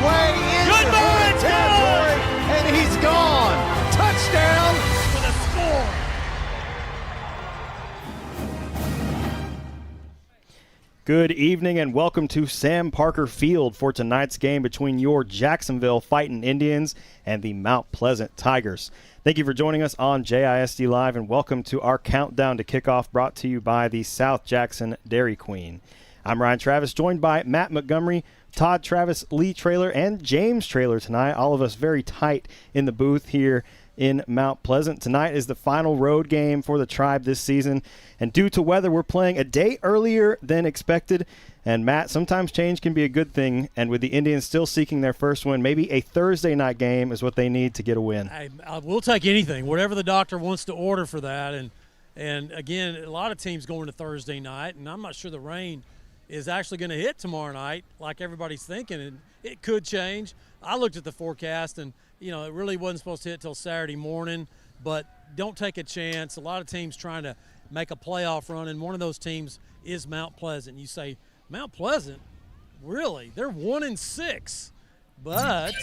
play into Hornet territory, and he's gone. Touchdown for the score. Good evening and welcome to Sam Parker Field for tonight's game between your Jacksonville Fighting Indians and the Mount Pleasant Tigers. Thank you for joining us on JISD Live and welcome to our countdown to kickoff brought to you by the South Jackson Dairy Queen. I'm Ryan Travis, joined by Matt Montgomery, Todd Travis, Lee Traylor, and James Traylor tonight. All of us very tight in the booth here in Mount Pleasant. Tonight is the final road game for the Tribe this season, and due to weather, we're playing a day earlier than expected. And Matt, sometimes change can be a good thing, and with the Indians still seeking their first win, maybe a Thursday night game is what they need to get a win. We'll take anything, whatever the doctor wants to order for that. And again, a lot of teams going to Thursday night, and I'm not sure the rain is actually going to hit tomorrow night like everybody's thinking, and it could change. I looked at the forecast, and it really wasn't supposed to hit till Saturday morning, but don't take a chance. A lot of teams trying to make a playoff run, and one of those teams is Mount Pleasant. You say, Mount Pleasant? Really? They're 1-6, but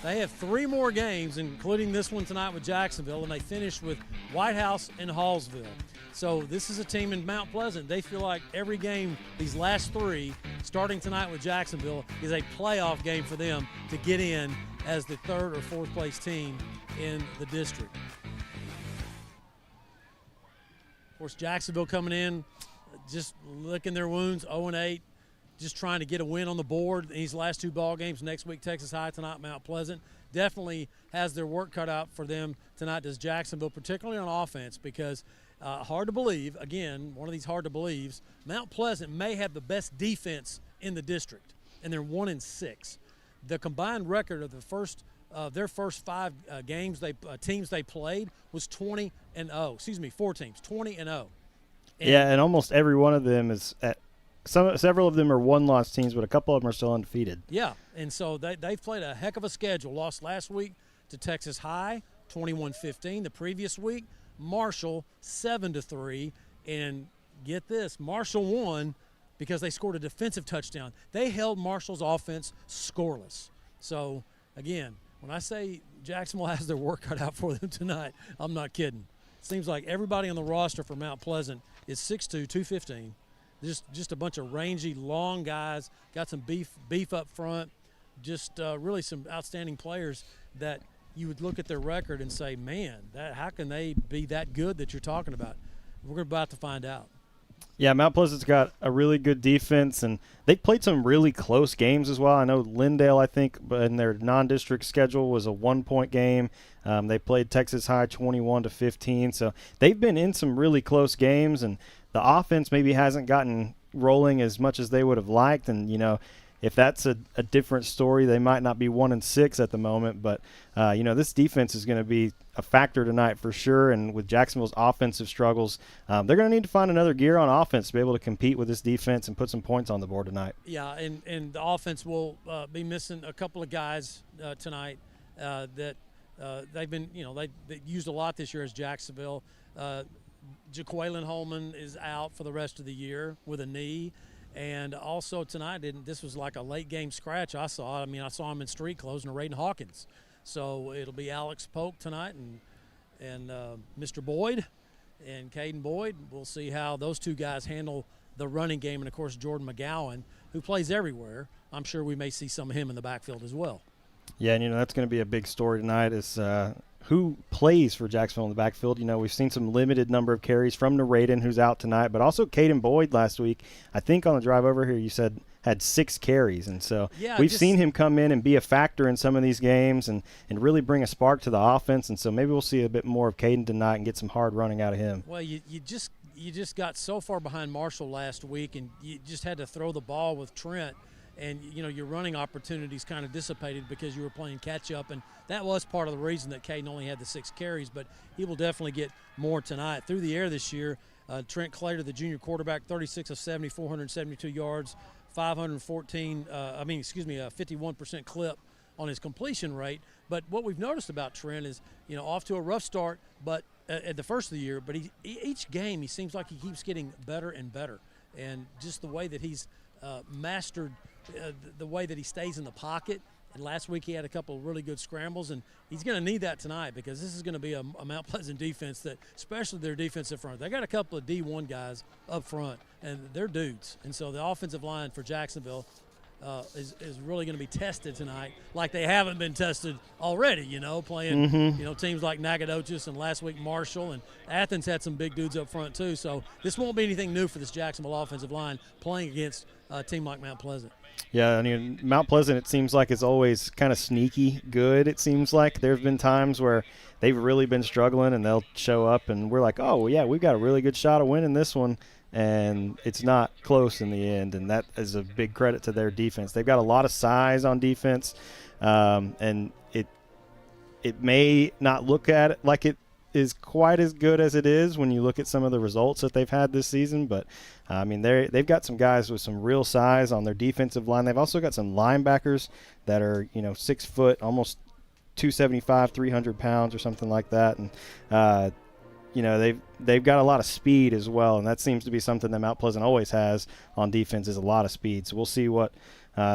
they have 3 more games, including this one tonight with Jacksonville, and they finish with White House and Hallsville. So this is a team in Mount Pleasant. They feel like every game, these last 3, starting tonight with Jacksonville, is a playoff game for them to get in as the 3rd or 4th place team in the district. Of course, Jacksonville coming in, just licking their wounds, 0-8, just trying to get a win on the board in these last 2 ball games. Next week, Texas High, tonight, Mount Pleasant. Definitely has their work cut out for them tonight, does Jacksonville, particularly on offense, because hard to believe, again, one of these hard to believes, Mount Pleasant may have the best defense in the district, and they're 1-6. The combined record of their first 5 teams they played was 20-0. 4 teams, 20-0. Yeah, and almost every one of them is several of them are one-loss teams, but a couple of them are still undefeated. Yeah, and so they've played a heck of a schedule. Lost last week to Texas High, 21-15. The previous week, Marshall, 7-3. And get this, Marshall won because they scored a defensive touchdown. They held Marshall's offense scoreless. So, again, when I say Jacksonville has their work cut out for them tonight, I'm not kidding. Seems like everybody on the roster for Mount Pleasant is 6'2", 215. Just a bunch of rangy, long guys, got some beef up front, just really some outstanding players that you would look at their record and say, man, how can they be that good that you're talking about? We're about to find out. Yeah, Mount Pleasant's got a really good defense, and they played some really close games as well. I know Lindale, I think, in their non-district schedule was a 1-point game. They played Texas High 21-15, so they've been in some really close games, and the offense maybe hasn't gotten rolling as much as they would have liked, and, if that's a different story, they might not be 1-6 at the moment. But, this defense is going to be a factor tonight for sure. And with Jacksonville's offensive struggles, they're going to need to find another gear on offense to be able to compete with this defense and put some points on the board tonight. Yeah, and the offense will be missing a couple of guys tonight that they've been, they used a lot this year as Jacksonville. Jaqueline Holman is out for the rest of the year with a knee. And also tonight, this was like a late game scratch. I saw him in street clothes and Raiden Hawkins. So it'll be Alex Polk tonight and Mr. Boyd and Caden Boyd. We'll see how those 2 guys handle the running game. And, of course, Jordan McGowan, who plays everywhere. I'm sure we may see some of him in the backfield as well. Yeah, and, that's going to be a big story tonight is who plays for Jacksonville in the backfield. We've seen some limited number of carries from Narayden, who's out tonight, but also Caden Boyd last week. I think on the drive over here you said had 6 carries, and so we've seen him come in and be a factor in some of these games and really bring a spark to the offense, and so maybe we'll see a bit more of Caden tonight and get some hard running out of him. Well, you just got so far behind Marshall last week, and you just had to throw the ball with Trent. And, your running opportunities kind of dissipated because you were playing catch-up, and that was part of the reason that Caden only had the 6 carries, but he will definitely get more tonight. Through the air this year, Trent Clater, the junior quarterback, 36 of 70, 472 yards, 51% clip on his completion rate. But what we've noticed about Trent is, off to a rough start, but at the first of the year, but each game he seems like he keeps getting better and better. And just the way that he's mastered the way that he stays in the pocket And last week he had a couple of really good scrambles, and he's going to need that tonight because this is going to be a Mount Pleasant defense that, especially their defensive front. They got a couple of D1 guys up front, and they're dudes. And so the offensive line for Jacksonville is really going to be tested tonight like they haven't been tested already, playing, teams like Nacogdoches and last week Marshall, and Athens had some big dudes up front too. So this won't be anything new for this Jacksonville offensive line playing against a team like Mount Pleasant. Yeah, I mean, Mount Pleasant, it seems like, is always kind of sneaky good. It seems like there have been times where they've really been struggling and they'll show up and we're like, oh, yeah, we've got a really good shot of winning this one. And it's not close in the end, and that is a big credit to their defense. They've got a lot of size on defense, and it may not look at it like it is quite as good as it is when you look at some of the results that they've had this season. But, I mean, they've got some guys with some real size on their defensive line. They've also got some linebackers that are, 6 foot, almost 275, 300 pounds or something like that. And, they've got a lot of speed as well, and that seems to be something that Mount Pleasant always has on defense is a lot of speed. So we'll see what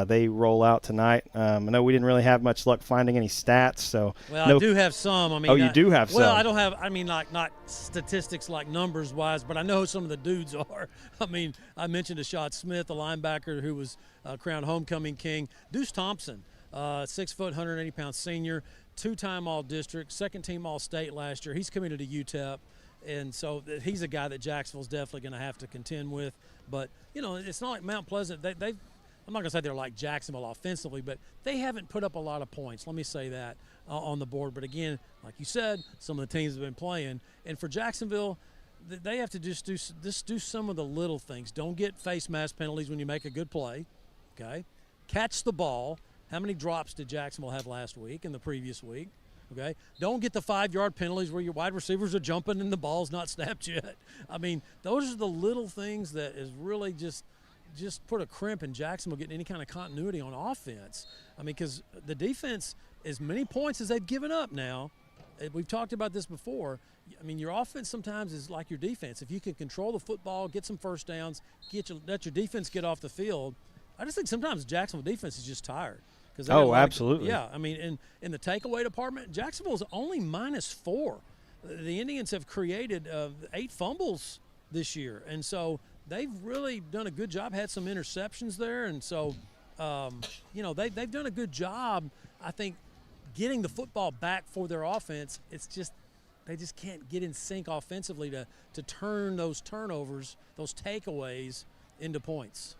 they roll out tonight. I know we didn't really have much luck finding any stats. So I do have some. I mean, you do have some. Well, I don't have. I mean, like not statistics like numbers wise, but I know who some of the dudes are. I mean, I mentioned Ashad Smith, the linebacker who was crowned homecoming king. Deuce Thompson, 6 foot, 180 pound senior. 2-time All-District, second-team All-State last year. He's committed to UTEP, and so he's a guy that Jacksonville's definitely going to have to contend with. But, it's not like Mount Pleasant. I'm not going to say they're like Jacksonville offensively, but they haven't put up a lot of points. Let me say that on the board. But, again, like you said, some of the teams have been playing. And for Jacksonville, they have to just do some of the little things. Don't get face mask penalties when you make a good play, okay? Catch the ball. How many drops did Jacksonville have last week and the previous week? Okay, don't get the 5-yard penalties where your wide receivers are jumping and the ball's not snapped yet. I mean, those are the little things that is really just put a crimp in Jacksonville getting any kind of continuity on offense. I mean, because the defense, as many points as they've given up now, we've talked about this before. I mean, your offense sometimes is like your defense. If you can control the football, get some first downs, let your defense get off the field. I just think sometimes Jacksonville defense is just tired. Absolutely. Yeah, I mean, in the takeaway department, Jacksonville's only -4. The Indians have created 8 fumbles this year, and so they've really done a good job, had some interceptions there, and so, they've done a good job, I think, getting the football back for their offense. It's just they just can't get in sync offensively to turn those turnovers, those takeaways into points.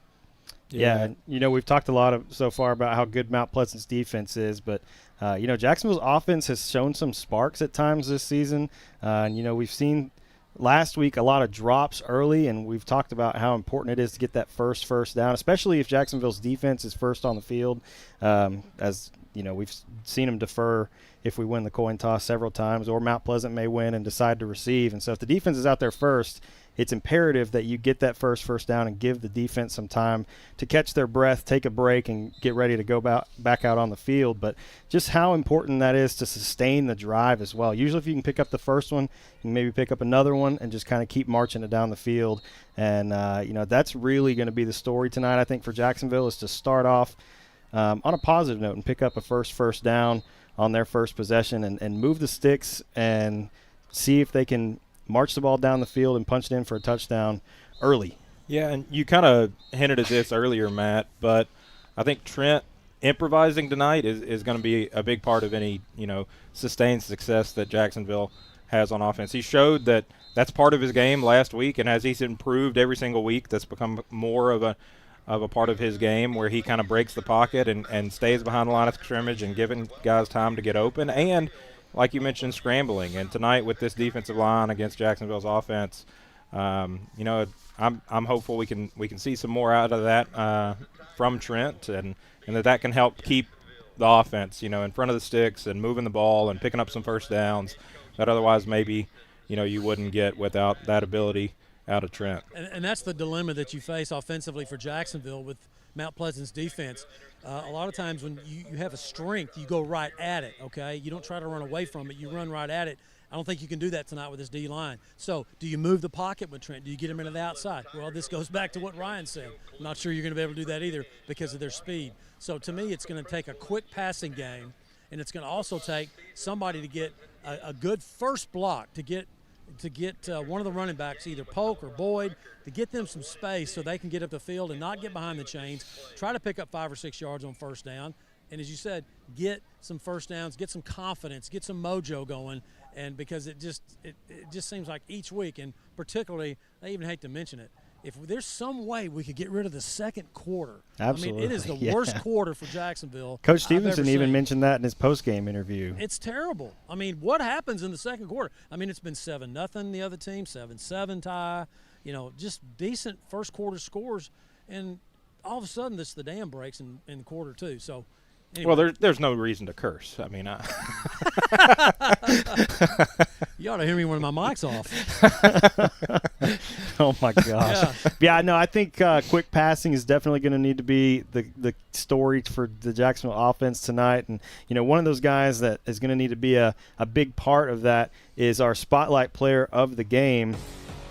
Yeah, we've talked a lot so far about how good Mount Pleasant's defense is, but, Jacksonville's offense has shown some sparks at times this season. And, we've seen last week a lot of drops early, and we've talked about how important it is to get that first down, especially if Jacksonville's defense is first on the field. As, we've seen them defer if we win the coin toss several times, or Mount Pleasant may win and decide to receive. And so if the defense is out there first, it's imperative that you get that first down and give the defense some time to catch their breath, take a break, and get ready to go back out on the field. But just how important that is to sustain the drive as well. Usually if you can pick up the first one, you can maybe pick up another one and just kind of keep marching it down the field. And, that's really going to be the story tonight, I think, for Jacksonville, is to start off on a positive note and pick up a first down on their first possession and move the sticks and see if they can march the ball down the field and punch it in for a touchdown early. Yeah, and you kind of hinted at this earlier, Matt, but I think Trent improvising tonight is going to be a big part of any, sustained success that Jacksonville has on offense. He showed that that's part of his game last week, and as he's improved every single week, that's become more of a part of his game where he kind of breaks the pocket and stays behind the line of scrimmage and giving guys time to get open. And like you mentioned, scrambling. And tonight with this defensive line against Jacksonville's offense, I'm hopeful we can see some more out of that from Trent, and that can help keep the offense, in front of the sticks and moving the ball and picking up some first downs that otherwise maybe, you wouldn't get without that ability out of Trent. And that's the dilemma that you face offensively for Jacksonville with Mount Pleasant's defense. A lot of times when you have a strength, you go right at it, okay? You don't try to run away from it. You run right at it. I don't think you can do that tonight with this D-line. So do you move the pocket with Trent? Do you get him into the outside? Well, this goes back to what Ryan said. I'm not sure you're going to be able to do that either because of their speed. So to me, it's going to take a quick passing game, and it's going to also take somebody to get a good first block to get one of the running backs, either Polk or Boyd, to get them some space so they can get up the field and not get behind the chains, try to pick up 5 or 6 yards on first down, and as you said, get some first downs, get some confidence, get some mojo going, and because it just seems like each week, and particularly, I even hate to mention it, if there's some way we could get rid of the second quarter. Absolutely. I mean, it is the worst quarter for Jacksonville. Coach Stevenson even mentioned that in his post-game interview. It's terrible. I mean, what happens in the second quarter? I mean, it's been 7-0 the other team, 7-7 tie, just decent first quarter scores, and all of a sudden the dam breaks in quarter two. So, anyway. Well, there's no reason to curse. I mean, you ought to hear me when my mic's off. Oh, my gosh. Yeah, no, I think quick passing is definitely going to need to be the story for the Jacksonville offense tonight. And, one of those guys that is going to need to be a big part of that is our spotlight player of the game,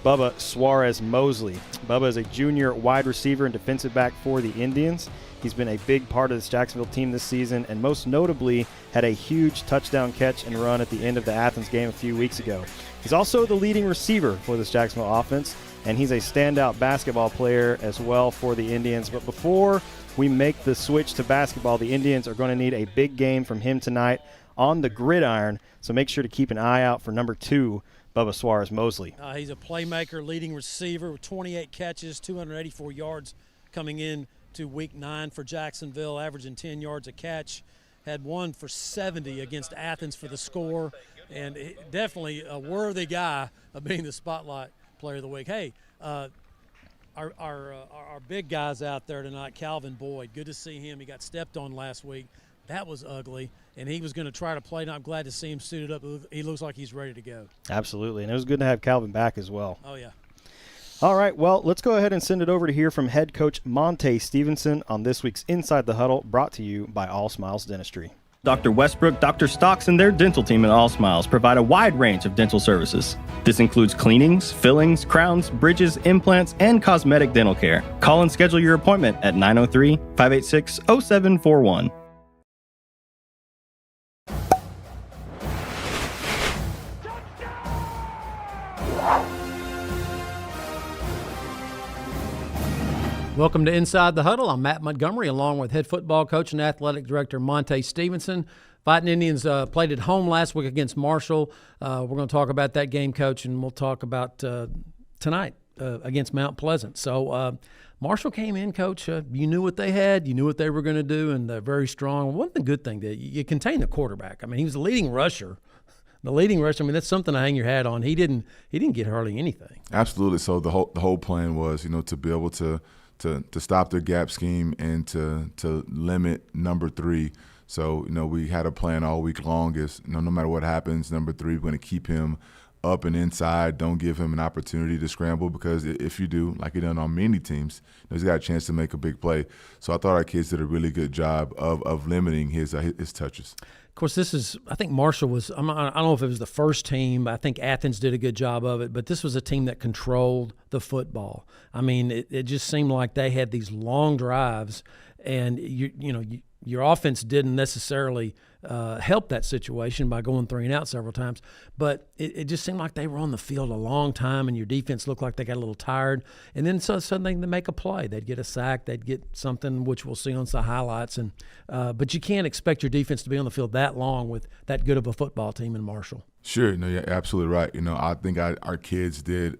Bubba Suarez-Mosley. Bubba is a junior wide receiver and defensive back for the Indians. He's been a big part of this Jacksonville team this season, and most notably had a huge touchdown catch and run at the end of the Athens game a few weeks ago. He's also the leading receiver for this Jacksonville offense, and he's a standout basketball player as well for the Indians. But before we make the switch to basketball, the Indians are going to need a big game from him tonight on the gridiron, so make sure to keep an eye out for number 2, Bubba Suarez-Mosley. He's a playmaker, leading receiver with 28 catches, 284 yards coming in to week 9 for Jacksonville, averaging 10 yards a catch. Had one for 70 against Athens for the score, and definitely a worthy guy of being the spotlight player of the week. Hey, our big guys out there tonight, Calvin Boyd, good to see him. He got stepped on last week. That was ugly, and he was going to try to play. And I'm glad to see him suited up. He looks like he's ready to go. Absolutely, and it was good to have Calvin back as well. Oh, yeah. All right, well, let's go ahead and send it over to hear from head coach Monte Stevenson on this week's Inside the Huddle, brought to you by All Smiles Dentistry. Dr. Westbrook, Dr. Stocks, and their dental team at All Smiles provide a wide range of dental services. This includes cleanings, fillings, crowns, bridges, implants, and cosmetic dental care. Call and schedule your appointment at 903-586-0741. Welcome to Inside the Huddle. I'm Matt Montgomery, along with head football coach and athletic director Monte Stevenson. Fighting Indians played at home last week against Marshall. We're going to talk about that game, Coach, and we'll talk about tonight against Mount Pleasant. So Marshall came in, Coach. You knew what they had. You knew what they were going to do, and they're very strong. One good thing, that you contain the quarterback. I mean, he was the leading rusher. I mean, that's something to hang your hat on. He didn't get hardly anything. Absolutely. So the whole plan was, to be able to stop their gap scheme and to limit number 3. So, we had a plan all week long is, no matter what happens, number 3, we're going to keep him up and inside. Don't give him an opportunity to scramble, because if you do, like he done on many teams, he's got a chance to make a big play. So I thought our kids did a really good job of limiting his touches. Of course, I think Marshall was, I don't know if it was the first team. I think Athens did a good job of it, but this was a team that controlled the football. I mean, it just seemed like they had these long drives, and your offense didn't necessarily help that situation by going 3 and out several times, but it just seemed like they were on the field a long time, and your defense looked like they got a little tired. And then suddenly they make a play. They'd get a sack. They'd get something, which we'll see on some highlights. And but you can't expect your defense to be on the field that long with that good of a football team in Marshall. Sure. No, you're absolutely right. I think our kids did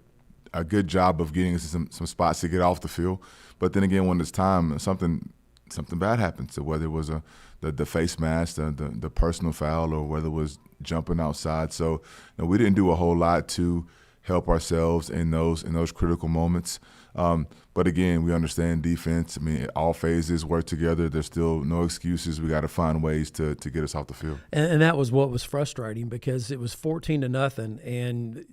a good job of getting us some spots to get off the field. But then again, when it's time, something bad happens. So whether it was the face mask, the personal foul, or whether it was jumping outside. So we didn't do a whole lot to help ourselves in those critical moments. But again, we understand defense. I mean, all phases work together. There's still no excuses. We got to find ways to get us off the field. And that was what was frustrating, because it was 14-0 and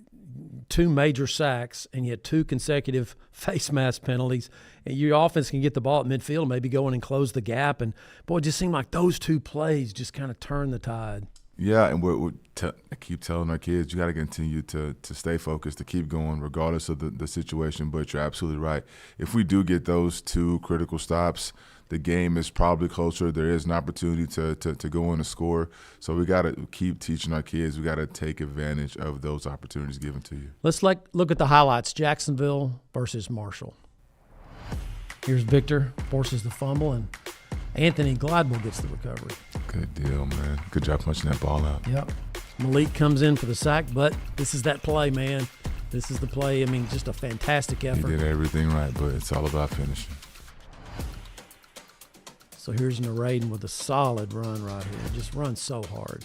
2 major sacks, and you had 2 consecutive face mask penalties. And your offense can get the ball at midfield, maybe go in and close the gap. And, boy, it just seemed like those 2 plays just kind of turned the tide. Yeah, and I keep telling our kids, you got to continue to stay focused, to keep going regardless of the situation. But you're absolutely right. If we do get those 2 critical stops, the game is probably closer. There is an opportunity to go in and score. So we got to keep teaching our kids. We got to take advantage of those opportunities given to you. Let's look at the highlights. Jacksonville versus Marshall. Here's Victor, forces the fumble, and Anthony Gladwell gets the recovery. Good deal, man. Good job punching that ball out. Yep. Malik comes in for the sack, but this is that play, man. This is the play. I mean, just a fantastic effort. He did everything right, but it's all about finishing. So here's Naraden with a solid run right here. Just runs so hard.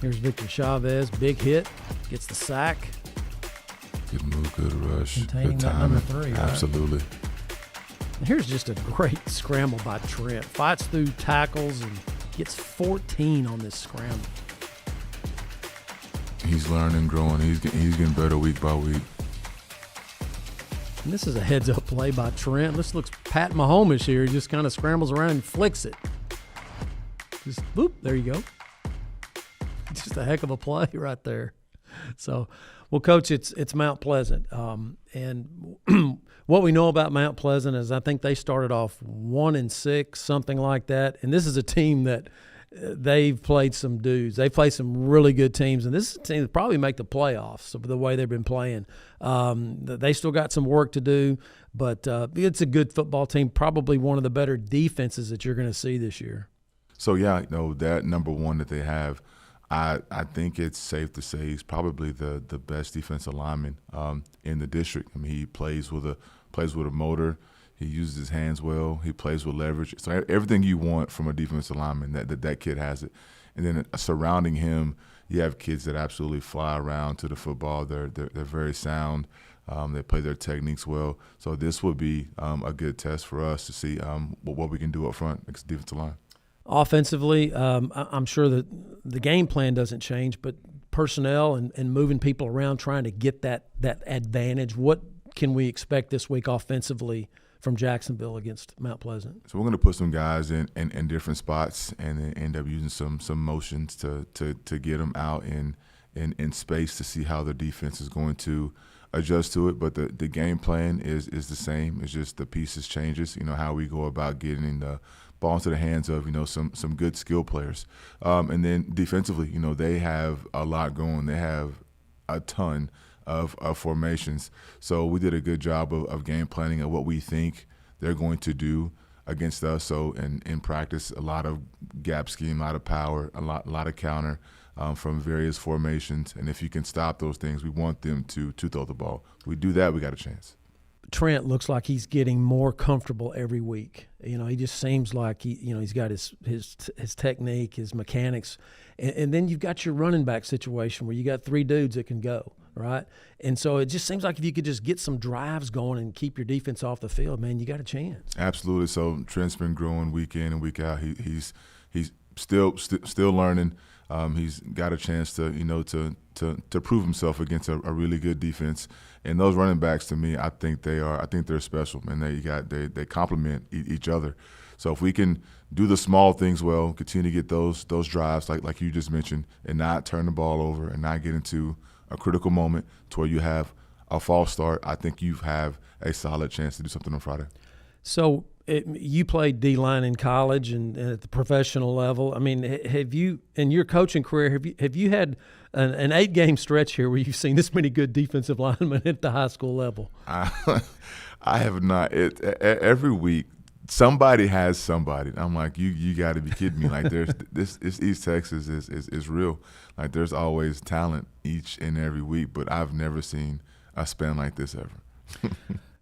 Here's Victor Chavez, big hit, gets the sack. Good move, good rush, Containing good that timing. number 3, right? Absolutely. And here's just a great scramble by Trent. Fights through tackles and gets 14 on this scramble. He's learning, growing. He's getting better week by week. And this is a heads-up play by Trent. This looks Pat Mahomes here. He just kind of scrambles around and flicks it. Just, boop, there you go. Just a heck of a play right there. So, well, Coach, it's Mount Pleasant. And what we know about Mount Pleasant is I think they started off 1-6, something like that. And this is a team that they've played some dudes. They played some really good teams, and this is a team that probably make the playoffs the way they've been playing. They still got some work to do, but it's a good football team, probably one of the better defenses that you're going to see this year. So, yeah, that number 1 that they have, I think it's safe to say he's probably the best defensive lineman in the district. I mean, he plays with a motor. He uses his hands well. He plays with leverage. So everything you want from a defensive lineman, that kid has it. And then surrounding him, you have kids that absolutely fly around to the football. They're very sound. They play their techniques well. So this would be a good test for us to see what we can do up front against the defensive line. Offensively, I'm sure that the game plan doesn't change, but personnel and moving people around, trying to get that advantage. What can we expect this week offensively from Jacksonville against Mount Pleasant? So we're going to put some guys in different spots and then end up using some motions to get them out in space to see how the defense is going to adjust to it. But the game plan is the same. It's just the pieces changes, how we go about getting the ball into the hands of, some good skill players. And then defensively, they have a lot going. They have a ton of formations. So we did a good job of game planning of what we think they're going to do against us. So in practice, a lot of gap scheme, a lot of power, a lot of counter from various formations. And if you can stop those things, we want them to throw the ball. If we do that, we got a chance. Trent looks like he's getting more comfortable every week. He just seems like he's got his technique, his mechanics, and then you've got your running back situation where you got 3 dudes that can go, right? And so it just seems like if you could just get some drives going and keep your defense off the field, man, you got a chance. Absolutely. So Trent's been growing week in and week out. He's still learning. He's got a chance to prove himself against a really good defense. And those running backs, to me, I think they're special, and they complement each other. So if we can do the small things well, continue to get those drives like you just mentioned, and not turn the ball over and not get into a critical moment to where you have a false start, I think you have a solid chance to do something on Friday. So you played D-line in college and at the professional level. I mean, have you, in your coaching career, have you had an 8-game stretch here where you've seen this many good defensive linemen at the high school level? I have not. Every week, somebody has somebody. I'm like, you got to be kidding me. Like, this East Texas is real. Like, there's always talent each and every week, but I've never seen a span like this ever.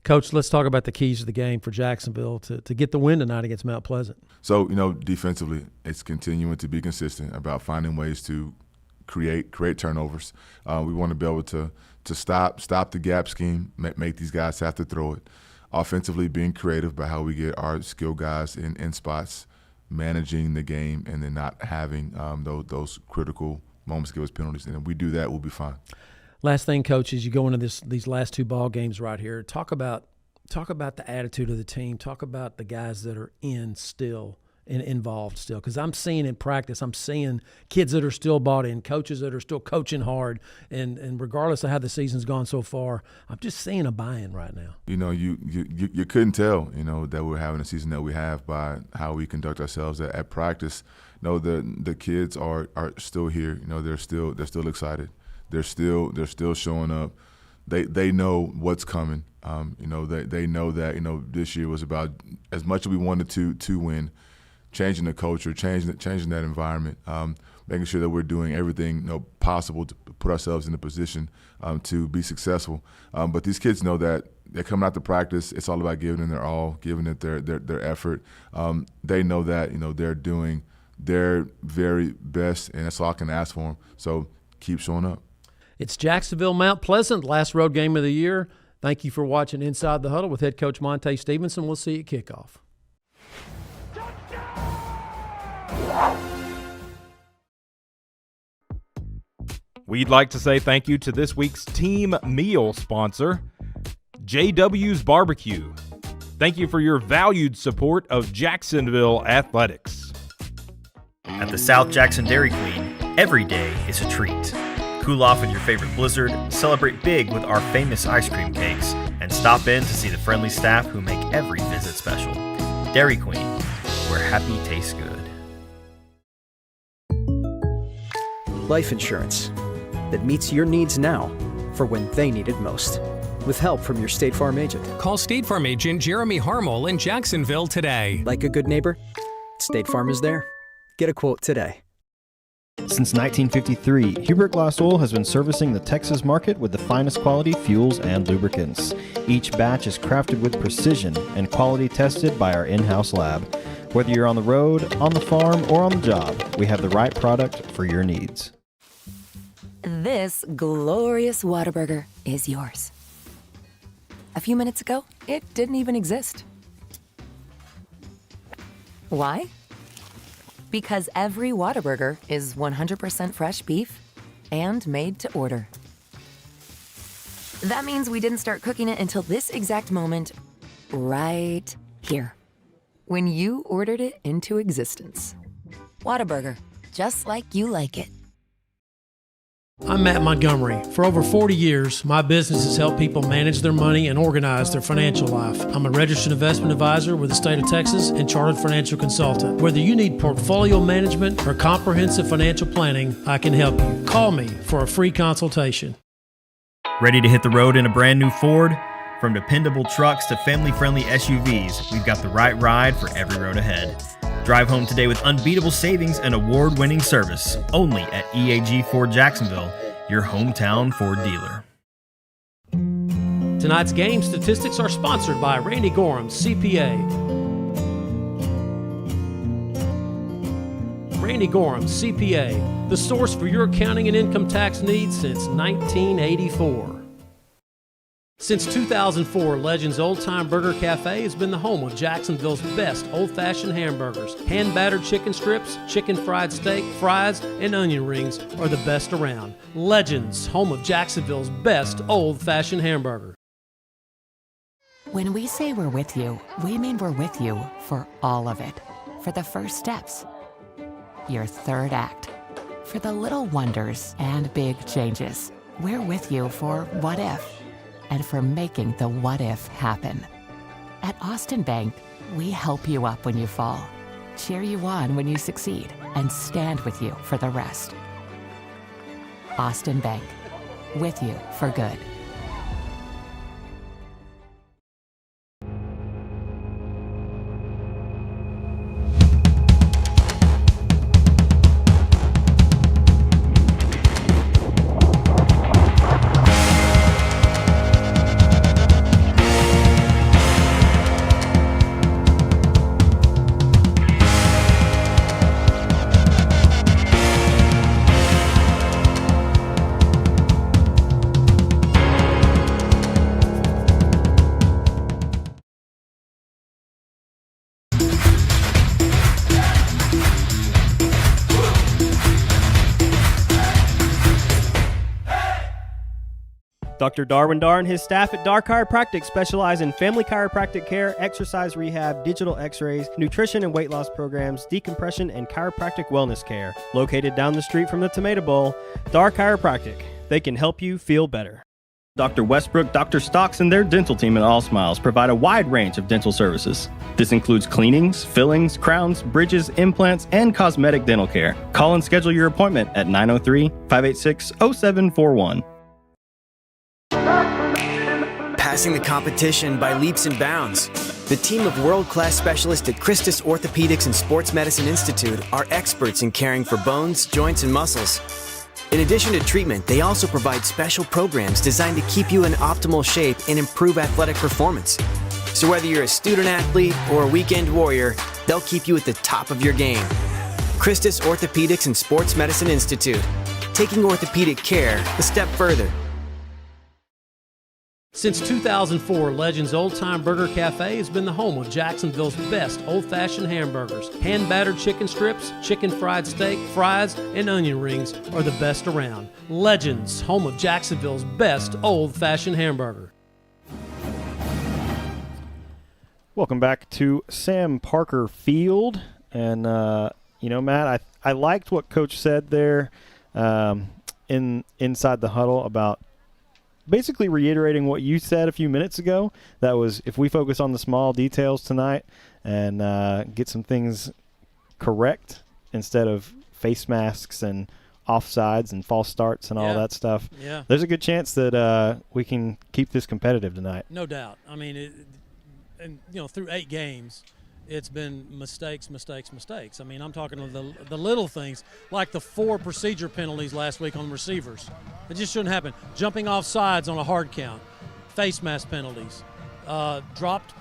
Coach, let's talk about the keys to the game for Jacksonville to get the win tonight against Mount Pleasant. So, defensively, it's continuing to be consistent about finding ways to create turnovers. We want to be able to stop the gap scheme, make these guys have to throw it. Offensively, being creative by how we get our skill guys in spots, managing the game, and then not having those critical moments give us penalties. And if we do that, we'll be fine. Last thing, Coach, as you go into these last 2 ball games right here, talk about Talk about the attitude of the team. Talk about the guys that are involved still. Because I'm seeing in practice, I'm seeing kids that are still bought in, coaches that are still coaching hard. And regardless of how the season's gone so far, I'm just seeing a buy-in right now. You couldn't tell, that we're having a season that we have by how we conduct ourselves at practice. The kids are still here. They're still excited. They're still showing up. They know what's coming. They know that this year was about, as much as we wanted to win, changing the culture, changing that environment, making sure that we're doing everything possible to put ourselves in a position to be successful. But these kids know that they're coming out to practice. It's all about giving it their all, giving it their effort. They know that they're doing their very best, and that's all I can ask for them. So keep showing up. It's Jacksonville Mount Pleasant, last road game of the year. Thank you for watching Inside the Huddle with head coach Monte Stevenson. We'll see you at kickoff. We'd like to say thank you to this week's team meal sponsor, JW's Barbecue. Thank you for your valued support of Jacksonville Athletics. At the South Jackson Dairy Queen, every day is a treat. Cool off in your favorite blizzard, celebrate big with our famous ice cream cakes, and stop in to see the friendly staff who make every visit special. Dairy Queen, where happy tastes good. Life insurance that meets your needs now for when they need it most. With help from your State Farm agent. Call State Farm agent Jeremy Harmel in Jacksonville today. Like a good neighbor, State Farm is there. Get a quote today. Since 1953, Hubert Glass Oil has been servicing the Texas market with the finest quality fuels and lubricants. Each batch is crafted with precision and quality tested by our in-house lab. Whether you're on the road, on the farm, or on the job, we have the right product for your needs. This glorious Whataburger is yours. A few minutes ago, it didn't even exist. Why? Because every Whataburger is 100% fresh beef and made to order. That means we didn't start cooking it until this exact moment, right here, when you ordered it into existence. Whataburger, just like you like it. I'm Matt Montgomery. For over 40 years, my business has helped people manage their money and organize their financial life. I'm a registered investment advisor with the state of Texas and chartered financial consultant. Whether you need portfolio management or comprehensive financial planning, I can help you. Call me for a free consultation. Ready to hit the road in a brand new Ford? From dependable trucks to family-friendly SUVs, we've got the right ride for every road ahead. Drive home today with unbeatable savings and award-winning service, only at EAG Ford Jacksonville, your hometown Ford dealer. Tonight's game statistics are sponsored by Randy Gorham, CPA. Randy Gorham, CPA, the source for your accounting and income tax needs since 1984. Since 2004, Legends Old Time Burger Cafe has been the home of Jacksonville's best old-fashioned hamburgers. Hand-battered chicken strips, chicken fried steak, fries, and onion rings are the best around. Legends, home of Jacksonville's best old-fashioned hamburger. When we say we're with you, we mean we're with you for all of it. For the first steps, your third act, for the little wonders and big changes. We're with you for what if, and for making the what if happen. At Austin Bank, we help you up when you fall, cheer you on when you succeed, and stand with you for the rest. Austin Bank, with you for good. Dr. Darwin Dar and his staff at Dar Chiropractic specialize in family chiropractic care, exercise rehab, digital x-rays, nutrition and weight loss programs, decompression, and chiropractic wellness care. Located down the street from the Tomato Bowl, Dar Chiropractic. They can help you feel better. Dr. Westbrook, Dr. Stocks, and their dental team at All Smiles provide a wide range of dental services. This includes cleanings, fillings, crowns, bridges, implants, and cosmetic dental care. Call and schedule your appointment at 903-586-0741. Passing the competition by leaps and bounds. The team of world-class specialists at Christus Orthopedics and Sports Medicine Institute are experts in caring for bones, joints, and muscles. In addition to treatment, they also provide special programs designed to keep you in optimal shape and improve athletic performance. So whether you're a student athlete or a weekend warrior, they'll keep you at the top of your game. Christus Orthopedics and Sports Medicine Institute, taking orthopedic care a step further. Since 2004, Legends Old Time Burger Cafe has been the home of Jacksonville's best old-fashioned hamburgers. Hand-battered chicken strips, chicken fried steak, fries, and onion rings are the best around. Legends, home of Jacksonville's best old-fashioned hamburger. Welcome back to Sam Parker Field. And, Matt, I liked what Coach said there inside the huddle about basically reiterating what you said a few minutes ago. That was, if we focus on the small details tonight and get some things correct instead of face masks and offsides and false starts and all that stuff, there's a good chance that we can keep this competitive tonight. No doubt. I mean, through 8 games, it's been mistakes. I mean, I'm talking the little things, like the 4 procedure penalties last week on receivers. It just shouldn't happen. Jumping off sides on a hard count, face mask penalties, dropped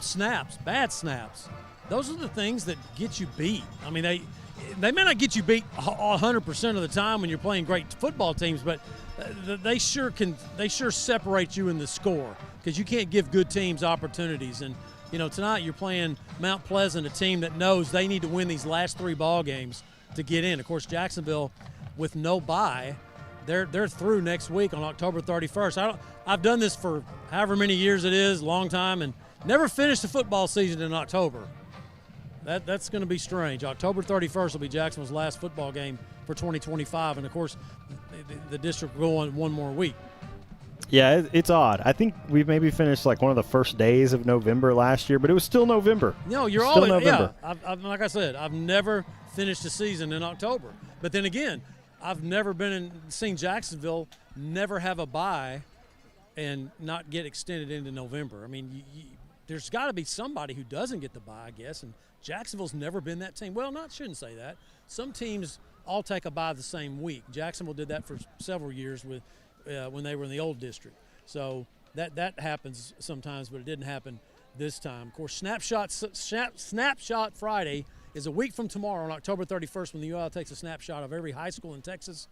snaps, bad snaps. Those are the things that get you beat. I mean, they may not get you beat 100% of the time when you're playing great football teams, but they sure separate you in the score because you can't give good teams opportunities. And tonight you're playing Mount Pleasant, a team that knows they need to win these last 3 ball games to get in. Of course, Jacksonville, with no bye, they're through next week on October 31st. I've done this for however many years it is, long time, and never finished the football season in October. That's going to be strange. October 31st will be Jacksonville's last football game for 2025, and of course, the district will go on 1 more week. Yeah, it's odd. I think we maybe finished like one of the first days of November last year, but it was still November. No, you're still always November. Yeah. Like I said, I've never finished a season in October. But then again, I've never seen Jacksonville never have a bye and not get extended into November. I mean, there's got to be somebody who doesn't get the bye, I guess. And Jacksonville's never been that team. Well, shouldn't say that. Some teams all take a bye the same week. Jacksonville did that for several years with. When they were in the old district. So that happens sometimes, but it didn't happen this time. Of course, Snapshot Friday is a week from tomorrow on October 31st when the UL takes a snapshot of every high school in Texas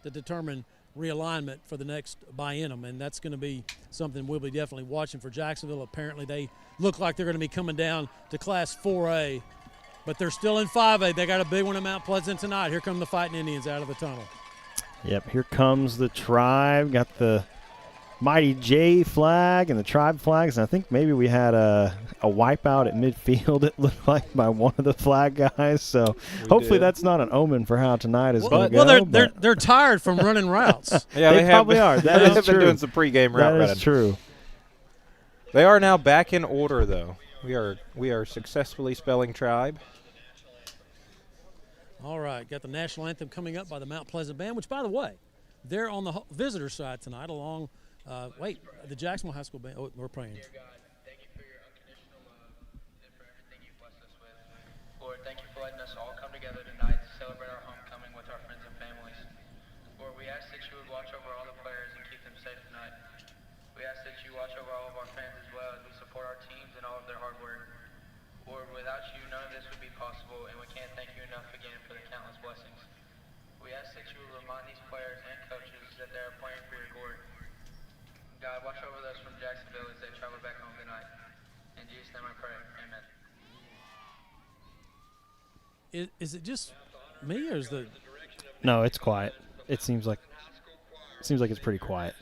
to determine realignment for the next biennium, and that's going to be something we'll be definitely watching for Jacksonville. Apparently they look like they're going to be coming down to Class 4A, but they're still in 5A. They got a big one at Mount Pleasant tonight. Here come the Fighting Indians out of the tunnel. Yep, here comes the Tribe. Got the Mighty J flag and the Tribe flags. And I think maybe we had a wipeout at midfield, it looked like, by one of the flag guys. So hopefully that's not an omen for how tonight is going to go. Well, they're tired from running routes. Yeah, they probably are. That is true. Been doing some pregame route running. That is true. They are now back in order, though. We are successfully spelling Tribe. All right, got the national anthem coming up by the Mount Pleasant Band, which, by the way, they're on the visitor side tonight along, the Jacksonville High School Band. Oh, we're praying. Dear God, thank you for your unconditional love and for everything you've blessed us with. Lord, thank you for letting us all come together tonight to celebrate our homecoming with our friends and families. Lord, we ask that you would watch over all the players and keep them safe tonight. We ask that you watch over all of our fans as well as we support our teams and all of their hard work. Lord, without you, none of this would be possible, and we can't thank you enough again for the countless blessings. We ask that you will remind these players and coaches that they are playing for your glory. God, watch over those from Jacksonville as they travel back home tonight. In Jesus' name I pray, amen. Is it just me, or is No, it's quiet. It seems like it's pretty quiet.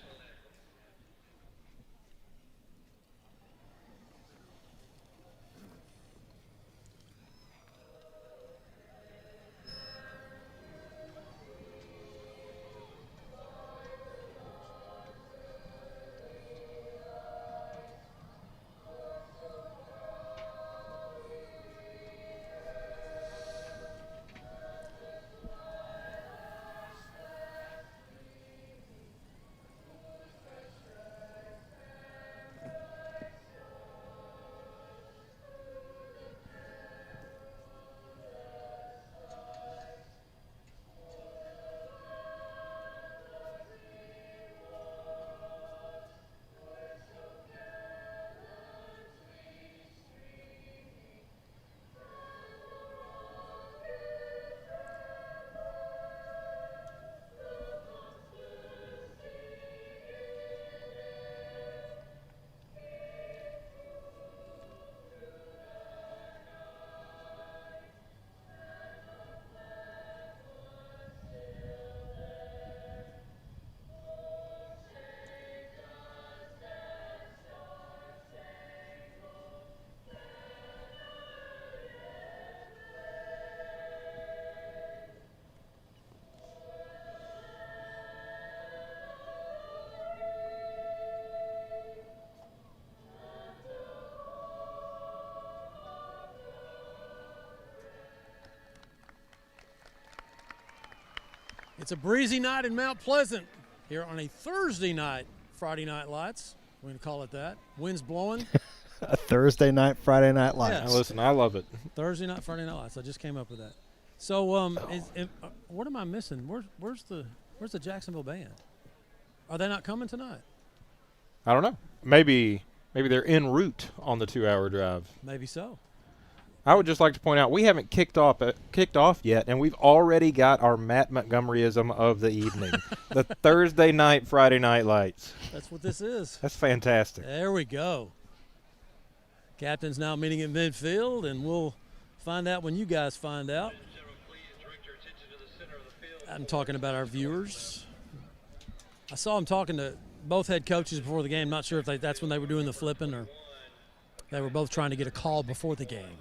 It's a breezy night in Mount Pleasant here on a Thursday night, Friday Night Lights. We're going to call it that. Wind's blowing. A Thursday night, Friday night lights. Yes. Now listen, I love it. Thursday night, Friday Night Lights. I just came up with that. So, what am I missing? Where's the Jacksonville band? Are they not coming tonight? I don't know. Maybe they're en route on the 2-hour drive. Maybe so. I would just like to point out we haven't kicked off yet, and we've already got our Matt Montgomeryism of the evening. The Thursday night, Friday Night Lights. That's what this is. That's fantastic. There we go. Captain's now meeting at midfield, and we'll find out when you guys find out. I'm talking about our viewers. I saw him talking to both head coaches before the game. Not sure if that's when they were doing the flipping or they were both trying to get a call before the game.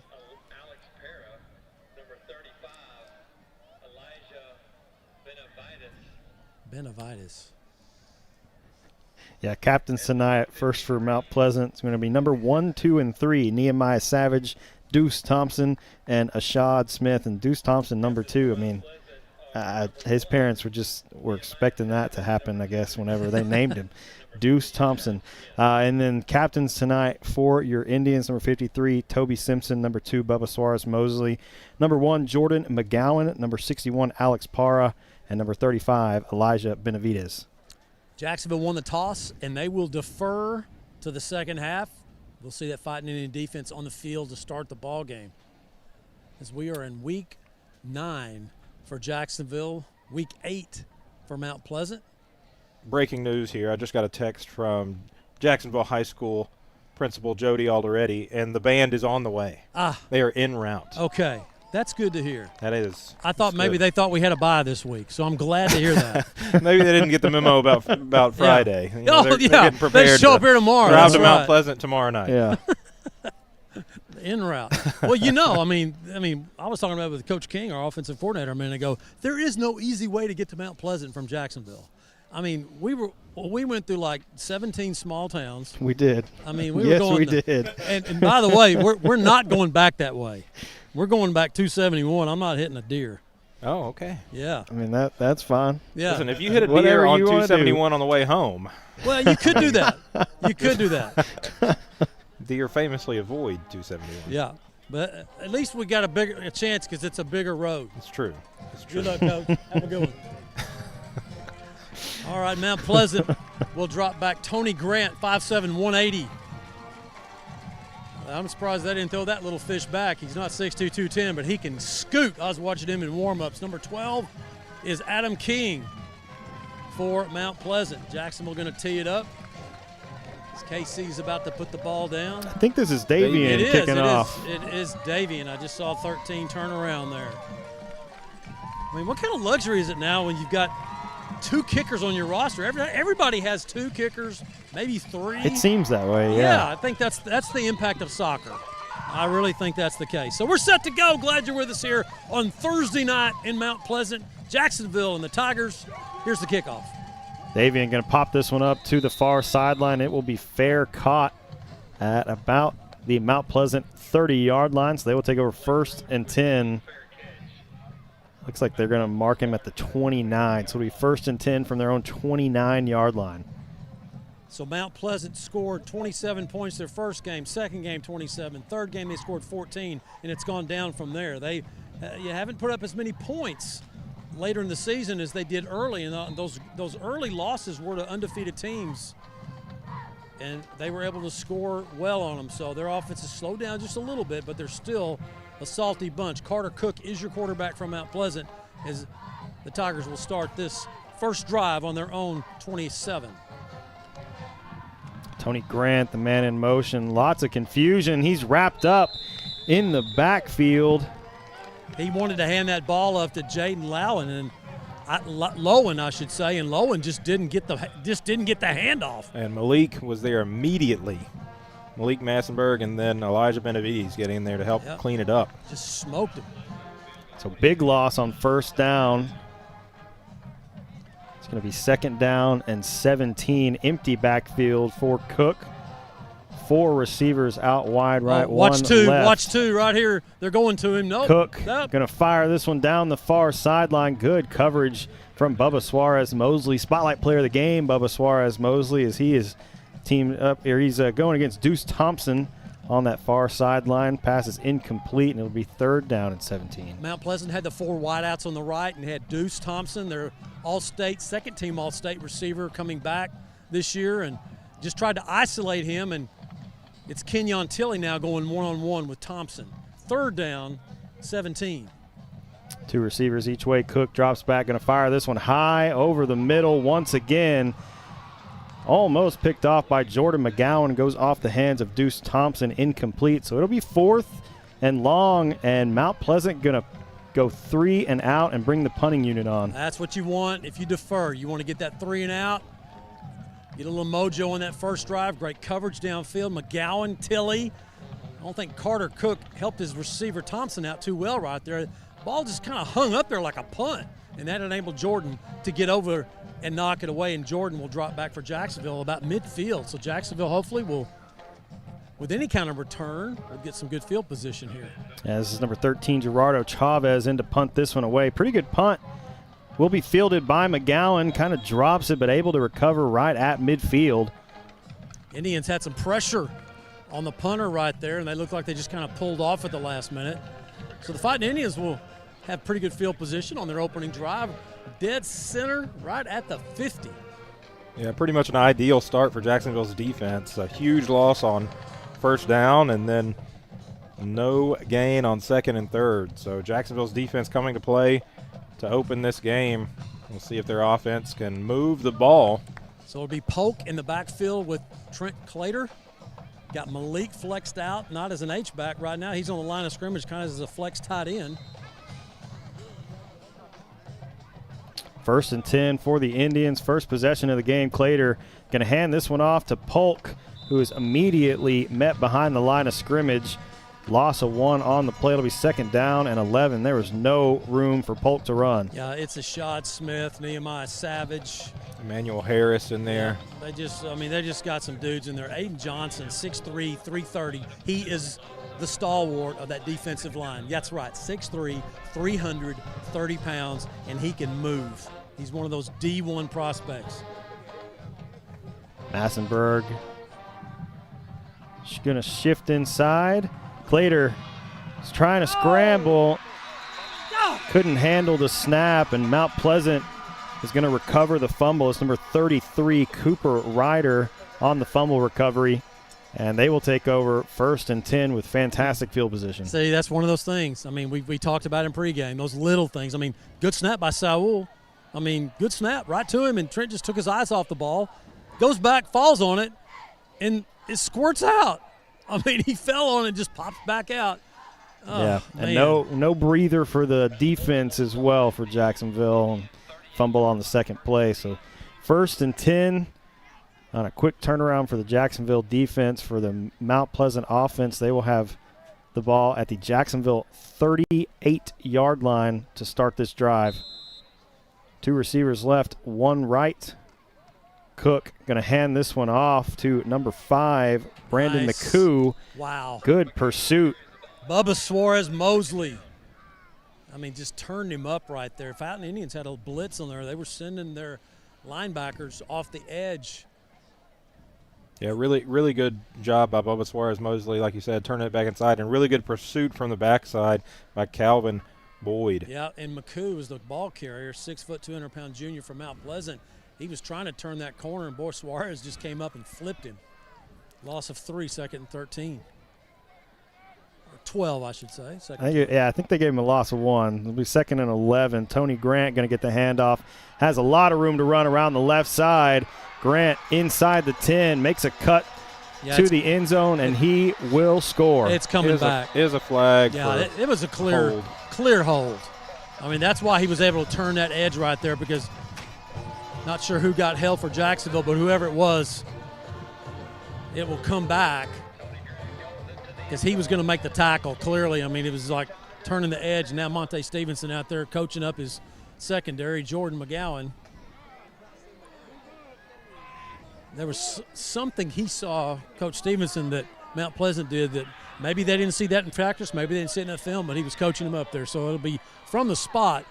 Benavides. Yeah, captains tonight. First for Mount Pleasant. It's going to be number 1, 2, and 3. Nehemiah Savage, Deuce Thompson, and Ashad Smith. And Deuce Thompson, number 2. I mean, his parents were expecting that to happen, I guess, whenever they named him. Deuce Thompson. And then captains tonight for your Indians, number 53, Toby Simpson, number 2, Bubba Suarez Mosley, number 1, Jordan McGowan, number 61, Alex Parra, and number 35, Elijah Benavides. Jacksonville won the toss, and they will defer to the second half. We'll see that fighting Indian defense on the field to start the ball game. As we are in week 9 for Jacksonville, week 8 for Mount Pleasant. Breaking news here. I just got a text from Jacksonville High School Principal Jody Alderetti, and the band is on the way. They are en route. Okay. That's good to hear. That is. I thought maybe they thought we had a bye this week, so I'm glad to hear that. Maybe they didn't get the memo about Friday. Yeah. You know, they're getting prepared. They show up here tomorrow. Drive That's to Mount right. Pleasant tomorrow night. Yeah. En route. Well, I mean, I was talking about it with Coach King, our offensive coordinator, a minute ago. There is no easy way to get to Mount Pleasant from Jacksonville. I mean, we went through like 17 small towns. We did. I mean, we yes, were going. we did. And by the way, we're not going back that way. We're going back 271. I'm not hitting a deer. Oh, okay. Yeah. I mean, that's fine. Yeah. Listen, if you hit a Whatever deer on you wanna 271 on the way home. Well, you could do that. You could do that. Deer famously avoid 271. Yeah. But at least we got a chance because it's a bigger road. It's true. Good luck, Coach. Have a good one. All right, Mount Pleasant will drop back. Tony Grant, 5'7", 180. I'm surprised they didn't throw that little fish back. He's not 6'2", 210, but he can scoot. I was watching him in warm-ups. Number 12 is Adam King for Mount Pleasant. Jacksonville going to tee it up. As KC's about to put the ball down. I think this is Davian kicking off. It is Davian. I just saw 13 turn around there. I mean, what kind of luxury is it now when you've got 2 kickers on your roster? Everybody has 2 kickers, maybe 3. It seems that way, Yeah, I think that's the impact of soccer. I really think that's the case. So we're set to go. Glad you're with us here on Thursday night in Mount Pleasant. Jacksonville and the Tigers. Here's the kickoff. Davian going to pop this one up to the far sideline. It will be fair caught at about the Mount Pleasant 30-yard line. So they will take over 1st and 10. Looks like they're going to mark him at the 29. So it'll be 1st and 10 from their own 29-yard line. So Mount Pleasant scored 27 points their first game, second game 27, third game they scored 14, and it's gone down from there. They you haven't put up as many points later in the season as they did early, and those early losses were to undefeated teams, and they were able to score well on them. So their offense has slowed down just a little bit, but they're still a salty bunch. Carter Cook is your quarterback from Mount Pleasant as the Tigers will start this first drive on their own 27. Tony Grant, the man in motion. Lots of confusion. He's wrapped up in the backfield. He wanted to hand that ball up to Jaden Lowen, and Lowen, I should say, and Lowen just didn't get the handoff. And Malik was there immediately. Malik Massenberg and then Elijah Benavides getting in there to help clean it up. Just smoked him. So big loss on 1st down. It's going to be 2nd down and 17. Empty backfield for Cook. 4 receivers out wide right. Watch one two. left. Watch two right here. They're going to him. Nope. Cook Nope. going to fire this one down the far sideline. Good coverage from Bubba Suarez Mosley. Spotlight player of the game, Bubba Suarez Mosley, as he is teamed up here. He's going against Deuce Thompson on that far sideline. Pass is incomplete, and it'll be 3rd down and 17. Mount Pleasant had the 4 wideouts on the right and had Deuce Thompson, their All-State, second-team All-State receiver coming back this year, and just tried to isolate him, and it's Kenyon Tilley now going one-on-one with Thompson. 3rd down, 17. 2 receivers each way. Cook drops back, going to fire this one high over the middle once again. Almost picked off by Jordan McGowan. Goes off the hands of Deuce Thompson, incomplete. So it'll be 4th and long, and Mount Pleasant going to go 3 and out and bring the punting unit on. That's what you want if you defer. You want to get that 3 and out. Get a little mojo on that first drive. Great coverage downfield. McGowan, Tilley. I don't think Carter Cook helped his receiver Thompson out too well right there. The ball just kind of hung up there like a punt, and that enabled Jordan to get over and knock it away, and Jordan will drop back for Jacksonville about midfield. So Jacksonville hopefully will, with any kind of return, will get some good field position here. Yeah, this is number 13, Gerardo Chavez, in to punt this one away. Pretty good punt. Will be fielded by McGowan. Kind of drops it, but able to recover right at midfield. Indians had some pressure on the punter right there, and they looked like they just kind of pulled off at the last minute. So the Fighting Indians will have pretty good field position on their opening drive. Dead center right at the 50. Yeah, pretty much an ideal start for Jacksonville's defense. A huge loss on 1st down and then no gain on 2nd and 3rd. So Jacksonville's defense coming to play to open this game. We'll see if their offense can move the ball. So it'll be Polk in the backfield with Trent Clater. Got Malik flexed out, not as an H-back right now. He's on the line of scrimmage kind of as a flex tight end. 1st and 10 for the Indians. First possession of the game. Clater going to hand this one off to Polk, who is immediately met behind the line of scrimmage. Loss of 1 on the play. It'll be 2nd down and 11. There was no room for Polk to run. Yeah, it's Ashad Smith, Nehemiah Savage. Emmanuel Harris in there. Yeah, they just got some dudes in there. Aiden Johnson, 6'3", 330. He is the stalwart of that defensive line. That's right, 6'3", 330 pounds, and he can move. He's one of those D1 prospects. Massenberg going to shift inside. Clater is trying to scramble. Couldn't handle the snap, and Mount Pleasant is going to recover the fumble. It's number 33, Cooper Ryder, on the fumble recovery. And they will take over 1st and 10 with fantastic field position. See, that's one of those things. I mean, we talked about in pregame, those little things. I mean, good snap by Saul. I mean, good snap right to him, and Trent just took his eyes off the ball. Goes back, falls on it, and it squirts out. I mean, he fell on it and just pops back out. Oh, yeah, and man. no breather for the defense as well for Jacksonville. Fumble on the 2nd play. So 1st and 10 on a quick turnaround for the Jacksonville defense. For the Mount Pleasant offense, they will have the ball at the Jacksonville 38-yard line to start this drive. 2 receivers left, 1 right. Cook going to hand this one off to number 5, Brandon Nice. McCoo. Wow. Good pursuit. Bubba Suarez Mosley. I mean, just turned him up right there. Fountain Indians had a blitz on there. They were sending their linebackers off the edge. Yeah, really good job by Bubba Suarez Mosley, like you said, turning it back inside, and really good pursuit from the backside by Calvin Boyd. Yeah, and McCoo was the ball carrier, 6', 200-pound junior from Mount Pleasant. He was trying to turn that corner, and boy, Suarez just came up and flipped him. Loss of 3, 2nd and 13. Or 12, I should say. I think they gave him a loss of 1. It'll be 2nd and 11. Tony Grant going to get the handoff. Has a lot of room to run around the left side. Grant inside the 10, makes a cut to the end zone, and he will score. It's coming back. It is a flag. Yeah, it was a clear hold. I mean, that's why he was able to turn that edge right there, because not sure who got held for Jacksonville, but whoever it was, it will come back because he was going to make the tackle, clearly. I mean, it was like turning the edge, and now Monte Stevenson out there coaching up his secondary, Jordan McGowan. there was something he saw, Coach Stevenson, that Mount Pleasant did that maybe they didn't see that in practice, maybe they didn't see it in the film, but he was coaching them up there. So it'll be from the spot.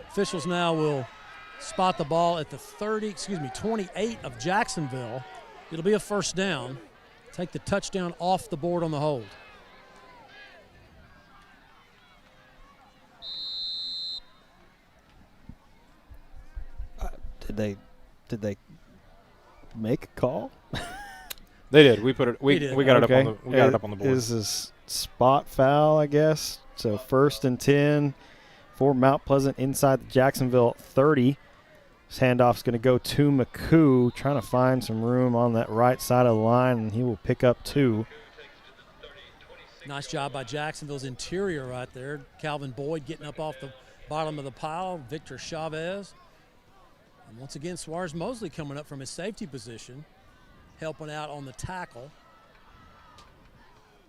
Officials now will spot the ball at the 28 of Jacksonville. It'll be a first down. Take the touchdown off the board on the hold. Did they make a call? They did. We put it. We got it up Okay. on the. We got it up on the board. Is this spot foul, I guess? So 1st and 10 for Mount Pleasant inside the Jacksonville 30. This handoff's going to go to McCoo, trying to find some room on that right side of the line, and he will pick up 2. Nice job by Jacksonville's interior right there. Calvin Boyd getting up off the bottom of the pile. Victor Chavez. And once again, Suarez Mosley coming up from his safety position, helping out on the tackle.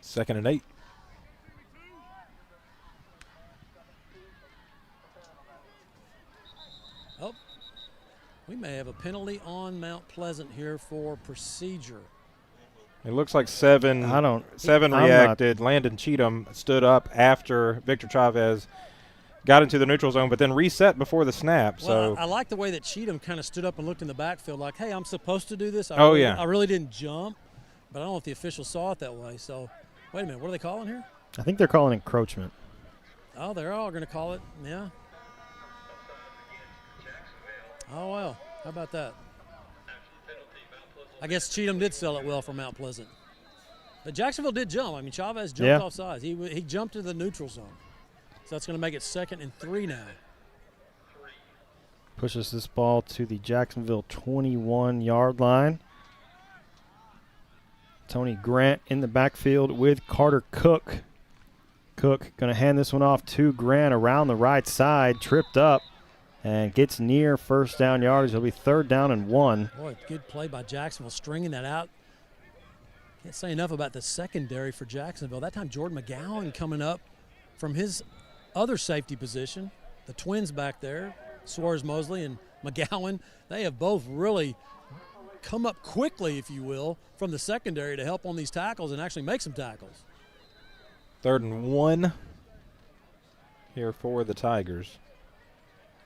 2nd and 8. Oh, we may have a penalty on Mount Pleasant here for procedure. It looks like 7 reacted. Landon Cheatham stood up after Victor Chavez got into the neutral zone, but then reset before the snap. Well, So I like the way that Cheatham kind of stood up and looked in the backfield like, hey, I'm supposed to do this. I really didn't jump, but I don't know if the officials saw it that way. So, wait a minute, what are they calling here? I think they're calling encroachment. Oh, they're all going to call it, yeah. Oh, well, how about that? I guess Cheatham did sell it well for Mount Pleasant. But Jacksonville did jump. I mean, Chavez jumped off sides. He jumped to the neutral zone. So that's going to make it 2nd and 3 now. Pushes this ball to the Jacksonville 21-yard line. Tony Grant in the backfield with Carter Cook. Cook going to hand this one off to Grant around the right side, tripped up, and gets near first down yardage. It'll be 3rd down and 1. Boy, good play by Jacksonville, stringing that out. Can't say enough about the secondary for Jacksonville. That time Jordan McGowan coming up from his other safety position. The twins back there, Suarez Mosley and McGowan, they have both really come up quickly, if you will, from the secondary to help on these tackles and actually make some tackles. 3rd and 1 here for the Tigers.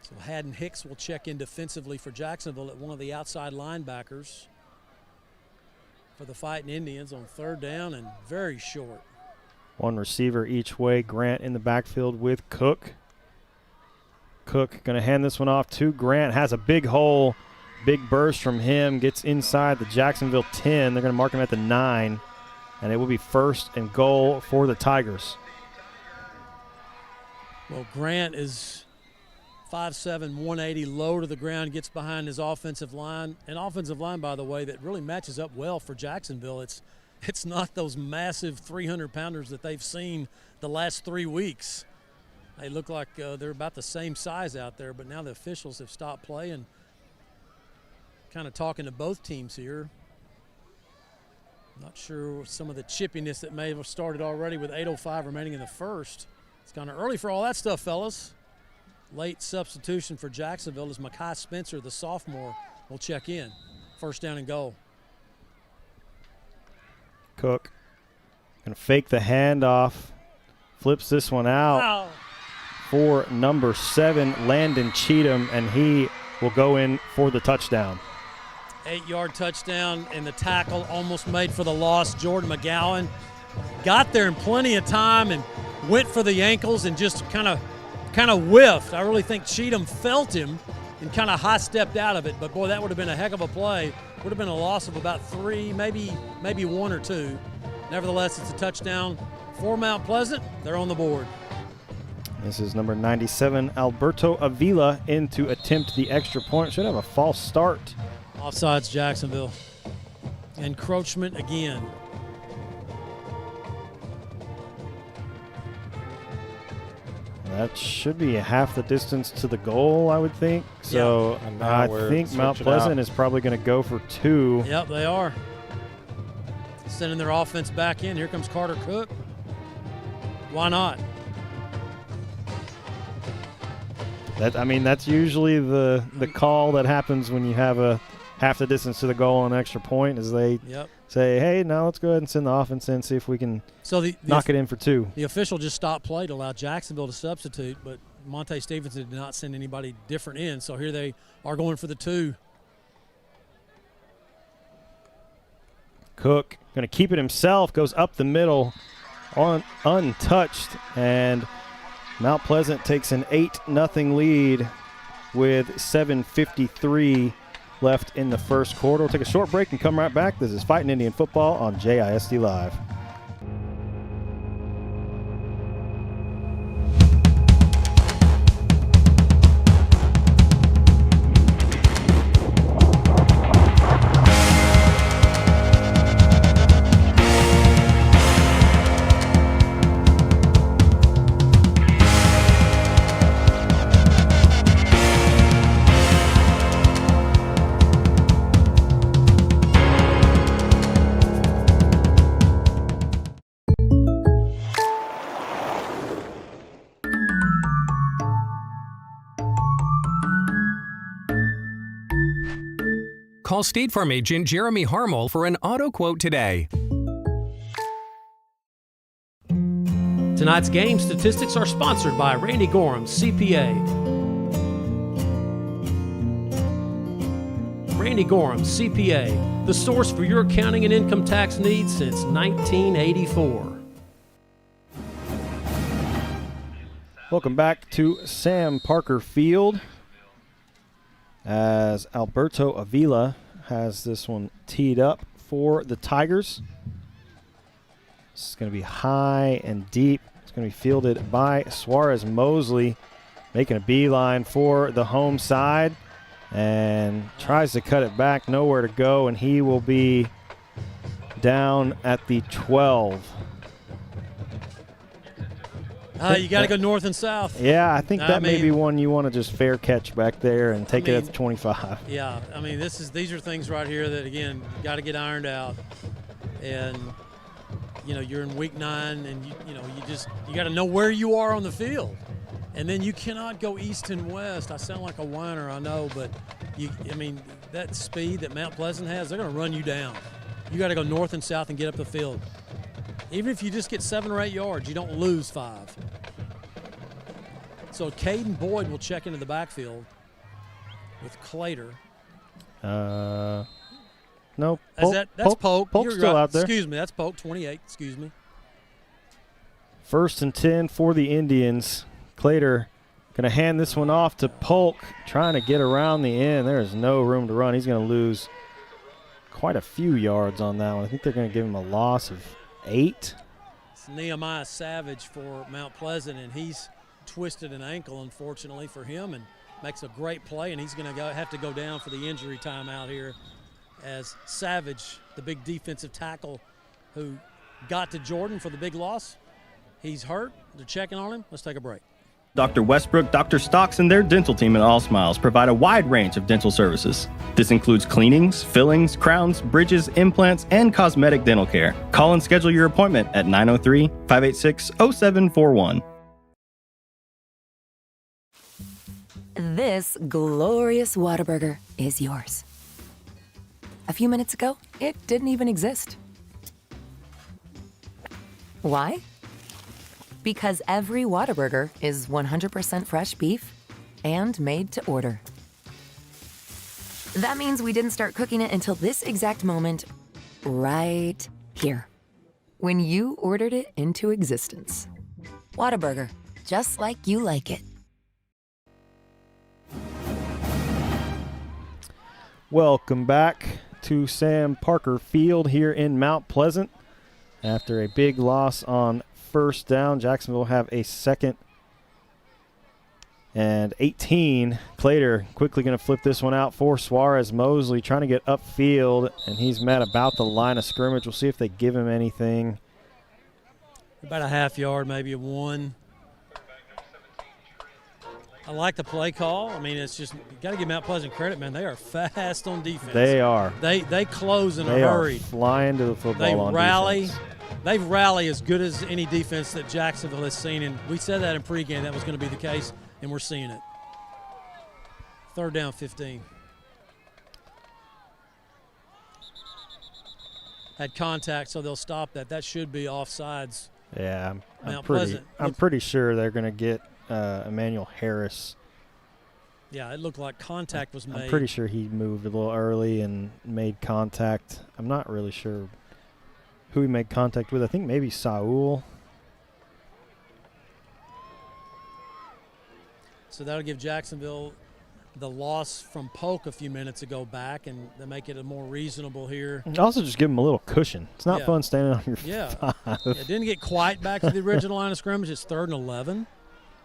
So Haddon Hicks will check in defensively for Jacksonville at one of the outside linebackers for the Fighting Indians on 3rd down and very short. One receiver each way. Grant in the backfield with Cook. Cook going to hand this one off to Grant. Has a big hole. Big burst from him. Gets inside the Jacksonville 10. They're going to mark him at the 9. And it will be 1st and goal for the Tigers. Well, Grant is 5'7", 180, low to the ground, gets behind his offensive line. An offensive line, by the way, that really matches up well for Jacksonville. It's not those massive 300-pounders that they've seen the last 3 weeks. They look like they're about the same size out there, but now the officials have stopped playing. Kind of talking to both teams here. Not sure some of the chippiness that may have started already with 8:05 remaining in the first. It's kind of early for all that stuff, fellas. Late substitution for Jacksonville as Mekhi Spencer, the sophomore, will check in. 1st down and goal. Cook going to fake the handoff. Flips this one out for number 7, Landon Cheatham, and he will go in for the touchdown. 8-yard touchdown, and the tackle almost made for the loss. Jordan McGowan got there in plenty of time and went for the ankles and just kind of whiffed. I really think Cheatham felt him and kind of high-stepped out of it. But, boy, that would have been a heck of a play. Would have been a loss of about 3, maybe 1 or 2. Nevertheless, it's a touchdown for Mount Pleasant. They're on the board. This is number 97, Alberto Avila, in to attempt the extra point. Should have a false start. Offsides, Jacksonville. Encroachment again. That should be half the distance to the goal, I would think. So I think Mount Pleasant is probably going to go for 2. Yep, they are. Sending their offense back in. Here comes Carter Cook. Why not? That's usually the call that happens when you have a half the distance to the goal on an extra point as they say, hey, now let's go ahead and send the offense in, see if we can knock it in for 2. The official just stopped play to allow Jacksonville to substitute, but Monte Stevenson did not send anybody different in, so here they are going for the 2. Cook going to keep it himself, goes up the middle, untouched, and Mount Pleasant takes an 8-0 lead with 7:53 left in the first quarter. We'll take a short break and come right back. This is Fighting Indian Football on JISD Live. Call State Farm agent Jeremy Harmel for an auto quote today. Tonight's game statistics are sponsored by Randy Gorham, CPA. Randy Gorham, CPA, the source for your accounting and income tax needs since 1984. Welcome back to Sam Parker Field as Alberto Avila has this one teed up for the Tigers. This is going to be high and deep. It's going to be fielded by Suarez Mosley, making a beeline for the home side and tries to cut it back, nowhere to go, and he will be down at the 12. You got to go north and south. Yeah, I think that may be one you want to just fair catch back there and take it at the 25. Yeah, I mean, these are things right here that, again, got to get ironed out. And, you know, you're in week 9 and, you got to know where you are on the field. And then you cannot go east and west. I sound like a whiner, I know, but, that speed that Mount Pleasant has, they're going to run you down. You got to go north and south and get up the field. Even if you just get 7 or 8 yards, you don't lose 5. So Caden Boyd will check into the backfield with Clater. No, That's Polk. Polk's still out there. Excuse me, that's Polk, 28. Excuse me. 1st and 10 for the Indians. Clater going to hand this one off to Polk, trying to get around the end. There is no room to run. He's going to lose quite a few yards on that one. I think they're going to give him a loss of 8. It's Nehemiah Savage for Mount Pleasant, and he's twisted an ankle, unfortunately for him, and makes a great play, and he's going to have to go down for the injury timeout here as Savage, the big defensive tackle who got to Jordan for the big loss, he's hurt. They're checking on him. Let's take a break. Dr. Westbrook, Dr. Stocks, and their dental team at All Smiles provide a wide range of dental services. This includes cleanings, fillings, crowns, bridges, implants, and cosmetic dental care. Call and schedule your appointment at 903-586-0741. This glorious Whataburger is yours. A few minutes ago, it didn't even exist. Why? Because every Whataburger is 100% fresh beef and made to order. That means we didn't start cooking it until this exact moment, right here, when you ordered it into existence. Whataburger, just like you like it. Welcome back to Sam Parker Field here in Mount Pleasant. After a big loss on 1st down, Jacksonville will have a 2nd and 18. Clater quickly going to flip this one out for Suarez Mosley, trying to get upfield, and he's met about the line of scrimmage. We'll see if they give him anything. About a half yard, maybe a 1. I like the play call. I mean, it's just, you got to give Mount Pleasant credit, man. They are fast on defense. They are. They close in a They hurry. are flying to the football on defense. They rally as good as any defense that Jacksonville has seen, and we said that in pregame that was going to be the case, and we're seeing it. 3rd down, 15. had contact, so they'll stop that. That should be offsides. Yeah, Pleasant. I'm pretty sure they're going to get Emmanuel Harris. Yeah, it looked like contact was made. I'm pretty sure he moved a little early and made contact. I'm not really sure who he made contact with. I think maybe Saul. So that'll give Jacksonville the loss from Polk a few minutes ago back, and they make it a more reasonable here. Also just give them a little cushion. It's not fun standing on your 5. It didn't get quite back to the original line of scrimmage. It's 3rd and 11.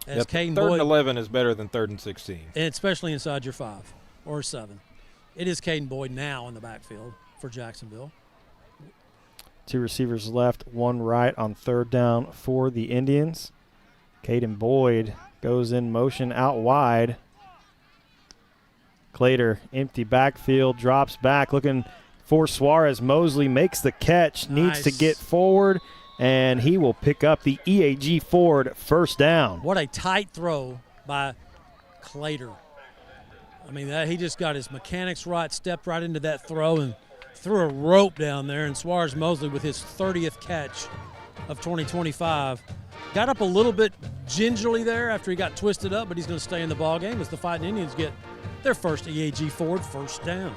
As Caden 3rd Boyd, and 11 is better than 3rd and 16. and especially inside your 5 or 7. It is Caden Boyd now in the backfield for Jacksonville. 2 receivers left, 1 right on 3rd down for the Indians. Caden Boyd goes in motion out wide. Clater, empty backfield, drops back, looking for Suarez. Mosley makes the catch, needs to get forward, and he will pick up the EAG Ford first down. What a tight throw by Clater. I mean, he just got his mechanics right, stepped right into that throw and threw a rope down there, and Suarez Mosley with his 30th catch of 2025. Got up a little bit gingerly there after he got twisted up, but he's going to stay in the ball game as the Fighting Indians get their first EAG Ford first down.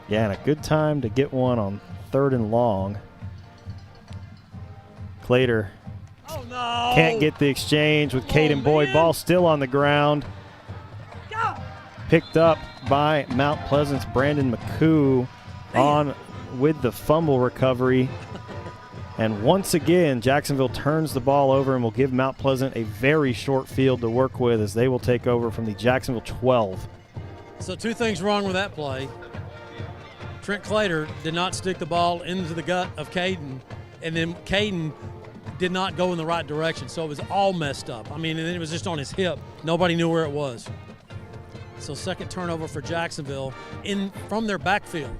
Yeah, and a good time to get one on 3rd and long. Clater can't get the exchange with Caden Boyd. Ball still on the ground. Picked up by Mount Pleasant's Brandon McCoo on with the fumble recovery. And once again, Jacksonville turns the ball over and will give Mount Pleasant a very short field to work with as they will take over from the Jacksonville 12. So 2 things wrong with that play. Trent Clater did not stick the ball into the gut of Caden, and then Caden did not go in the right direction, so it was all messed up. I mean, and then it was just on his hip. Nobody knew where it was. So 2nd turnover for Jacksonville from their backfield.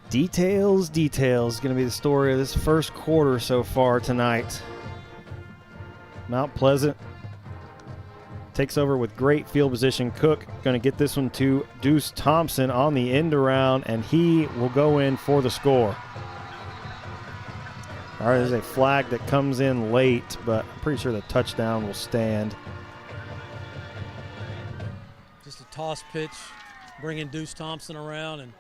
Details going to be the story of this first quarter so far tonight. Mount Pleasant takes over with great field position. Cook going to get this one to Deuce Thompson on the end around, and he will go in for the score. All right, there's a flag that comes in late, but I'm pretty sure the touchdown will stand. Just a toss pitch, bringing Deuce Thompson around, and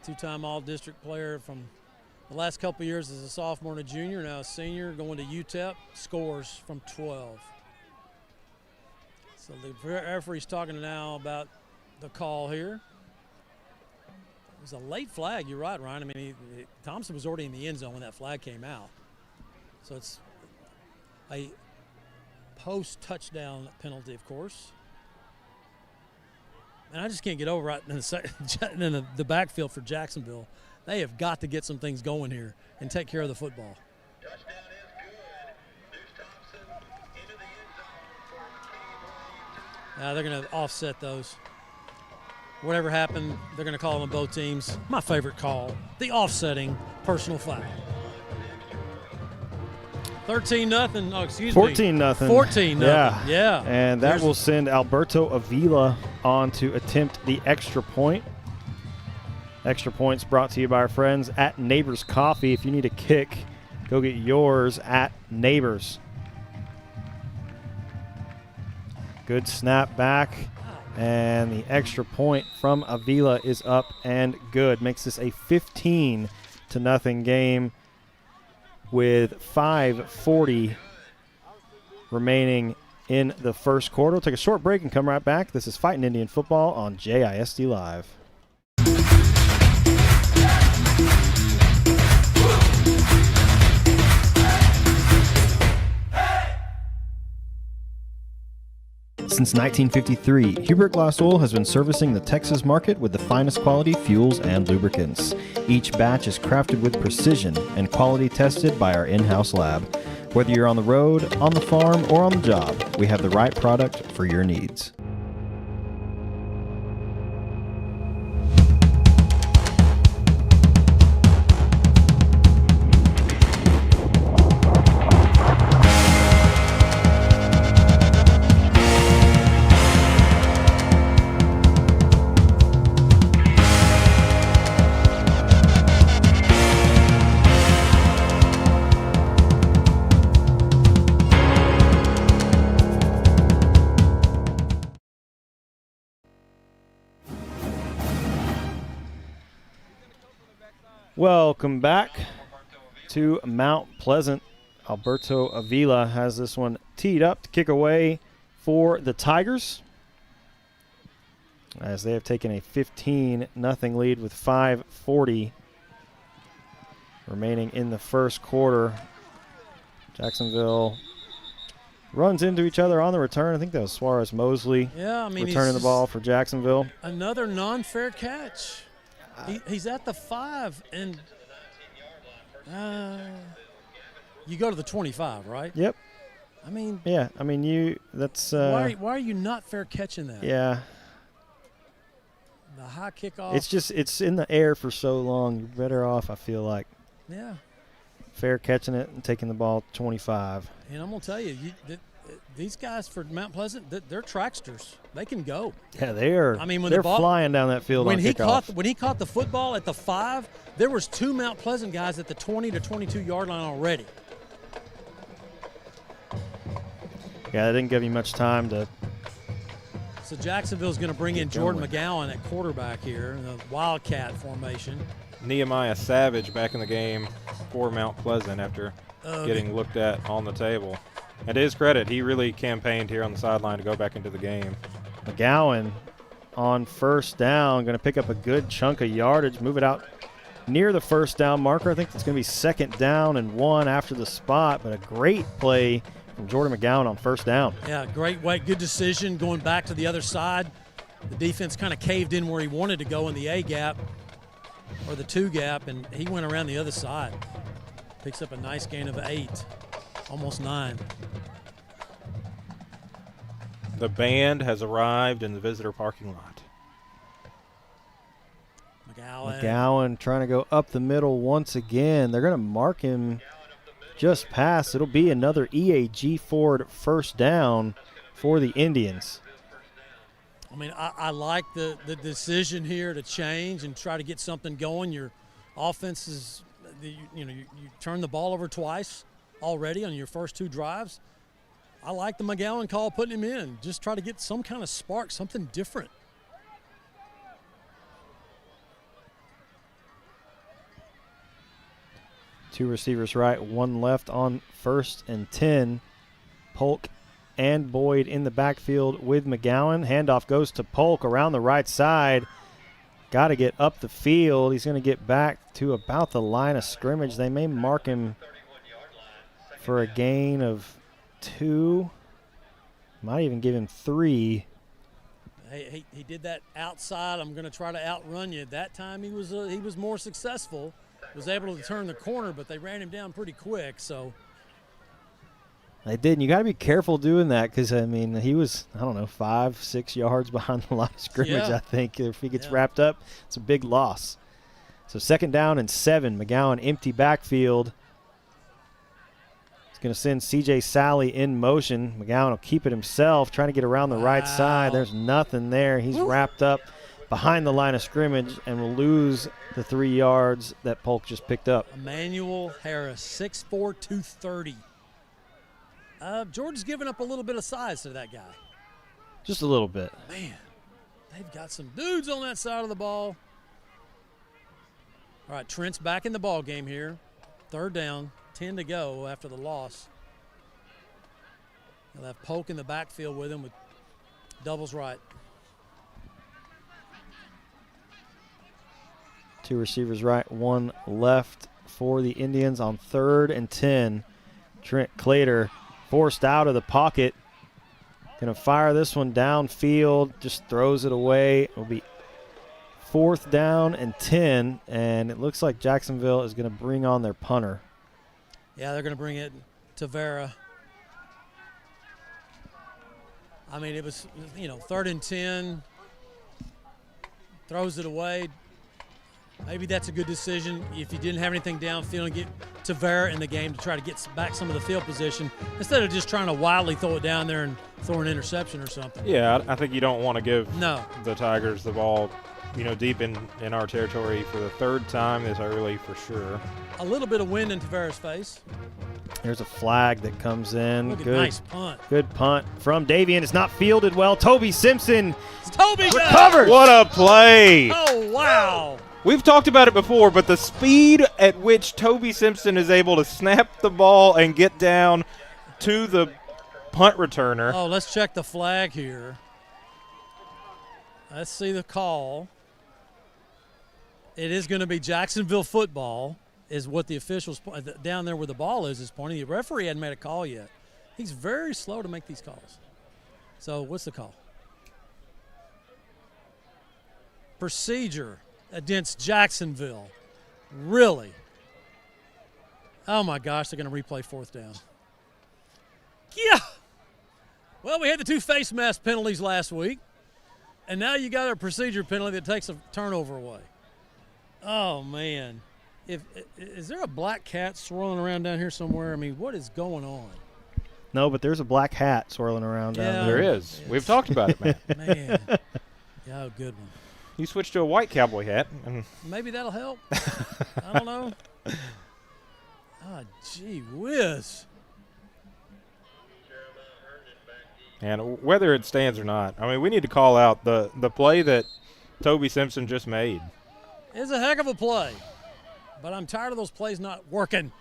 2-time all-district player from the last couple of years as a sophomore and a junior, now a senior, going to UTEP, scores from 12. So the referee's talking now about the call here. It was a late flag, you're right, Ryan. I mean, Thompson was already in the end zone when that flag came out. So it's a post-touchdown penalty, of course. And I just can't get over it in the backfield for Jacksonville. They have got to get some things going here and take care of the football. They're going to offset those. Whatever happened, they're going to call them both teams. My favorite call, the offsetting personal foul. 13-0. Oh, excuse me. 14-0. 14-0. Yeah. And that will send Alberto Avila on to attempt the extra point. Extra points brought to you by our friends at Neighbors Coffee. If you need a kick, go get yours at Neighbors. Good snap back. And the extra point from Avila is up and good. Makes this a 15-0 game with 5:40 remaining in the first quarter. We'll take a short break and come right back. This is Fighting Indian Football on JISD Live. Since 1953, Hubert Glass Oil has been servicing the Texas market with the finest quality fuels and lubricants. Each batch is crafted with precision and quality tested by our in-house lab. Whether you're on the road, on the farm, or on the job, we have the right product for your needs. Welcome back to Mount Pleasant. Alberto Avila has this one teed up to kick away for the Tigers, as they have taken a 15-0 lead with 5:40 remaining in the first quarter. Jacksonville runs into each other on the return. I think that was Suarez Mosley returning the ball for Jacksonville. Another non-fair catch. He's at the 5, and you go to the 25, right? Yep. I mean, yeah. I mean, that's. Why are you not fair catching that? Yeah. The high kickoff. It's in the air for so long. You're better off, I feel like. Yeah. Fair catching it and taking the ball 25. And I'm gonna tell you, these guys for Mount Pleasant, they're tracksters. They can go. Yeah, they are. I mean, when they're the ball, flying down that field when on he kickoff. when he caught the football at the 5, there was 2 Mount Pleasant guys at the 20 to 22 yard line already. Yeah, they didn't give you much time to. So Jacksonville's going to bring in Jordan McGowan at quarterback here in the Wildcat formation. Nehemiah Savage back in the game for Mount Pleasant after getting looked at on the table. And to his credit, he really campaigned here on the sideline to go back into the game. McGowan on first down, going to pick up a good chunk of yardage, move it out near the first down marker. I think it's going to be 2nd down and 1 after the spot, but a great play from Jordan McGowan on first down. Yeah, great way, good decision going back to the other side. The defense kind of caved in where he wanted to go in the A gap or the 2 gap, and he went around the other side. Picks up a nice gain of 8, almost 9. The band has arrived in the visitor parking lot. McGowan trying to go up the middle once again. They're going to mark him just past. It'll be another EAG Ford first down for the Indians. I mean, I like the decision here to change and try to get something going. Your offense is, you turn the ball over twice already on your first 2 drives. I like the McGowan call, putting him in. Just try to get some kind of spark, something different. Two receivers right, 1 left on 1st and 10. Polk and Boyd in the backfield with McGowan. Handoff goes to Polk around the right side. Got to get up the field. He's going to get back to about the line of scrimmage. They may mark him for a gain of 2. Might even give him 3. He did that outside. I'm going to try to outrun you. That time he was more successful. Was able to turn the corner, but they ran him down pretty quick. So they did. And you got to be careful doing that because, I mean, he was, 5-6 yards behind the line of scrimmage, I think. If he gets wrapped up, it's a big loss. So 2nd down and 7. McGowan empty backfield. He's going to send C.J. Sally in motion. McGowan will keep it himself, trying to get around the right side. There's nothing there. He's wrapped up behind the line of scrimmage and will lose the 3 yards that Polk just picked up. Emmanuel Harris, 6'4", 230. Georgia's giving up a little bit of size to that guy. Just a little bit. Man, they've got some dudes on that side of the ball. All right, Trent's back in the ball game here. 3rd down, 10 to go after the loss. They'll have Polk in the backfield with him with doubles right. 2 receivers right, 1 left for the Indians on 3rd and 10. Trent Clater forced out of the pocket. Going to fire this one downfield, just throws it away. It'll be 4th down and 10, and it looks like Jacksonville is going to bring on their punter. Yeah, they're going to bring it to Vera. I mean, it was, 3rd and 10, throws it away. Maybe that's a good decision if you didn't have anything downfield and get Tavera in the game to try to get back some of the field position instead of just trying to wildly throw it down there and throw an interception or something. Yeah, I think you don't want to give the Tigers the ball, deep in our territory for the 3rd time this early for sure. A little bit of wind in Tavera's face. There's a flag that comes in. Look at nice punt. Good punt from Davian. It's not fielded well. Toby Simpson Toby recovered. What a play. Oh, wow. We've talked about it before, but the speed at which Toby Simpson is able to snap the ball and get down to the punt returner. Oh, let's check the flag here. Let's see the call. It is going to be Jacksonville football, is what the officials down there where the ball is pointing. The referee hadn't made a call yet. He's very slow to make these calls. So what's the call? Procedure against Jacksonville. Really? Oh, my gosh, they're going to replay 4th down. Yeah. Well, we had the 2 face mask penalties last week, and now you got a procedure penalty that takes a turnover away. Oh, man. Is there a black cat swirling around down here somewhere? I mean, what is going on? No, but there's a black hat swirling around down there. There is. We've talked about it, man. Man. Yeah, good one. You switched to a white cowboy hat. And maybe that'll help. I don't know. Oh, gee whiz. And whether it stands or not, I mean, we need to call out the play that Toby Simpson just made. It's a heck of a play, but I'm tired of those plays not working.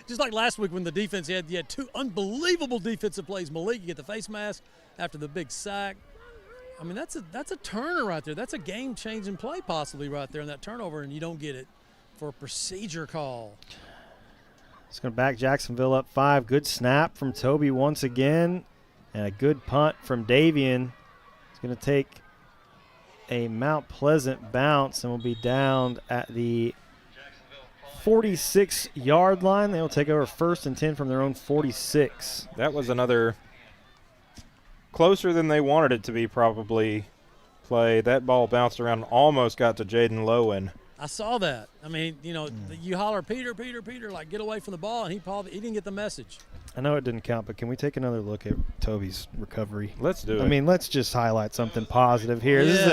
Just like last week when the defense, you had 2 unbelievable defensive plays. Malik, you get the face mask after the big sack. I mean, that's a turner right there. That's a game-changing play possibly right there in that turnover, and you don't get it for a procedure call. It's going to back Jacksonville up 5. Good snap from Toby once again, and a good punt from Davian. It's going to take a Mount Pleasant bounce and will be down at the 46-yard line. They will take over 1st and 10 from their own 46. That was another closer than they wanted it to be probably play. That ball bounced around and almost got to Jaden Lowen. I saw that. I mean, you holler, Peter, Peter, Peter, like get away from the ball, and he didn't get the message. I know it didn't count, but can we take another look at Toby's recovery? Let's do it. I mean, let's just highlight something positive here. Yes. This is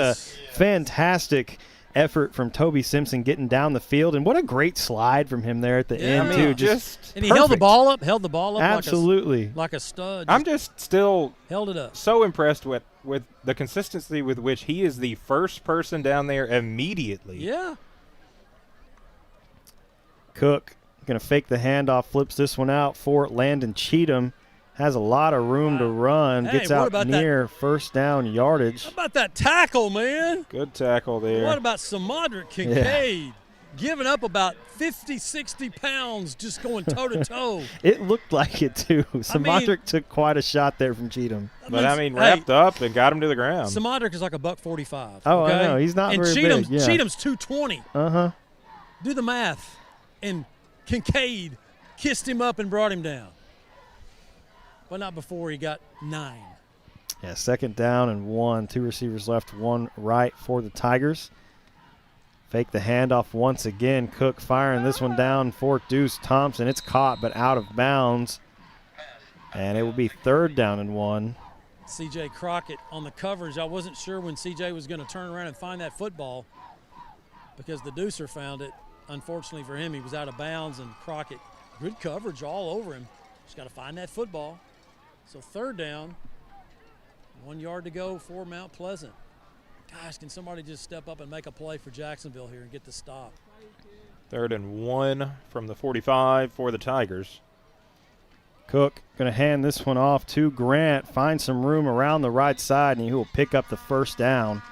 a fantastic effort from Toby Simpson getting down the field, and what a great slide from him there at the end, too. And he held the ball up Absolutely. like a stud. I'm just still held it up. So impressed with the consistency with which he is the first person down there immediately. Yeah. Cook going to fake the handoff, flips this one out for Landon Cheatham. Has a lot of room to run. Hey, gets out near that? 1st down yardage. How about that tackle, man? Good tackle there. What about Samadric Kincaid? Giving up about 50, 60 pounds just going toe-to-toe. It looked like it, too. Samadric took quite a shot there from Cheatham. But, wrapped up and got him to the ground. Samadric is like a $145. Oh, okay? I know. He's not very big. Yeah. Cheatham's 220. Uh-huh. Do the math. And Kincaid kissed him up and brought him down. But not before he got 9. Yeah, 2nd down and 1. 2 receivers left, 1 right for the Tigers. Fake the handoff once again. Cook firing this one down for Deuce Thompson. It's caught but out of bounds. And it will be 3rd down and 1. C.J. Crockett on the coverage. I wasn't sure when C.J. was going to turn around and find that football because the Deucer found it. Unfortunately for him, he was out of bounds, and Crockett, good coverage all over him. Just got to find that football. So 3rd down, 1 yard to go for Mount Pleasant. Gosh, can somebody just step up and make a play for Jacksonville here and get the stop? 3rd and 1 from the 45 for the Tigers. Cook going to hand this one off to Grant. Find some room around the right side, and he will pick up the 1st down.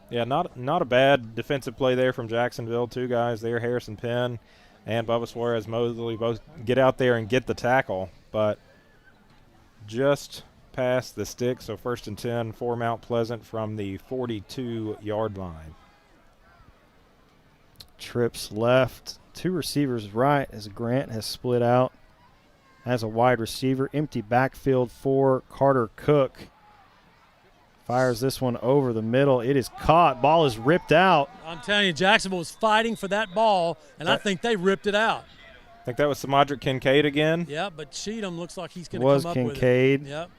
Yeah, not a bad defensive play there from Jacksonville. 2 guys there, Harrison Penn and Bubba Suarez Mosley, both get out there and get the tackle, but just past the stick, so 1st and 10 for Mount Pleasant from the 42-yard line. Trips left, 2 receivers right as Grant has split out as a wide receiver. Empty backfield for Carter Cook. Fires this one over the middle. It is caught. Ball is ripped out. I'm telling you, Jacksonville was fighting for that ball, and I think they ripped it out. I think that was Samadric Kincaid again. Yeah, but Cheatham looks like he's going to come up Kincaid. with it. Yep.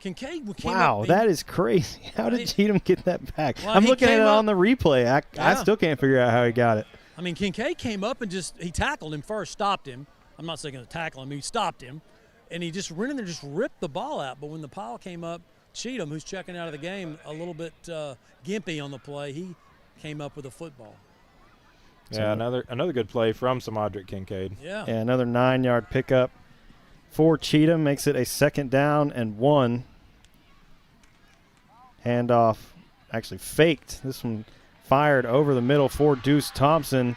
Kincaid came wow, up. That is crazy. How did Cheatham get that back? Well, I'm looking at it up on the replay. I still can't figure out how he got it. I mean, Kincaid came up and he tackled him first, stopped him. I'm not saying to tackle him. He stopped him. and he just went in there and just ripped the ball out. But when the pile came up, Cheatham, who's checking out of the game, a little bit gimpy on the play, he came up with a football. Yeah, another good play from Samadric Kincaid. Yeah, another 9-yard pickup for Cheatham, makes it a 2nd down and 1. Handoff actually faked. This one fired over the middle for Deuce Thompson.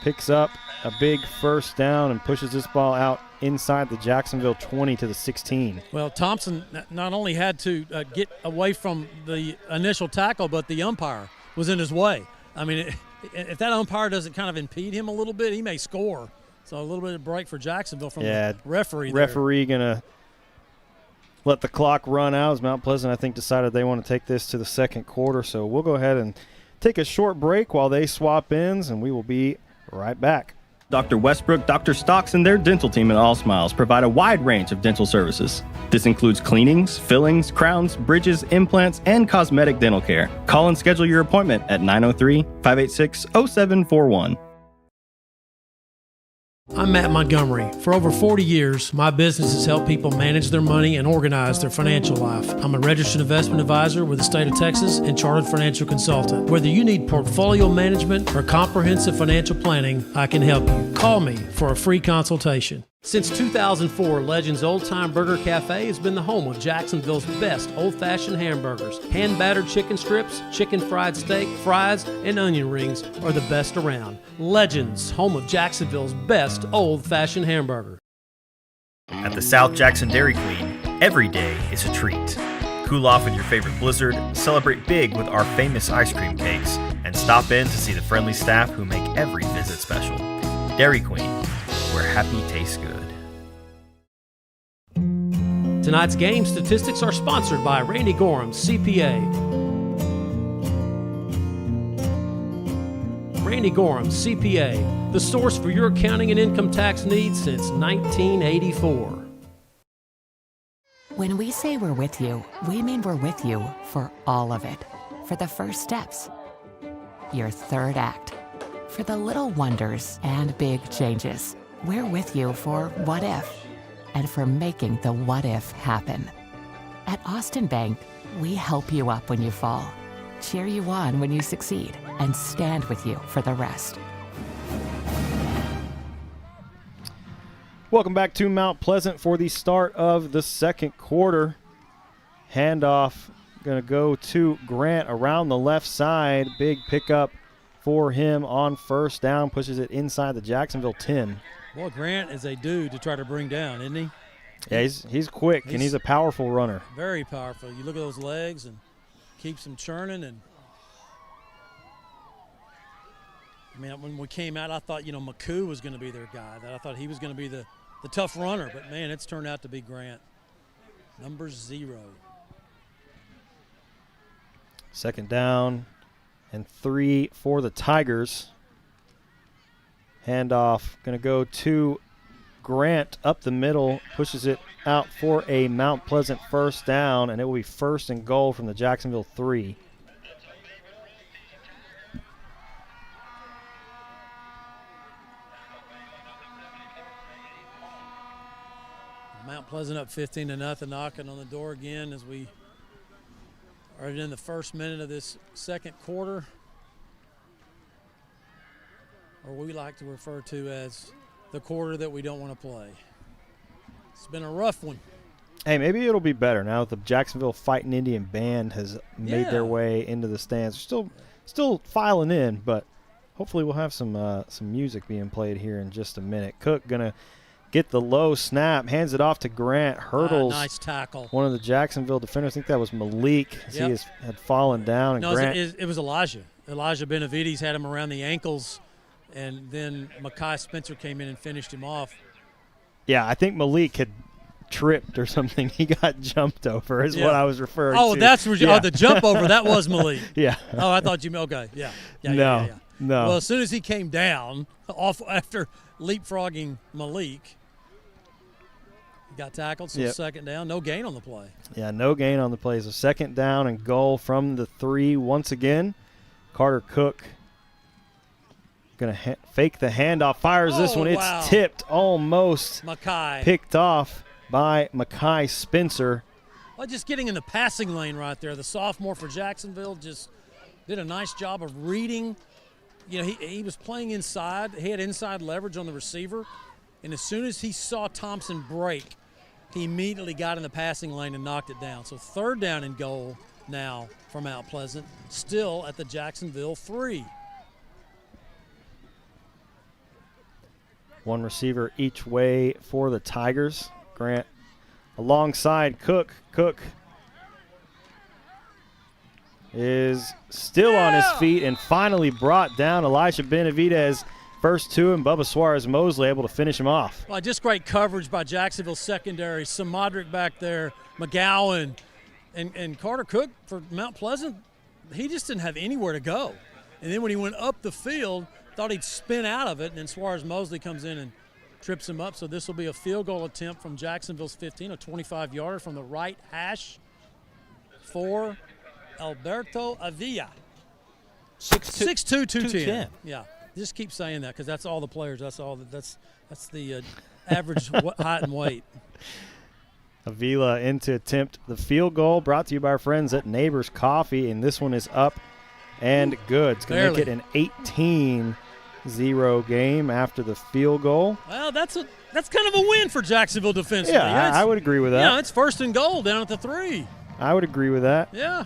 Picks up a big 1st down and pushes this ball out inside the Jacksonville 20 to the 16. Well, Thompson not only had to get away from the initial tackle, but the umpire was in his way. I mean, if that umpire doesn't kind of impede him a little bit, he may score. So a little bit of break for Jacksonville from the referee there. Referee going to let the clock run out as Mount Pleasant, I think, decided they want to take this to the 2nd quarter. So we'll go ahead and take a short break while they swap ends, and we will be right back. Dr. Westbrook, Dr. Stocks, and their dental team at All Smiles provide a wide range of dental services. This includes cleanings, fillings, crowns, bridges, implants, and cosmetic dental care. Call and schedule your appointment at 903-586-0741. I'm Matt Montgomery. For over 40 years, my business has helped people manage their money and organize their financial life. I'm a registered investment advisor with the state of Texas and chartered financial consultant. Whether you need portfolio management or comprehensive financial planning, I can help you. Call me for a free consultation. Since 2004, Legends Old Time Burger Cafe has been the home of Jacksonville's best old-fashioned hamburgers. Hand-battered chicken strips, chicken fried steak, fries, and onion rings are the best around. Legends, home of Jacksonville's best old-fashioned hamburger. At the South Jackson Dairy Queen, every day is a treat. Cool off with your favorite blizzard, celebrate big with our famous ice cream cakes, and stop in to see the friendly staff who make every visit special. Dairy Queen, where happy tastes good. Tonight's game statistics are sponsored by Randy Gorham, CPA. Randy Gorham, CPA, the source for your accounting and income tax needs since 1984. When we say we're with you, we mean we're with you for all of it. For the first steps, your 3rd act, for the little wonders and big changes. We're with you for what if, and for making the what if happen. At Austin Bank, we help you up when you fall, cheer you on when you succeed, and stand with you for the rest. Welcome back to Mount Pleasant for the start of the 2nd quarter. Handoff going to go to Grant around the left side. Big pickup for him on 1st down, pushes it inside the Jacksonville 10. Boy, Grant is a dude to try to bring down, isn't he? Yeah, he's quick, and he's a powerful runner. Very powerful. You look at those legs and keeps him churning. And I mean, when we came out, I thought, McCoo was going to be their guy. That I thought he was going to be the tough runner. But, man, it's turned out to be Grant. Number 0. 2nd down and 3 for the Tigers. Handoff going to go to Grant up the middle, pushes it out for a Mount Pleasant 1st down, and it will be 1st and goal from the Jacksonville 3. Mount Pleasant up 15-0, knocking on the door again as we are in the 1st minute of this 2nd quarter, or we like to refer to as the quarter that we don't want to play. It's been a rough one. Hey, maybe it'll be better now that the Jacksonville Fighting Indian Band has made their way into the stands. Still filing in, but hopefully we'll have some music being played here in just a minute. Cook gonna get the low snap, hands it off to Grant, hurdles. Nice tackle. One of the Jacksonville defenders, I think that was Malik, as he had fallen down. And no, Grant, it was Elijah. Elijah Benavides had him around the ankles, and then Makai Spencer came in and finished him off. Yeah, I think Malik had tripped or something. He got jumped over is what I was referring to. Oh, that's what the jump over, that was Malik. Yeah. Oh, I thought you – okay, yeah. No. Well, as soon as he came down off after leapfrogging Malik, he got tackled, so 2nd down. No gain on the play. Yeah, no gain on the play. So 2nd down and goal from the 3 once again. Carter Cook going to fake the handoff, fires this one. It's tipped, almost Makai picked off by Makai Spencer. Well, just getting in the passing lane right there. The sophomore for Jacksonville just did a nice job of reading. You know, he was playing inside. He had inside leverage on the receiver. And as soon as he saw Thompson break, he immediately got in the passing lane and knocked it down. So 3rd down and goal now for Mount Pleasant, still at the Jacksonville 3. One receiver each way for the Tigers. Grant alongside Cook. Cook is still on his feet and finally brought down Elisha Benavidez. First to him, Bubba Suarez-Mosley able to finish him off. Well, just great coverage by Jacksonville secondary. Samodric back there, McGowan, and Carter Cook for Mount Pleasant. He just didn't have anywhere to go. And then when he went up the field, thought he'd spin out of it, and then Suarez-Mosley comes in and trips him up. So this will be a field goal attempt from Jacksonville's 15, a 25-yarder from the right hash for Alberto Avila. 6'2", 210. Yeah, just keep saying that because that's all the players. That's the average height and weight. Avila in to attempt the field goal, brought to you by our friends at Neighbors Coffee, and this one is up and good. It's going to make it an 18-0 game after the field goal. Well, that's kind of a win for Jacksonville defensively. Yeah, I would agree with that. Yeah, it's 1st and goal down at the 3. I would agree with that. Yeah,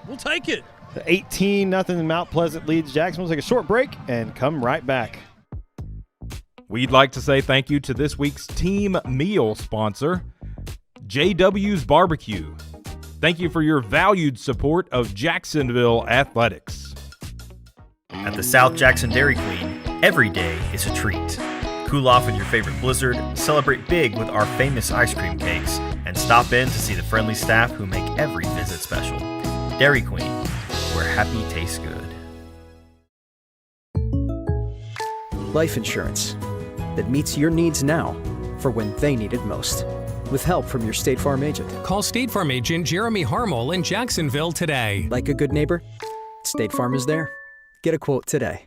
we'll take it. The 18-0 Mount Pleasant leads Jacksonville. We'll take a short break and come right back. We'd like to say thank you to this week's team meal sponsor, JW's Barbecue. Thank you for your valued support of Jacksonville athletics. At the South Jackson Dairy Queen, every day is a treat. Cool off in your favorite blizzard, celebrate big with our famous ice cream cakes, and stop in to see the friendly staff who make every visit special. Dairy Queen, where happy tastes good. Life insurance that meets your needs now for when they need it most. With help from your State Farm agent. Call State Farm agent Jeremy Harmel in Jacksonville today. Like a good neighbor, State Farm is there. Get a quote today.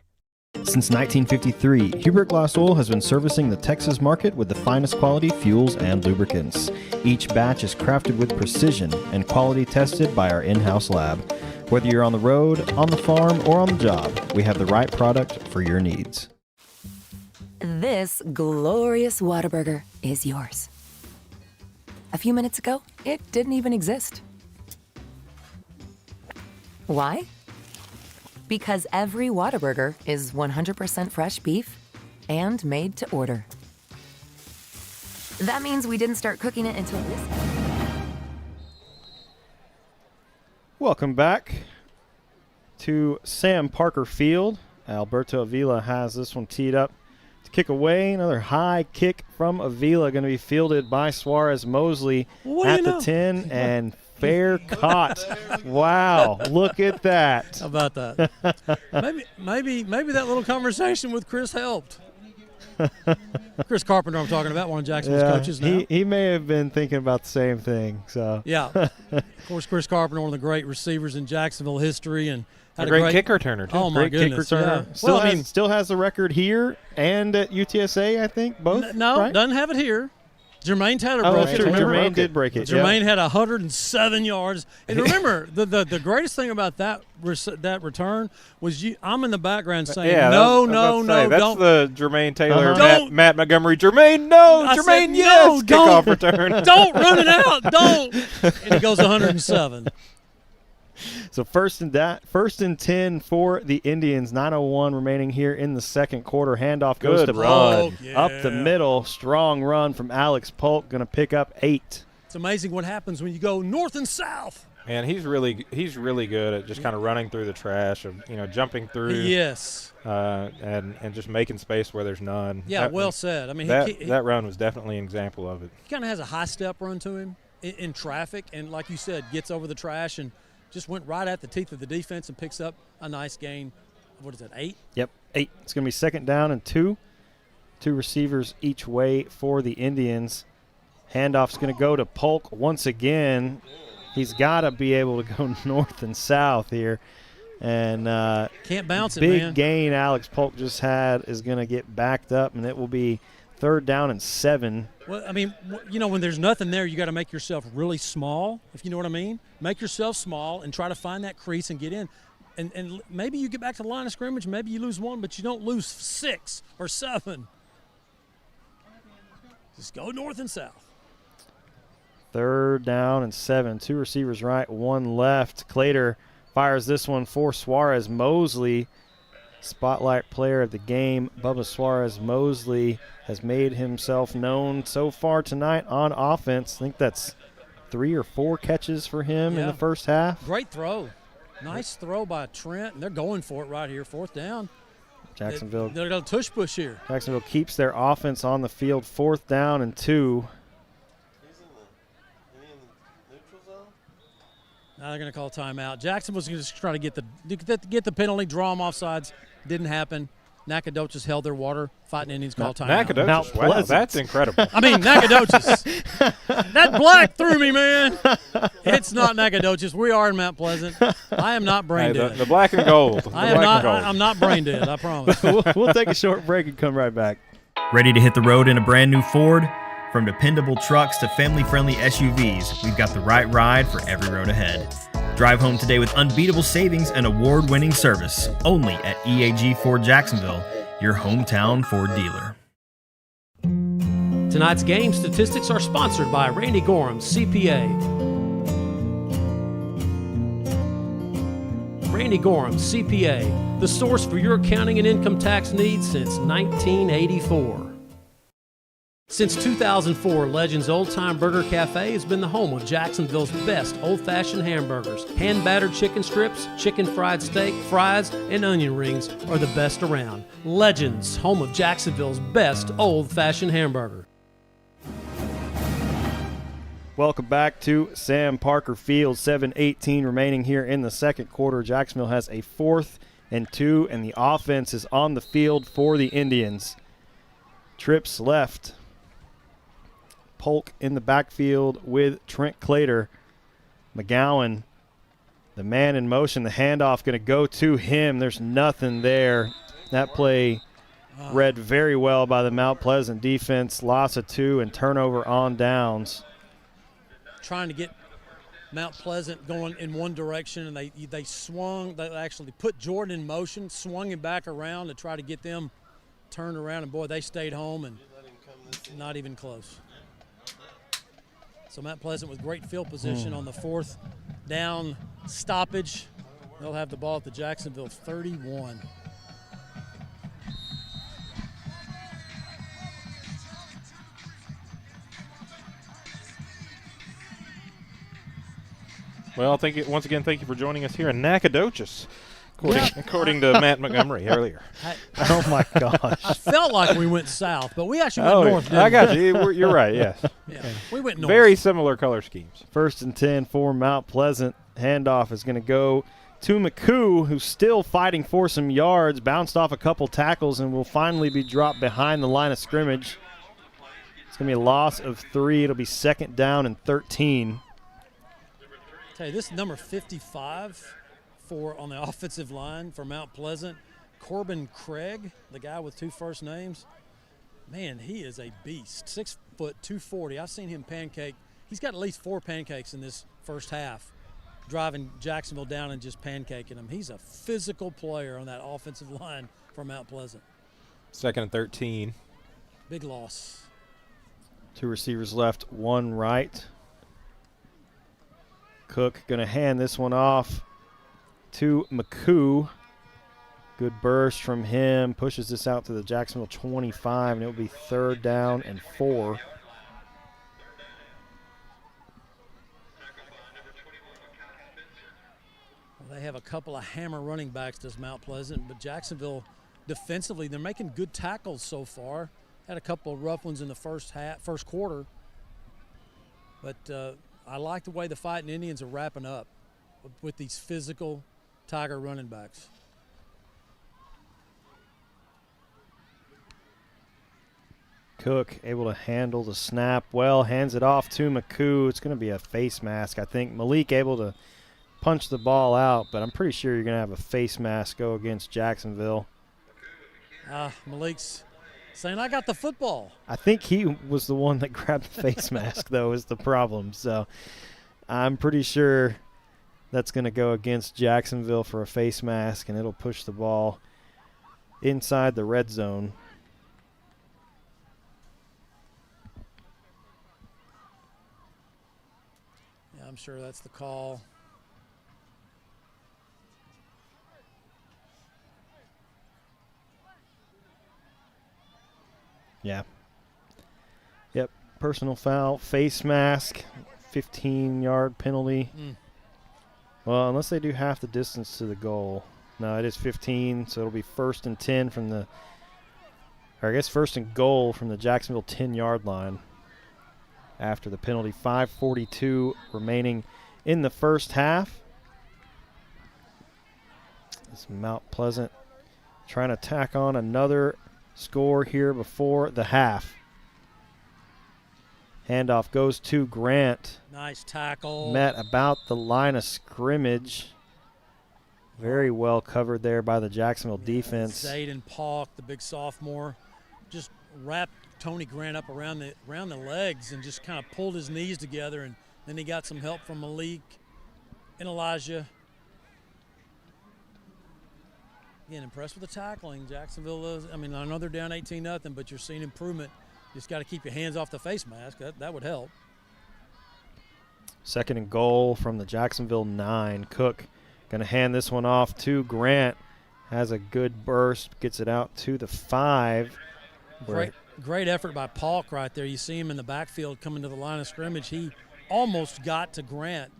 Since 1953, Hubert Glass Oil has been servicing the Texas market with the finest quality fuels and lubricants. Each batch is crafted with precision and quality tested by our in-house lab. Whether you're on the road, on the farm, or on the job, we have the right product for your needs. This glorious Whataburger is yours. A few minutes ago, it didn't even exist. Why? Because every Whataburger is 100% fresh beef and made to order. That means we didn't start cooking it until this. Welcome back to Sam Parker Field. Alberto Avila has this one teed up to kick away. Another high kick from Avila, going to be fielded by Suarez-Mosley at the 10 and fair caught. Wow, look at that. How about that? maybe that little conversation with Chris helped. Chris Carpenter, I'm talking about, one of Jacksonville's coaches now. He may have been thinking about the same thing. So yeah, of course, Chris Carpenter, one of the great receivers in Jacksonville history, and had a great kick returner too. Oh my goodness! Kick returner. Yeah. Still has the record here and at UTSA, I think, both. No, right? Doesn't have it here. Jermaine Taylor broke it. Sure. Jermaine did break it. Jermaine had 107 yards. And remember, the greatest thing about that return was I'm in the background saying, no, don't. That's the Jermaine Taylor, Matt Montgomery. Jermaine, no. I Jermaine, said, yes. Kickoff return. Don't run it out. Don't. And he goes 107. So first and 10 for the Indians. 9:01 remaining here in the second quarter. Handoff goes to Polk. Up the middle. Strong run from Alex Polk. Going to pick up 8. It's amazing what happens when you go north and south. And he's really good at just kind of running through the trash, of jumping through. Yes. And just making space where there's none. Yeah, well said. I mean, that run was definitely an example of it. He kind of has a high step run to him in traffic, and like you said, gets over the trash and just went right at the teeth of the defense and picks up a nice gain. What is that, 8? Yep, 8. It's going to be second down and 2. 2 receivers each way for the Indians. Handoff's going to go to Polk once again. He's got to be able to go north and south here. And can't bounce it, big man. Gain Alex Polk just had is going to get backed up, and it will be 3rd down and 7. Well, I mean, when there's nothing there, you got to make yourself really small, if you know what I mean. Make yourself small and try to find that crease and get in. And maybe you get back to the line of scrimmage, maybe you lose 1, but you don't lose 6 or 7. Just go north and south. 3rd down and 7. 2 receivers right, 1 left. Clater fires this one for Suarez Mosley. Spotlight player of the game, Bubba Suarez Mosley, has made himself known so far tonight on offense. I think that's 3 or 4 catches for him in the first half. Great throw. Nice throw by Trent, and they're going for it right here, 4th down. Jacksonville. They're going to tush push here. Jacksonville keeps their offense on the field, 4th down and 2. Now they're going to call timeout. Jacksonville's going to just try to get the penalty, draw them offsides. Didn't happen. Nacogdoches held their water. Fighting Indians call timeout. Nacogdoches, wow, that's incredible. I mean, Nacogdoches. That black threw me, man. It's not Nacogdoches. We are in Mount Pleasant. I am not brain dead. The black and gold. I'm not brain dead, I promise. We'll take a short break and come right back. Ready to hit the road in a brand new Ford? From dependable trucks to family-friendly SUVs, we've got the right ride for every road ahead. Drive home today with unbeatable savings and award-winning service, only at EAG Ford Jacksonville, your hometown Ford dealer. Tonight's game statistics are sponsored by Randy Gorham, CPA. Randy Gorham, CPA, the source for your accounting and income tax needs since 1984. Since 2004, Legends Old Time Burger Cafe has been the home of Jacksonville's best old-fashioned hamburgers. Hand-battered chicken strips, chicken fried steak, fries, and onion rings are the best around. Legends, home of Jacksonville's best old-fashioned hamburger. Welcome back to Sam Parker Field. 7:18 remaining here in the second quarter. Jacksonville has a 4th and 2, and the offense is on the field for the Indians. Trips left. Polk in the backfield with Trent Clater. McGowan, the man in motion, the handoff going to go to him. There's nothing there. That play read very well by the Mount Pleasant defense. Loss of 2 and turnover on downs. Trying to get Mount Pleasant going in one direction, and they swung. They actually put Jordan in motion, swung him back around to try to get them turned around, and boy, they stayed home and not even close. So Mount Pleasant with great field position on the 4th down stoppage. They'll have the ball at the Jacksonville 31. Well, once again, thank you for joining us here in Nacogdoches, according to Matt Montgomery earlier. Oh, my gosh. I felt like we went south, but we actually went north, didn't I got you. You're right, yes. Yeah, we went north. Very similar color schemes. 1st and 10 for Mount Pleasant. Handoff is going to go to McCoo, who's still fighting for some yards. Bounced off a couple tackles and will finally be dropped behind the line of scrimmage. It's going to be a loss of 3. It'll be 2nd down and 13. Tell you, this number 55 on the offensive line for Mount Pleasant, Corbin Craig, the guy with 2 first names. Man, he is a beast. 6 foot, 240. I've seen him pancake. He's got at least 4 pancakes in this first half, driving Jacksonville down and just pancaking them. He's a physical player on that offensive line for Mount Pleasant. 2nd and 13. Big loss. 2 receivers left, 1 right. Cook going to hand this one off to McCoo. Good burst from him. Pushes this out to the Jacksonville 25, and it will be 3rd down and 4. Well, they have a couple of hammer running backs, does Mount Pleasant, but Jacksonville defensively, they're making good tackles so far. Had a couple of rough ones in the first quarter. But I like the way the Fighting Indians are wrapping up with these physical Tiger running backs. Cook able to handle the snap well, hands it off to McCoo. It's going to be a face mask, I think. Malik able to punch the ball out, but I'm pretty sure you're going to have a face mask go against Jacksonville. Malik's saying, I got the football. I think he was the one that grabbed the face mask, though, is the problem. So I'm pretty sure that's going to go against Jacksonville for a face mask, and it'll push the ball inside the red zone. Yeah, I'm sure that's the call. Yeah. Yep, personal foul, face mask, 15-yard penalty. Well, unless they do half the distance to the goal. No, it is 15, so it'll be 1st and 10 from the, or I guess 1st and goal from the Jacksonville 10-yard line after the penalty. 5:42 remaining in the first half. This Mount Pleasant trying to tack on another score here before the half. Handoff goes to Grant. Nice tackle. Met about the line of scrimmage. Very well covered there by the Jacksonville defense. Zayden Paulk, the big sophomore, just wrapped Tony Grant up around the legs and just kind of pulled his knees together, and then he got some help from Malik and Elijah. Again, impressed with the tackling. Jacksonville, I mean, I know they're down 18-0, but you're seeing improvement. You just got to keep your hands off the face mask. That would help. 2nd and goal from the Jacksonville 9. Cook going to hand this one off to Grant. Has a good burst, gets it out to the 5. Great effort by Paulk right there. You see him in the backfield coming to the line of scrimmage. He almost got to Grant.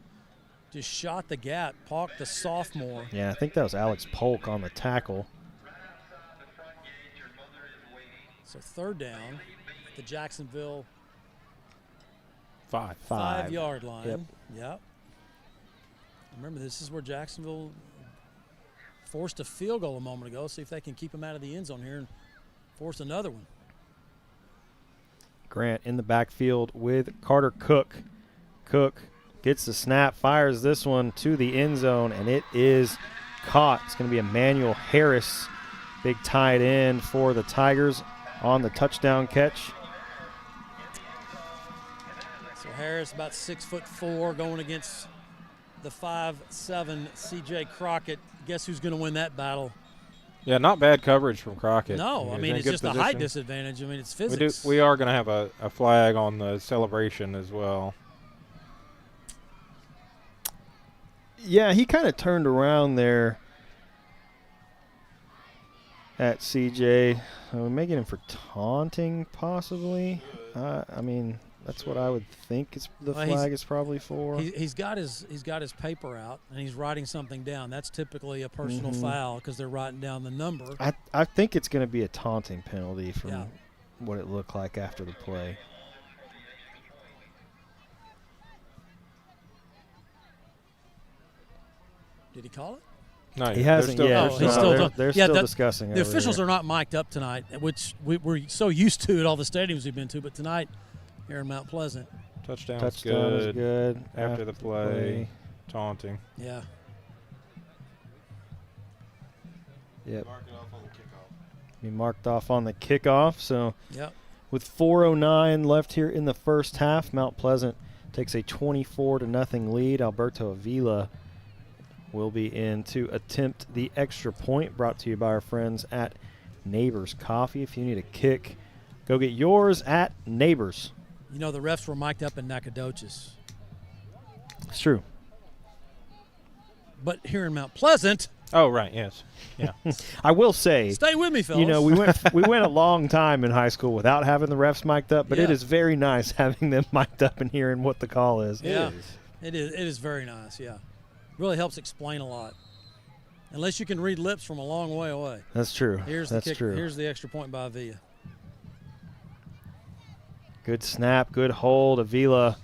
Just shot the gap. Paulk, the sophomore. Yeah, I think that was Alex Polk on the tackle. So 3rd down at the Jacksonville 5-yard line. Yep. Remember, this is where Jacksonville forced a field goal a moment ago. See if they can keep him out of the end zone here and force another one. Grant in the backfield with Carter Cook. Cook gets the snap, fires this one to the end zone, and it is caught. It's going to be Emmanuel Harris, big tight end for the Tigers on the touchdown catch. So Harris, about 6'4", going against the 5'7" C.J. Crockett. Guess who's going to win that battle? Yeah, not bad coverage from Crockett. No, I mean, it's just a height disadvantage. I mean, it's physics. We are going to have a flag on the celebration as well. Yeah, he kind of turned around there at CJ. Making him for taunting, possibly. I mean, that's what I would think the flag is probably for. He's got his paper out and he's writing something down. That's typically a personal foul because they're writing down the number. I think it's going to be a taunting penalty from what it looked like after the play. Did he call it? No, he hasn't yet. They're still discussing it. The officials are not mic'd up tonight, which we're so used to at all the stadiums we've been to, but tonight here in Mount Pleasant. Touchdown is good. After the play. Taunting. Yeah. Yep. He marked off on the kickoff. So with 4:09 left here in the first half, Mount Pleasant takes a 24-0 lead. Alberto Avila will be in to attempt the extra point, brought to you by our friends at Neighbors Coffee. If you need a kick, go get yours at Neighbors. You know, the refs were mic'd up in Nacogdoches. It's true. But here in Mount Pleasant. Oh, right, yes. Yeah. I will say. Stay with me, fellas. You know, we went a long time in high school without having the refs mic'd up, but it is very nice having them mic'd up and hearing what the call is. Yeah, it is very nice, yeah. Really helps explain a lot. Unless you can read lips from a long way away. That's true. Here's the extra point by Avila. Good snap, good hold. Avila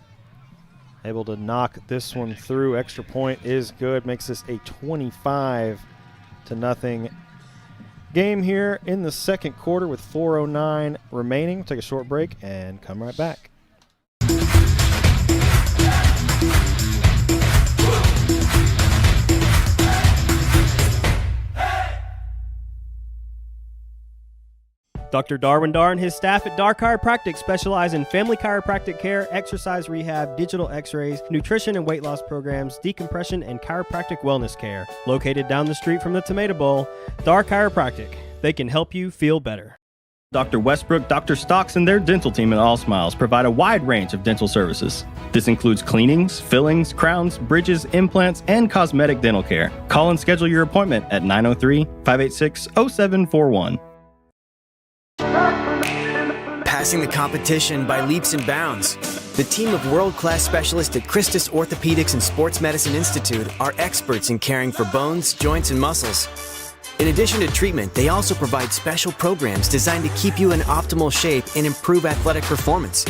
able to knock this one through. Extra point is good. Makes this a 25-0 game here in the second quarter with 4:09 remaining. We'll take a short break and come right back. Dr. Darwin Dar and his staff at Dar Chiropractic specialize in family chiropractic care, exercise rehab, digital x-rays, nutrition and weight loss programs, decompression, and chiropractic wellness care. Located down the street from the Tomato Bowl, Dar Chiropractic. They can help you feel better. Dr. Westbrook, Dr. Stocks, and their dental team at All Smiles provide a wide range of dental services. This includes cleanings, fillings, crowns, bridges, implants, and cosmetic dental care. Call and schedule your appointment at 903-586-0741. Passing the competition by leaps and bounds. The team of world-class specialists at Christus Orthopedics and Sports Medicine Institute are experts in caring for bones, joints, and muscles. In addition to treatment, they also provide special programs designed to keep you in optimal shape and improve athletic performance.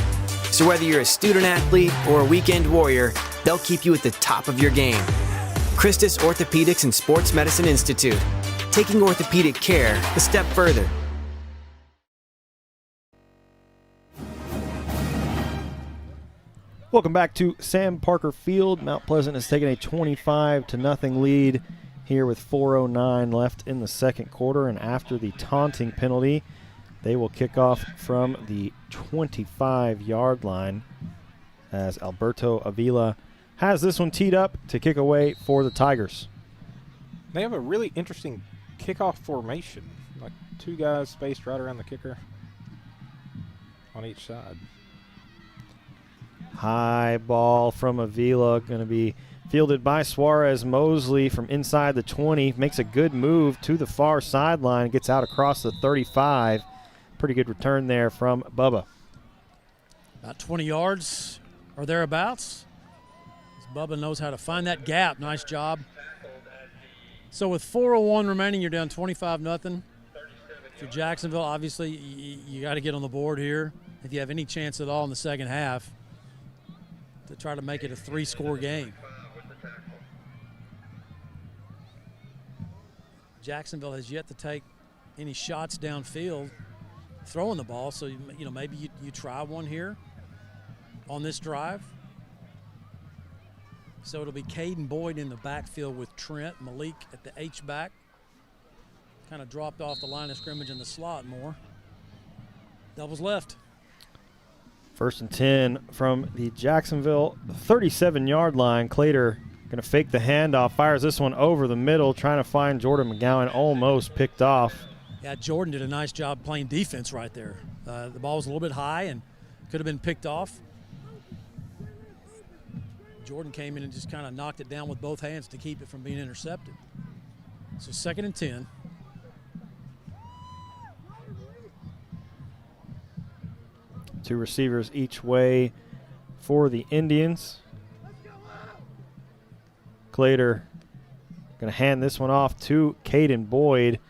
So whether you're a student athlete or a weekend warrior, they'll keep you at the top of your game. Christus Orthopedics and Sports Medicine Institute, taking orthopedic care a step further. Welcome back to Sam Parker Field. Mount Pleasant has taken a 25-0 lead here with 4:09 left in the second quarter, and after the taunting penalty, they will kick off from the 25-yard line as Alberto Avila has this one teed up to kick away for the Tigers. They have a really interesting kickoff formation, like two guys spaced right around the kicker on each side. High ball from Avila, going to be fielded by Suarez. Mosley from inside the 20 makes a good move to the far sideline, gets out across the 35. Pretty good return there from Bubba. About 20 yards or thereabouts. Bubba knows how to find that gap. Nice job. So with 4:01 remaining, you're down 25-0. For Jacksonville, obviously, you got to get on the board here if you have any chance at all in the second half to try to make it a 3-score game. Jacksonville has yet to take any shots downfield throwing the ball, so maybe you try one here on this drive. So it'll be Caden Boyd in the backfield with Trent. Malik at the H-back. Kind of dropped off the line of scrimmage in the slot more. Doubles left. 1st and 10 from the Jacksonville 37-yard line. Clater going to fake the handoff, fires this one over the middle, trying to find Jordan McGowan, almost picked off. Yeah, Jordan did a nice job playing defense right there. The ball was a little bit high and could have been picked off. Jordan came in and just kind of knocked it down with both hands to keep it from being intercepted. So 2nd and 10. Two receivers each way for the Indians. Clater going to hand this one off to Caden Boyd.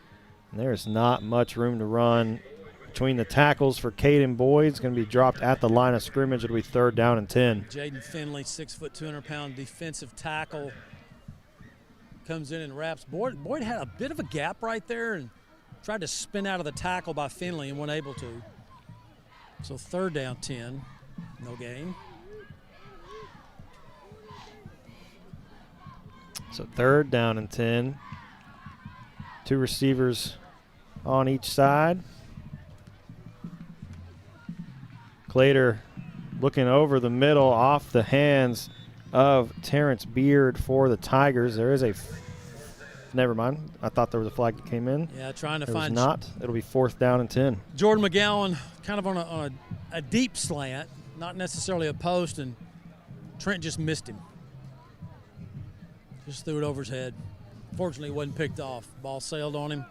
And there's not much room to run between the tackles for Caden Boyd. It's going to be dropped at the line of scrimmage. It'll be 3rd down and 10. Jaden Finley, 6 foot, 200-pound defensive tackle, comes in and wraps. Boyd had a bit of a gap right there and tried to spin out of the tackle by Finley and wasn't able to. So 3rd down, 10, no gain. So 3rd down and 10. Two receivers on each side. Clater looking over the middle off the hands of Terrence Beard for the Tigers. There is a never mind. I thought there was a flag that came in. Yeah, trying to there find. Was not. It'll be 4th down and 10. Jordan McGowan kind of on a deep slant, not necessarily a post, and Trent just missed him. Just threw it over his head. Fortunately, it wasn't picked off. Ball sailed on him.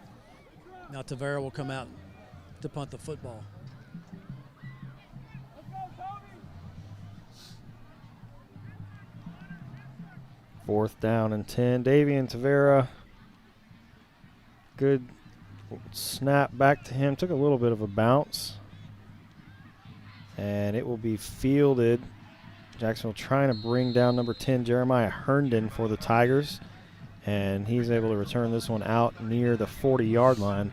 Now Tavera will come out to punt the football. Fourth down and 10. Davian Tavera. Good snap back to him. Took a little bit of a bounce. And it will be fielded. Jacksonville trying to bring down number 10, Jeremiah Herndon, for the Tigers. And he's able to return this one out near the 40-yard line.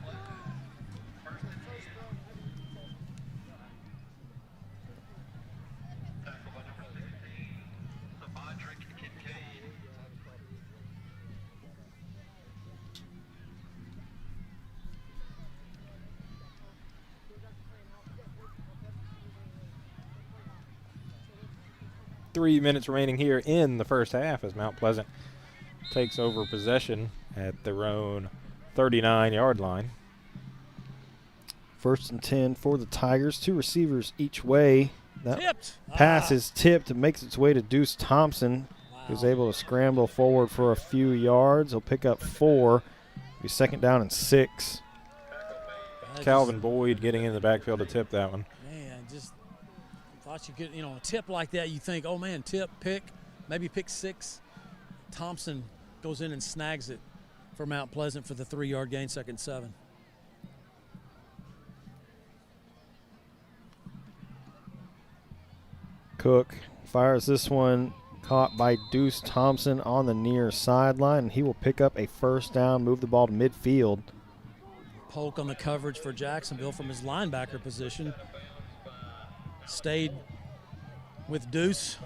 3 minutes remaining here in the first half as Mount Pleasant takes over possession at their own 39-yard line. 1st and 10 for the Tigers. 2 receivers each way. That Tipped. pass is tipped. It makes its way to Deuce Thompson, who's able to scramble forward for a few yards. He'll pick up 4. Be 2nd down and 6. Calvin Boyd getting in the backfield to tip that one. Man, just thought you could, a tip like that, you think, oh, man, tip, pick, maybe pick 6. Thompson goes in and snags it for Mount Pleasant for the 3-yard gain, 2nd and 7. Cook fires this one, caught by Deuce Thompson on the near sideline, and he will pick up a 1st down, move the ball to midfield. Polk on the coverage for Jacksonville from his linebacker position. Stayed with Deuce.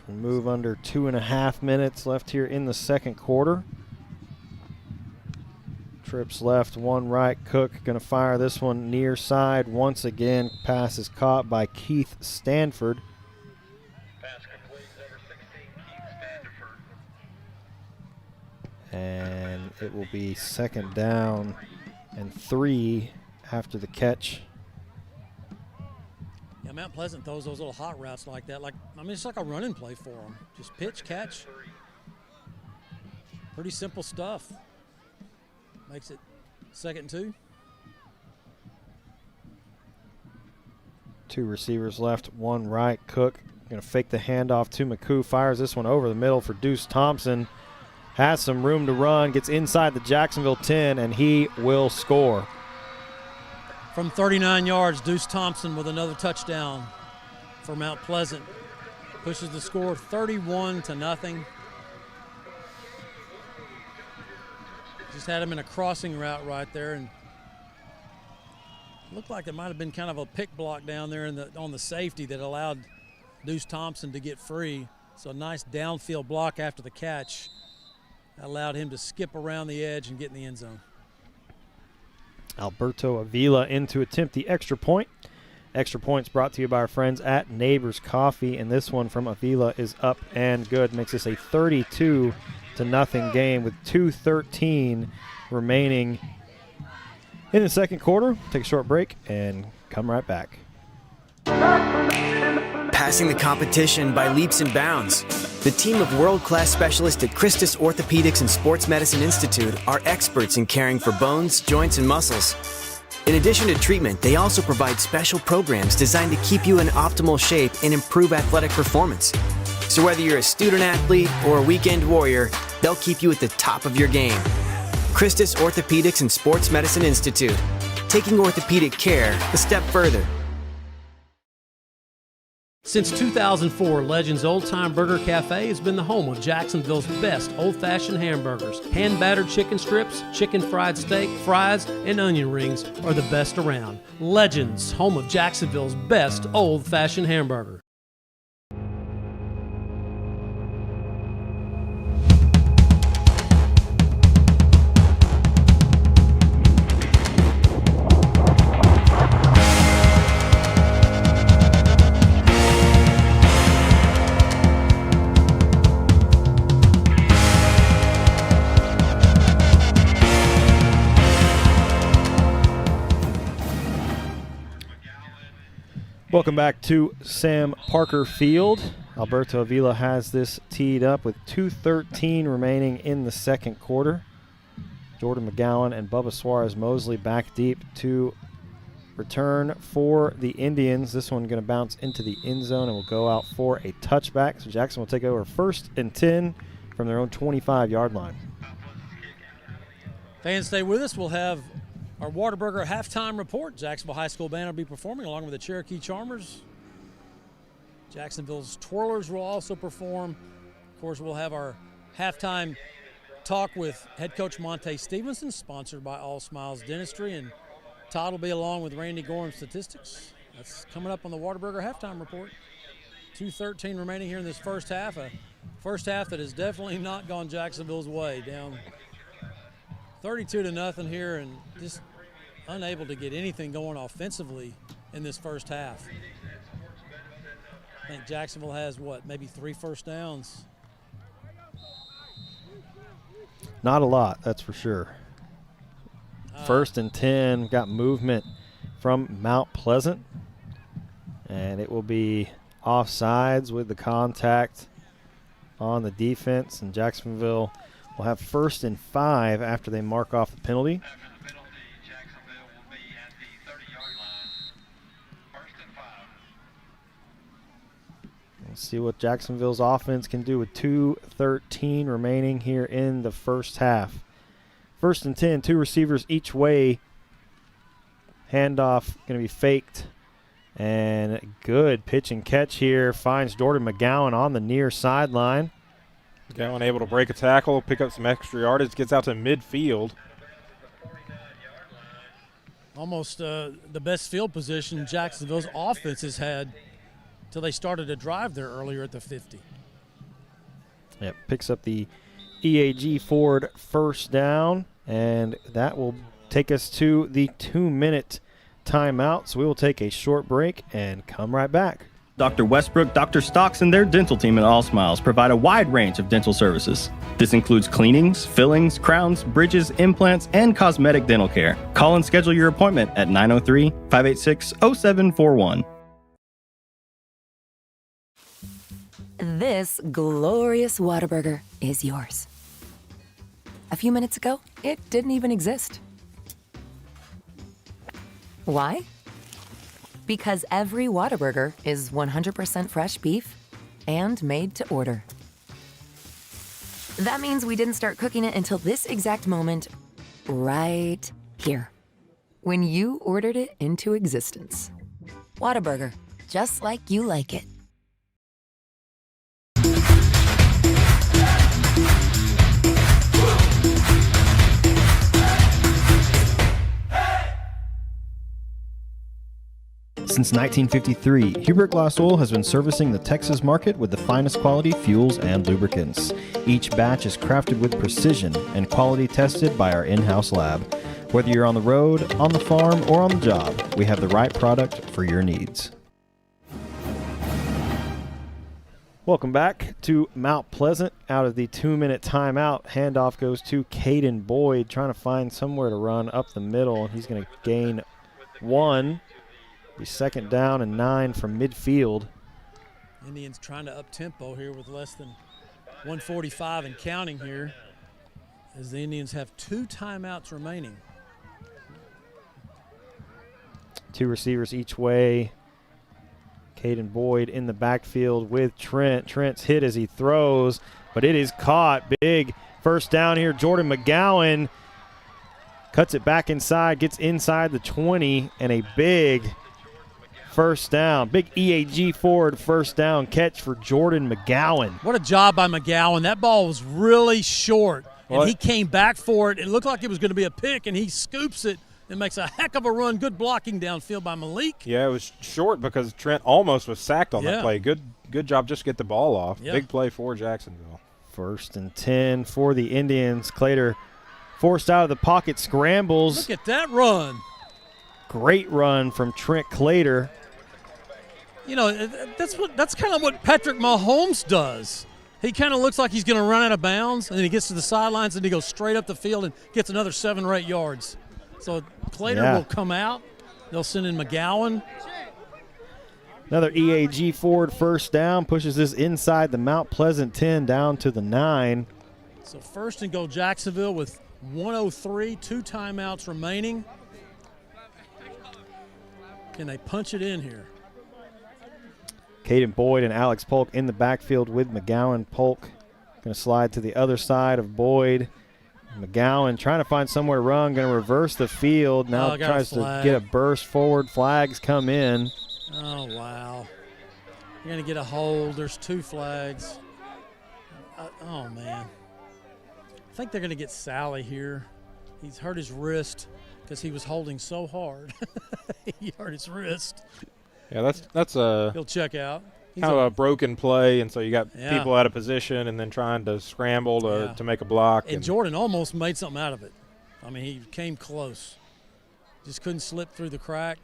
We move under 2.5 minutes left here in the 2nd quarter. Trips left, 1 right. Cook going to fire this one near side once again. Pass is caught by Keith Stanford. And it will be 2nd down and 3 after the catch. Yeah, Mount Pleasant throws those little hot routes like that. It's like a running play for them. Just pitch, catch. Pretty simple stuff. Makes it 2nd and 2. 2 receivers left, 1 right. Cook going to fake the handoff to McCoo. Fires this one over the middle for Deuce Thompson. Has some room to run, gets inside the Jacksonville 10, and he will score. From 39 yards, Deuce Thompson with another touchdown for Mount Pleasant. Pushes the score 31-0. Just had him in a crossing route right there, and looked like there might have been kind of a pick block down there on the safety that allowed Deuce Thompson to get free. So a nice downfield block after the catch allowed him to skip around the edge and get in the end zone. Alberto Avila in to attempt the extra point. Extra points brought to you by our friends at Neighbors Coffee, and this one from Avila is up and good. Makes this a 32-0 game with 2:13 remaining in the 2nd quarter. Take a short break and come right back. Passing the competition by leaps and bounds. The team of world-class specialists at Christus Orthopedics and Sports Medicine Institute are experts in caring for bones, joints, and muscles. In addition to treatment, they also provide special programs designed to keep you in optimal shape and improve athletic performance. So whether you're a student athlete or a weekend warrior, they'll keep you at the top of your game. Christus Orthopedics and Sports Medicine Institute, taking orthopedic care a step further. Since 2004, Legends Old Time Burger Cafe has been the home of Jacksonville's best old-fashioned hamburgers. Hand-battered chicken strips, chicken fried steak, fries, and onion rings are the best around. Legends, home of Jacksonville's best old-fashioned hamburger. Welcome back to Sam Parker Field. Alberto Avila has this teed up with 2:13 remaining in the 2nd quarter. Jordan McGowan and Bubba Suarez-Mosley back deep to return for the Indians. This one going to bounce into the end zone and will go out for a touchback. So Jackson will take over 1st and 10 from their own 25-yard line. Fans, stay with us. We'll have our Whataburger halftime report. Jacksonville High School Band will be performing along with the Cherokee Charmers. Jacksonville's Twirlers will also perform. Of course, we'll have our halftime talk with head coach Monte Stevenson, sponsored by All Smiles Dentistry, and Todd will be along with Randy Gorham Statistics. That's coming up on the Whataburger halftime report. 2:13 remaining here in this first half. A first half that has definitely not gone Jacksonville's way. Down 32-0 here and just unable to get anything going offensively in this first half. I think Jacksonville has, maybe 3 first downs. Not a lot, that's for sure. First and 10, got movement from Mount Pleasant. And it will be offsides with the contact on the defense. And Jacksonville will have 1st and 5 after they mark off the penalty. Jacksonville will be at the 30-yard line. 1st and 5. Let's see what Jacksonville's offense can do with 2:13 remaining here in the first half. 1st and 10, 2 receivers each way. Handoff going to be faked. And good pitch and catch here. Finds Jordan McGowan on the near sideline. McGowan able to break a tackle, pick up some extra yardage, gets out to midfield. Almost the best field position Jacksonville's offense has had till they started a drive there earlier at the 50. Yep, picks up the EAG Ford first down, and that will take us to the 2-minute timeout. So we will take a short break and come right back. Dr. Westbrook, Dr. Stocks, and their dental team at All Smiles provide a wide range of dental services. This includes cleanings, fillings, crowns, bridges, implants, and cosmetic dental care. Call and schedule your appointment at 903-586-0741. This glorious Whataburger is yours. A few minutes ago, it didn't even exist. Why? Because every Whataburger is 100% fresh beef and made to order. That means we didn't start cooking it until this exact moment, right here, when you ordered it into existence. Whataburger, just like you like it. Since 1953, Hubert Glass Oil has been servicing the Texas market with the finest quality fuels and lubricants. Each batch is crafted with precision and quality tested by our in-house lab. Whether you're on the road, on the farm, or on the job, we have the right product for your needs. Welcome back to Mount Pleasant. Out of the 2-minute timeout, handoff goes to Caden Boyd, trying to find somewhere to run up the middle. He's going to gain 1. Be 2nd down and 9 from midfield. Indians trying to up-tempo here with less than 1:45 and counting here, as the Indians have 2 timeouts remaining. 2 receivers each way. Caden Boyd in the backfield with Trent. Trent's hit as he throws, but it is caught. Big first down here. Jordan McGowan cuts it back inside, gets inside the 20, and a big first down. Big EAG Ford first down catch for Jordan McGowan. What a job by McGowan. That ball was really short, and he came back for it. It looked like it was going to be a pick, and he scoops it and makes a heck of a run. Good blocking downfield by Malik. Yeah, it was short because Trent almost was sacked on that play. Good job just to get the ball off. Yeah. Big play for Jacksonville. 1st and 10 for the Indians. Clater forced out of the pocket, scrambles. Look at that run. Great run from Trent Clater. You know, that's kind of what Patrick Mahomes does. He kind of looks like he's going to run out of bounds, and then he gets to the sidelines, and he goes straight up the field and gets another 7 or 8 yards. So Clater will come out. They'll send in McGowan. Another EAG Ford first down, pushes this inside the Mount Pleasant 10 down to the 9. So 1st and goal Jacksonville with 1:03, 2 timeouts remaining. Can they punch it in here? Caden Boyd and Alex Polk in the backfield with McGowan. Polk going to slide to the other side of Boyd. McGowan trying to find somewhere to run, going to reverse the field. Now tries to get a burst forward. Flags come in. Oh, wow. You're going to get a hold. There's 2 flags. Oh, man. I think they're going to get Sally here. He's hurt his wrist because he was holding so hard. He hurt his wrist. Yeah, that's a he'll check out. Kind of a broken play, and so you got people out of position and then trying to scramble to make a block. And Jordan almost made something out of it. I mean, he came close. Just couldn't slip through the crack.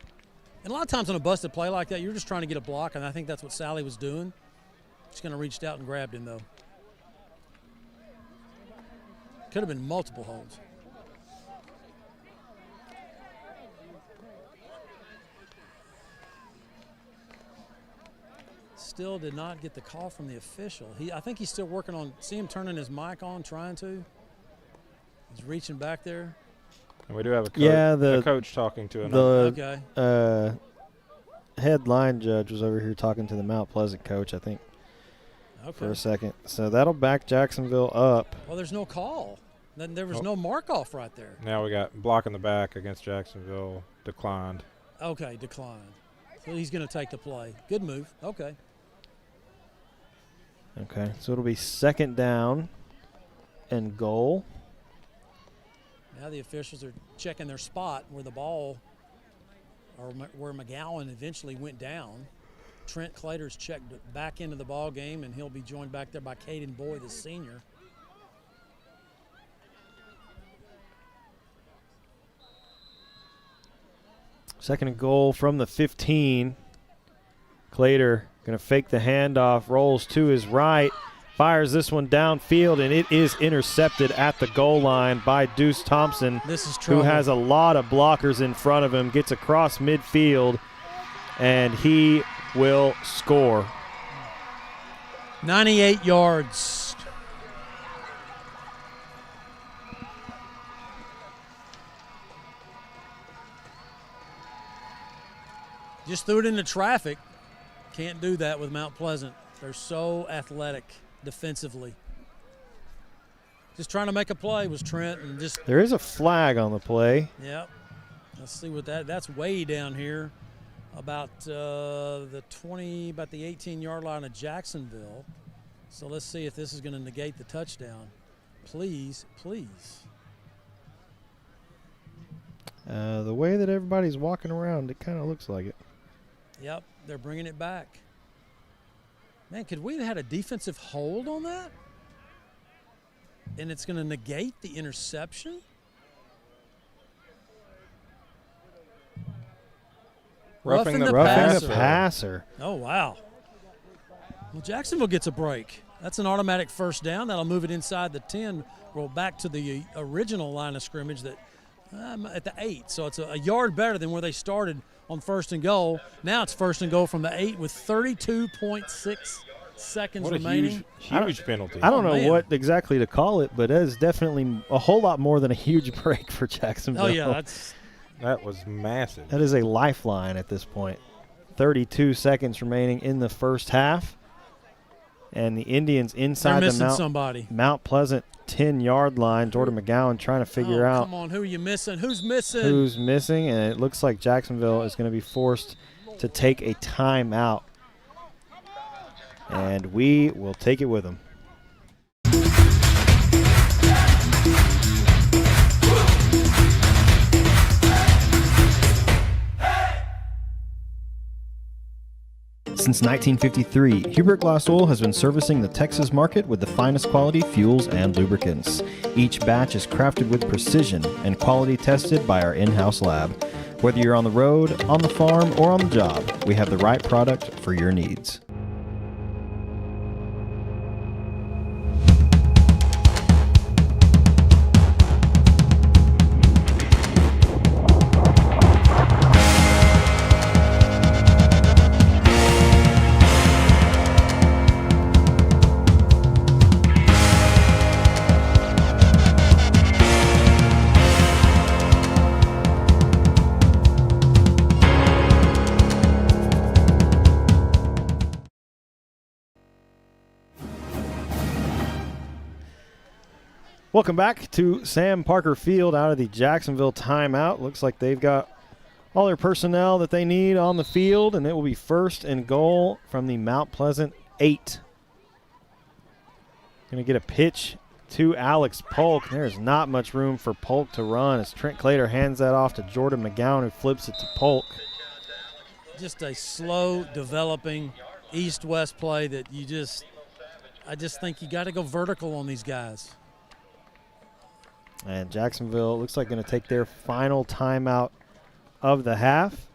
And a lot of times on a busted play like that, you're just trying to get a block, and I think that's what Sally was doing. Just kind of reached out and grabbed him, though. Could have been multiple holds. Still did not get the call from the official. I think he's still working on, see him turning his mic on, trying to. He's reaching back there. And we do have a coach talking to him. The head line judge was over here talking to the Mount Pleasant coach, I think, for a second. So that'll back Jacksonville up. Well, there's no call. Then there was no mark-off right there. Now we got block in the back against Jacksonville, declined. Okay, declined. So he's going to take the play. Good move. Okay. Okay, so it'll be 2nd down and goal. Now the officials are checking their spot where the ball, or where McGowan eventually went down. Trent Clater's checked back into the ball game, and he'll be joined back there by Caden Boyd, the senior. Second and goal from the 15. Clater going to fake the handoff, rolls to his right, fires this one downfield, and it is intercepted at the goal line by Deuce Thompson, who has a lot of blockers in front of him, gets across midfield, and he will score. 98 yards. Just threw it into traffic. Can't do that with Mount Pleasant. They're so athletic defensively. Just trying to make a play was Trent, and just. There is a flag on the play. Yep. Let's see what that's way down here, about the 18-yard line of Jacksonville. So let's see if this is going to negate the touchdown. Please, please. The way that everybody's walking around, it kind of looks like it. Yep, they're bringing it back. Man, could we have had a defensive hold on that? And it's going to negate the interception? Roughing the passer. Oh, wow. Well, Jacksonville gets a break. That's an automatic 1st down. That'll move it inside the 10, roll back to the original line of scrimmage that at the 8. So it's a yard better than where they started on 1st and goal. Now it's 1st and goal from the 8 with 32.6 seconds remaining. Huge penalty. I don't know what exactly to call it, but it is definitely a whole lot more than a huge break for Jacksonville. Oh, yeah. That was massive. That is a lifeline at this point. 32 seconds remaining in the first half. And the Indians inside the Mount Pleasant 10-yard line. Jordan McGowan trying to figure out. Come on, who are you missing? Who's missing? Who's missing, and it looks like Jacksonville is going to be forced to take a timeout. And we will take it with them. Since 1953, Hubert Glass Oil has been servicing the Texas market with the finest quality fuels and lubricants. Each batch is crafted with precision and quality tested by our in-house lab. Whether you're on the road, on the farm, or on the job, we have the right product for your needs. Welcome back to Sam Parker Field out of the Jacksonville timeout. Looks like they've got all their personnel that they need on the field, and it will be 1st and goal from the Mount Pleasant 8. Going to get a pitch to Alex Polk. There's not much room for Polk to run as Trent Clater hands that off to Jordan McGowan, who flips it to Polk. Just a slow developing east-west play that I just think you got to go vertical on these guys. And Jacksonville looks like going to take their final timeout of the half.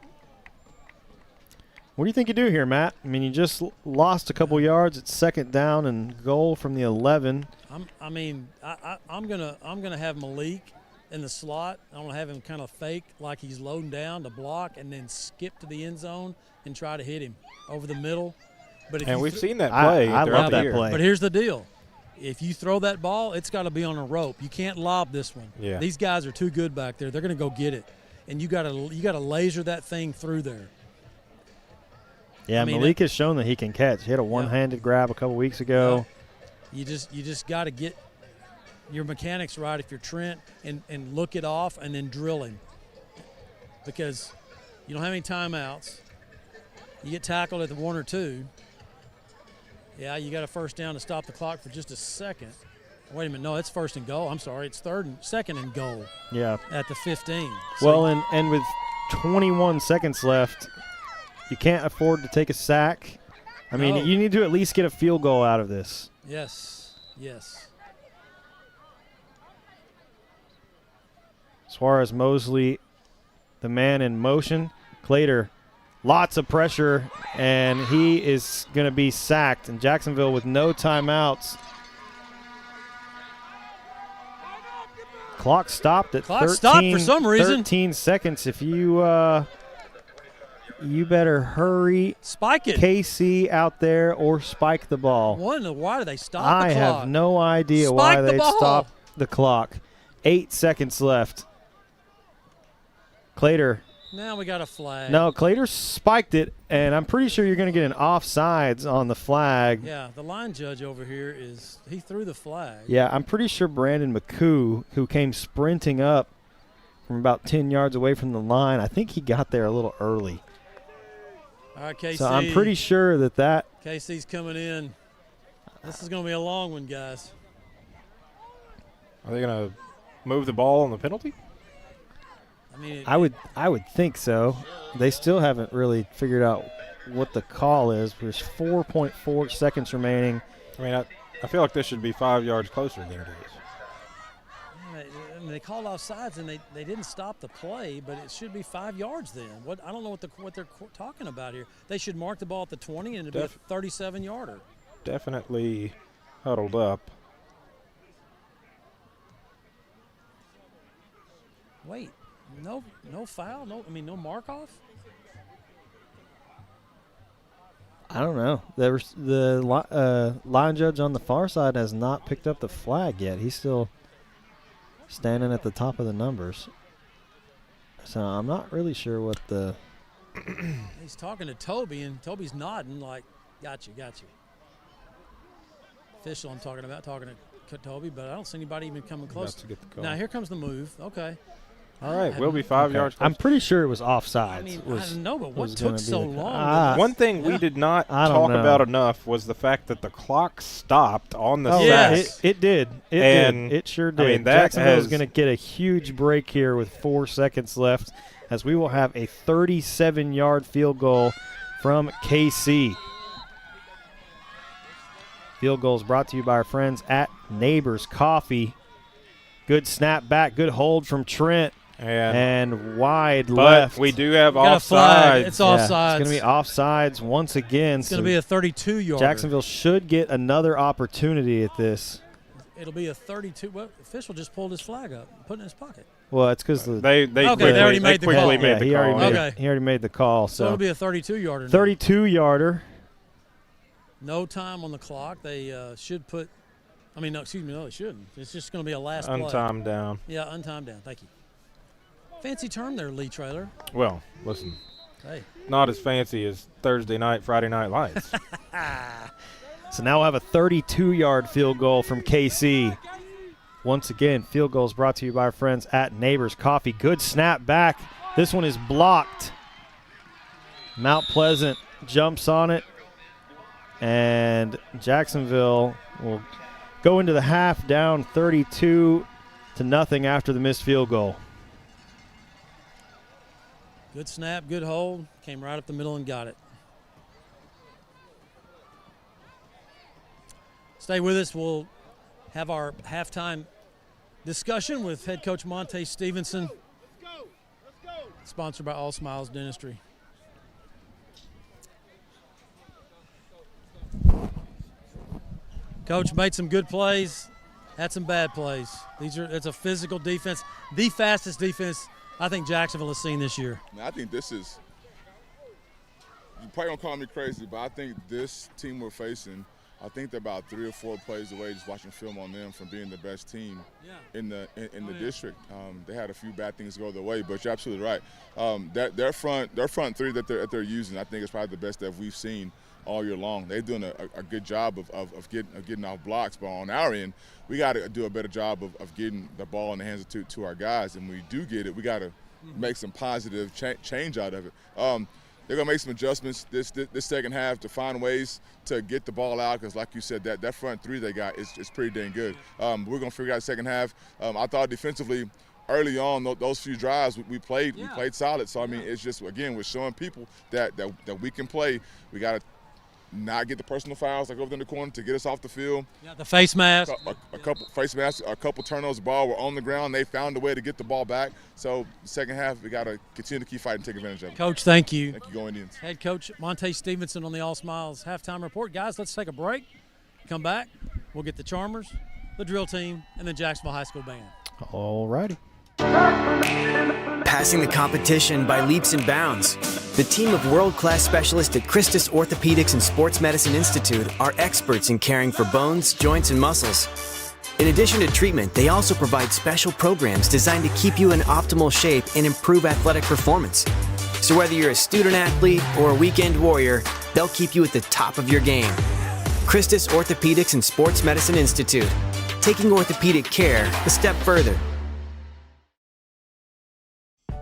What do you think you do here, Matt? I mean, you just lost a couple yards. It's 2nd down and goal from the 11. I'm gonna have Malik in the slot. I'm gonna have him kind of fake like he's loading down to block, and then skip to the end zone and try to hit him over the middle. But we've seen that play. I love that play. But here's the deal: if you throw that ball, it's got to be on a rope. You can't lob this one. Yeah. These guys are too good back there. They're gonna go get it, and you gotta laser that thing through there. Yeah, Malik has shown that he can catch. He had a one-handed grab a couple weeks ago. You just got to get your mechanics right if you're Trent and look it off and then drill him, because you don't have any timeouts. You get tackled at the 1 or 2. Yeah, you got a 1st down to stop the clock for just a second. Wait a minute, no, it's 1st and goal. I'm sorry, it's 2nd and goal. Yeah. At the 15. Well, and with 21 seconds left, you can't afford to take a sack. I mean, you need to at least get a field goal out of this. Yes. As far as Mosley, the man in motion, Clater, lots of pressure, and he is going to be sacked. And Jacksonville with no timeouts. Clock stopped at 13, stopped for some reason. 13 seconds. If you you better hurry. Spike it. KC out there or spike the ball. Why do they stop I the clock? have no idea Spike why the they ball. stopped the clock. 8 seconds left. Clater. Now we got a flag. No, Clater spiked it, and I'm pretty sure you're going to get an offsides on the flag. Yeah, the line judge over here he threw the flag. Yeah, I'm pretty sure Brandon McCoo, who came sprinting up from about 10 yards away from the line, I think he got there a little early. All right, KC. So I'm pretty sure that KC's coming in. This is going to be a long one, guys. Are they going to move the ball on the penalty? I mean, I would think so. They still haven't really figured out what the call is. There's 4.4 seconds remaining. I mean, I feel like this should be 5 yards closer than it is. They called offsides and they didn't stop the play, but it should be 5 yards then. I don't know what they're talking about here. They should mark the ball at the 20 and it'd be a 37-yarder. Definitely huddled up. Wait, no foul? No mark off? I don't know. The line judge on the far side has not picked up the flag yet. He's still standing at the top of the numbers. So I'm not really sure what the... He's talking to Toby, and Toby's nodding like, got you. Official I'm talking to Toby, but I don't see anybody even coming close. To get the call. Now here comes the move. Okay. All right, we'll be 5 yards closer. I'm pretty sure it was offsides. I don't know, but what took so long? One thing we did not talk about enough was the fact that the clock stopped on the sack. Yes. It did. It sure did. I mean, Jacksonville is going to get a huge break here with 4 seconds left, as we will have a 37-yard field goal from KC. Field goal is brought to you by our friends at Neighbors Coffee. Good snap back, good hold from Trent. And wide left. We do have offsides. It's offsides. It's going to be offsides once again. It's going to be a 32-yarder. Jacksonville should get another opportunity at this. It'll be a 32. Well, official just pulled his flag up, put it in his pocket. Well, it's because they already made the call. He already made the call. So it'll be a 32-yarder. 32-yarder. No time on the clock. They should put. They shouldn't. It's just going to be a last play. Untimed down. Yeah, untimed down. Thank you. Fancy term there, Lee Trailer. Well, listen. Hey. Not as fancy as Thursday night, Friday night lights. So now we'll have a 32-yard field goal from KC. Once again, field goals brought to you by our friends at Neighbors Coffee. Good snap back. This one is blocked. Mount Pleasant jumps on it. And Jacksonville will go into the half down 32-0 after the missed field goal. Good snap, good hold. Came right up the middle and got it. Stay with us. We'll have our halftime discussion with head coach Monte Stevenson. Let's go. Sponsored by All Smiles Dentistry. Coach made some good plays, had some bad plays. It's a physical defense, the fastest defense I think Jacksonville has seen this year. I think this is, you probably gonna call me crazy, but I think this team we're facing, I think they're about 3 or 4 plays away just watching film on them from being the best team in the district. They had a few bad things go their way, but you're absolutely right. Their front three that they're using, I think is probably the best that we've seen all year long. They're doing a good job of getting off blocks, but on our end, we got to do a better job of getting the ball in the hands of to our guys. And when we do get it, we got to make some positive change out of it. They're going to make some adjustments this second half to find ways to get the ball out because, like you said, that front three they got is pretty dang good. We're going to figure out the second half. I thought defensively, early on, those few drives we played solid. So, I mean, it's just, again, we're showing people that we can play. We got to not get the personal fouls like over in the corner to get us off the field. Yeah, the face mask. A couple face masks, a couple turnovers. The ball were on the ground. They found a way to get the ball back. So second half, we got to continue to keep fighting, take advantage of it. Coach, thank you. Thank you, Go Indians. Head coach Monte Stevenson on the All Smiles halftime report. Guys, let's take a break. Come back. We'll get the Charmers, the drill team, and the Jacksonville High School band. All righty. Passing the competition by leaps and bounds. The team of world-class specialists at Christus Orthopedics and Sports Medicine Institute are experts in caring for bones, joints, and muscles. In addition to treatment, they also provide special programs designed to keep you in optimal shape and improve athletic performance. So whether you're a student athlete or a weekend warrior, they'll keep you at the top of your game. Christus Orthopedics and Sports Medicine Institute, taking orthopedic care a step further.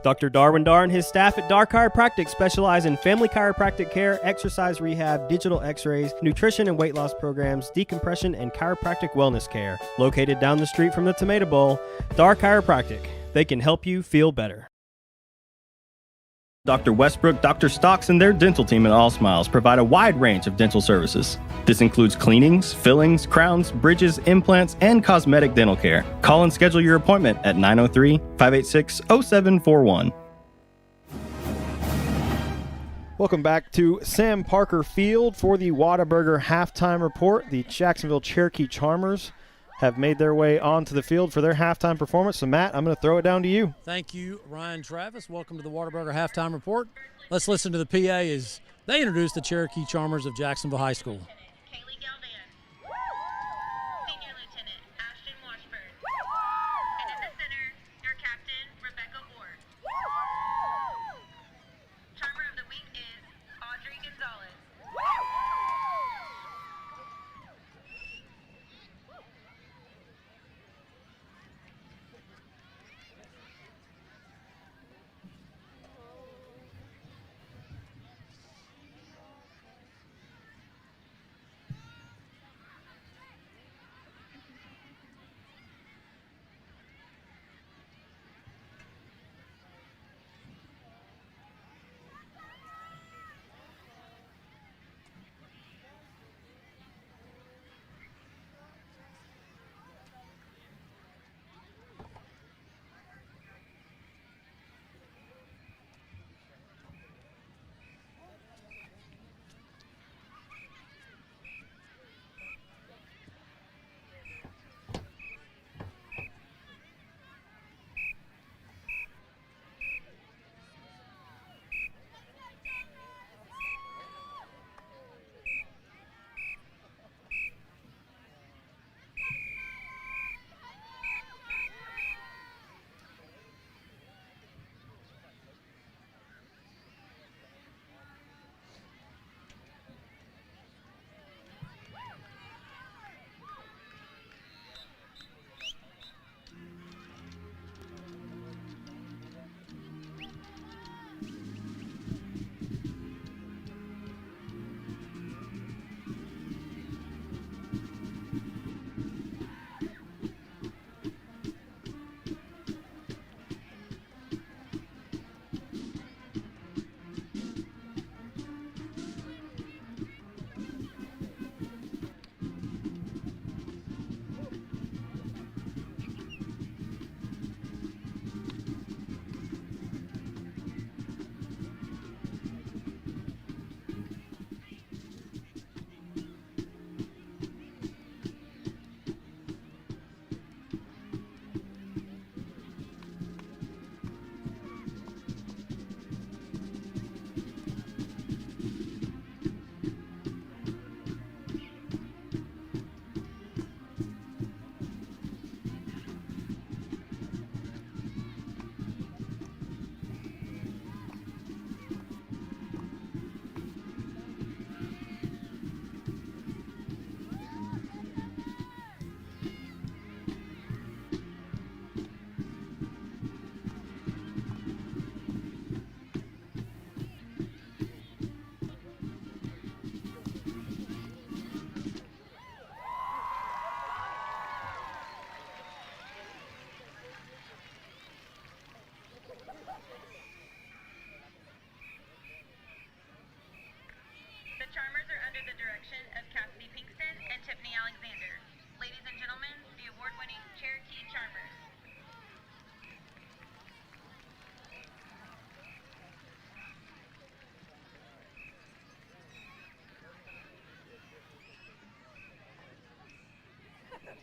Dr. Darwin Dar and his staff at Dar Chiropractic specialize in family chiropractic care, exercise rehab, digital x-rays, nutrition and weight loss programs, decompression, and chiropractic wellness care. Located down the street from the Tomato Bowl, Dar Chiropractic. They can help you feel better. Dr. Westbrook, Dr. Stocks, and their dental team at All Smiles provide a wide range of dental services. This includes cleanings, fillings, crowns, bridges, implants, and cosmetic dental care. Call and schedule your appointment at 903-586-0741. Welcome back to Sam Parker Field for the Whataburger halftime report. The Jacksonville Cherokee Charmers have made their way onto the field for their halftime performance. So, Matt, I'm going to throw it down to you. Thank you, Ryan Travis. Welcome to the Whataburger halftime report. Let's listen to the PA as they introduce the Cherokee Charmers of Jacksonville High School.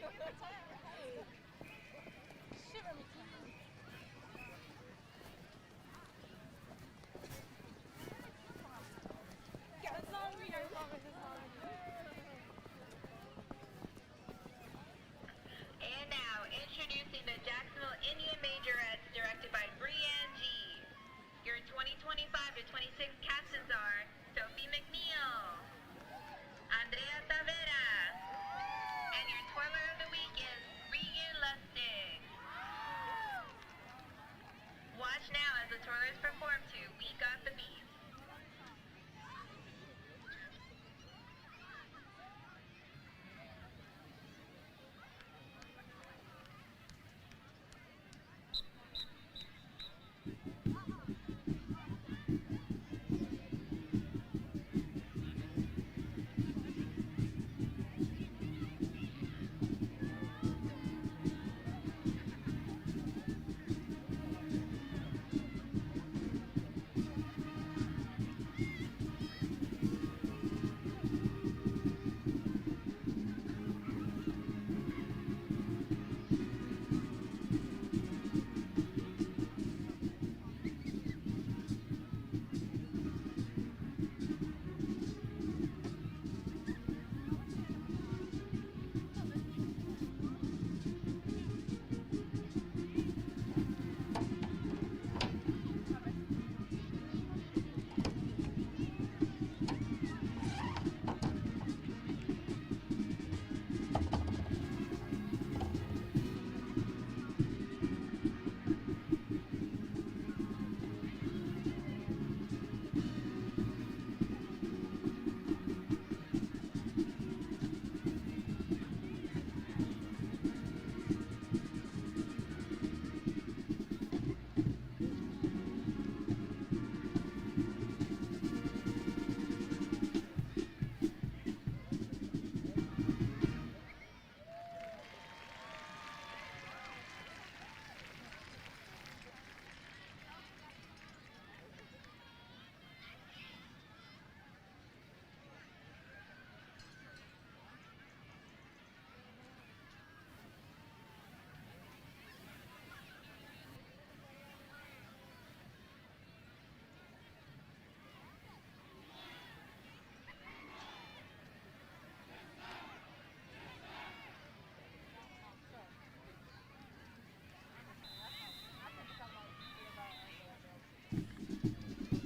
And now, introducing the Jacksonville Indian Majorettes, directed by Brianne G. Your 2025 to 26 captains are Sophie McNeil, Andrea Tavera, and your twirler of the week is Regan Lustig. Watch now as the twirlers perform to We Got the Beat.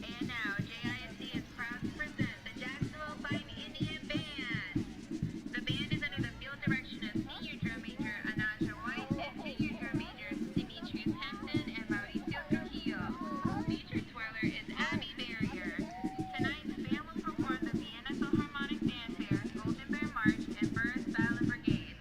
And now, JISD is proud to present the Jacksonville Fighting Indian Band. The band is under the field direction of Senior Drum Major Anaja White and Senior Drum Majors Demetrius Hampton and Mauricio Trujillo. Featured twirler is Abby Barrier. Tonight, the band will perform the Vienna Philharmonic Fanfare, Golden Bear March, and First Violin Brigade.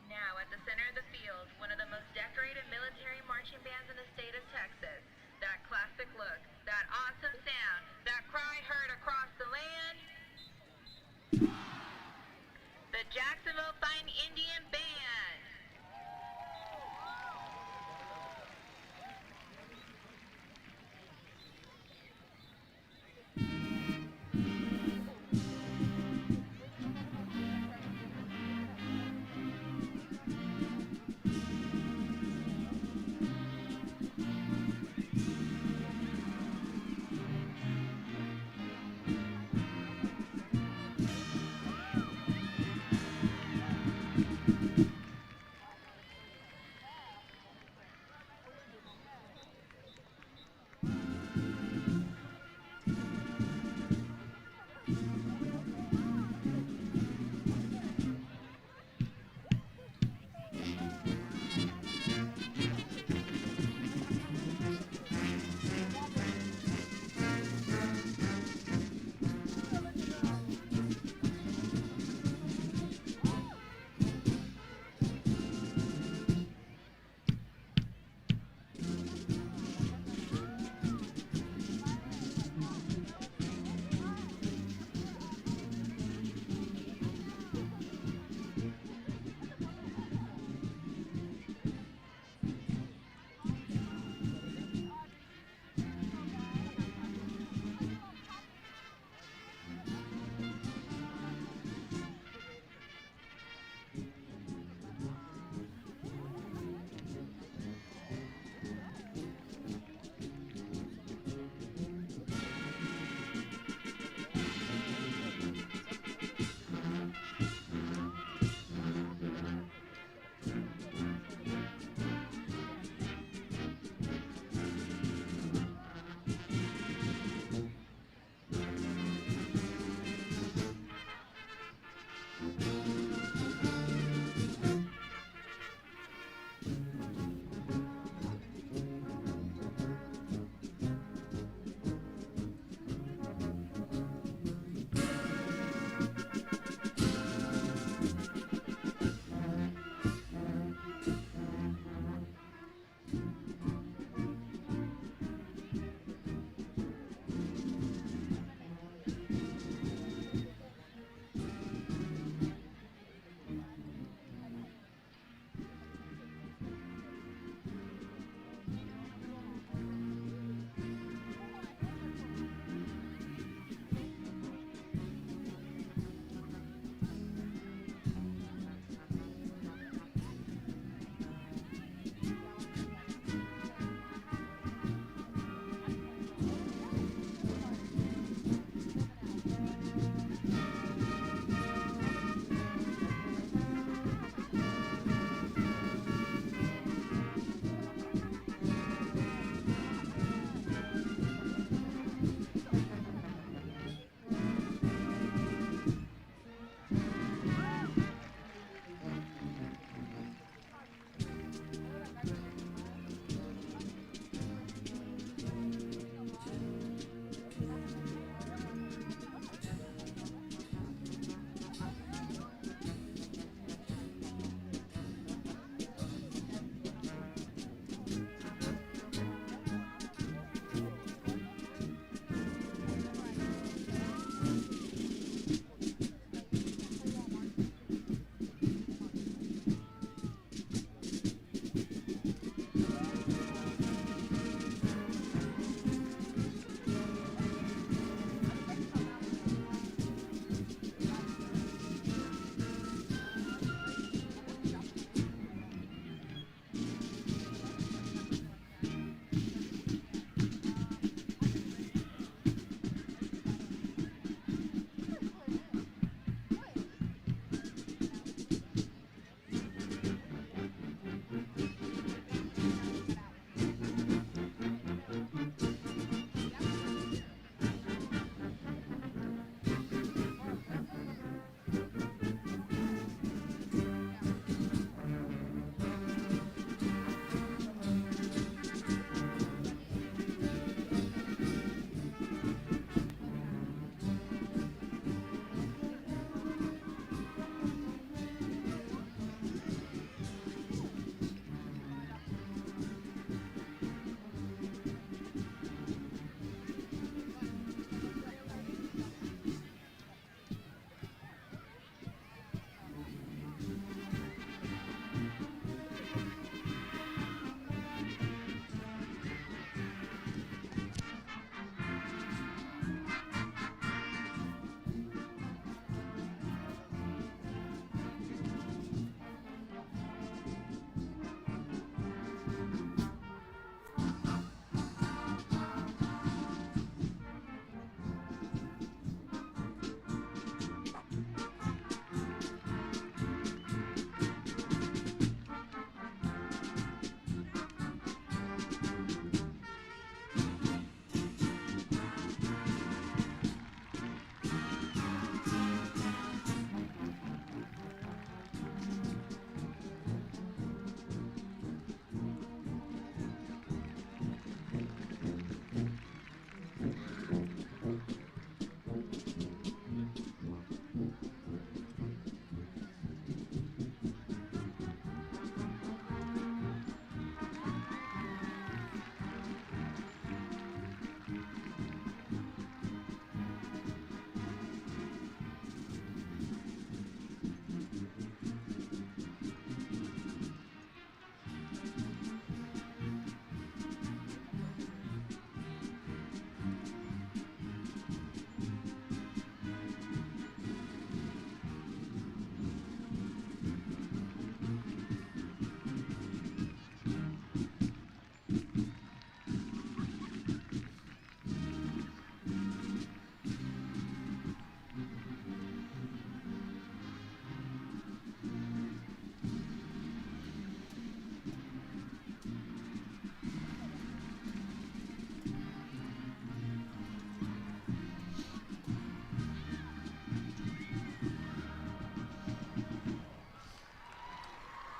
Now, at the center of the field, one of the most decorated military marching bands in the state of Texas. That classic look, that awesome sound, that cry heard across the land. The Jacksonville Fighting Indian Band.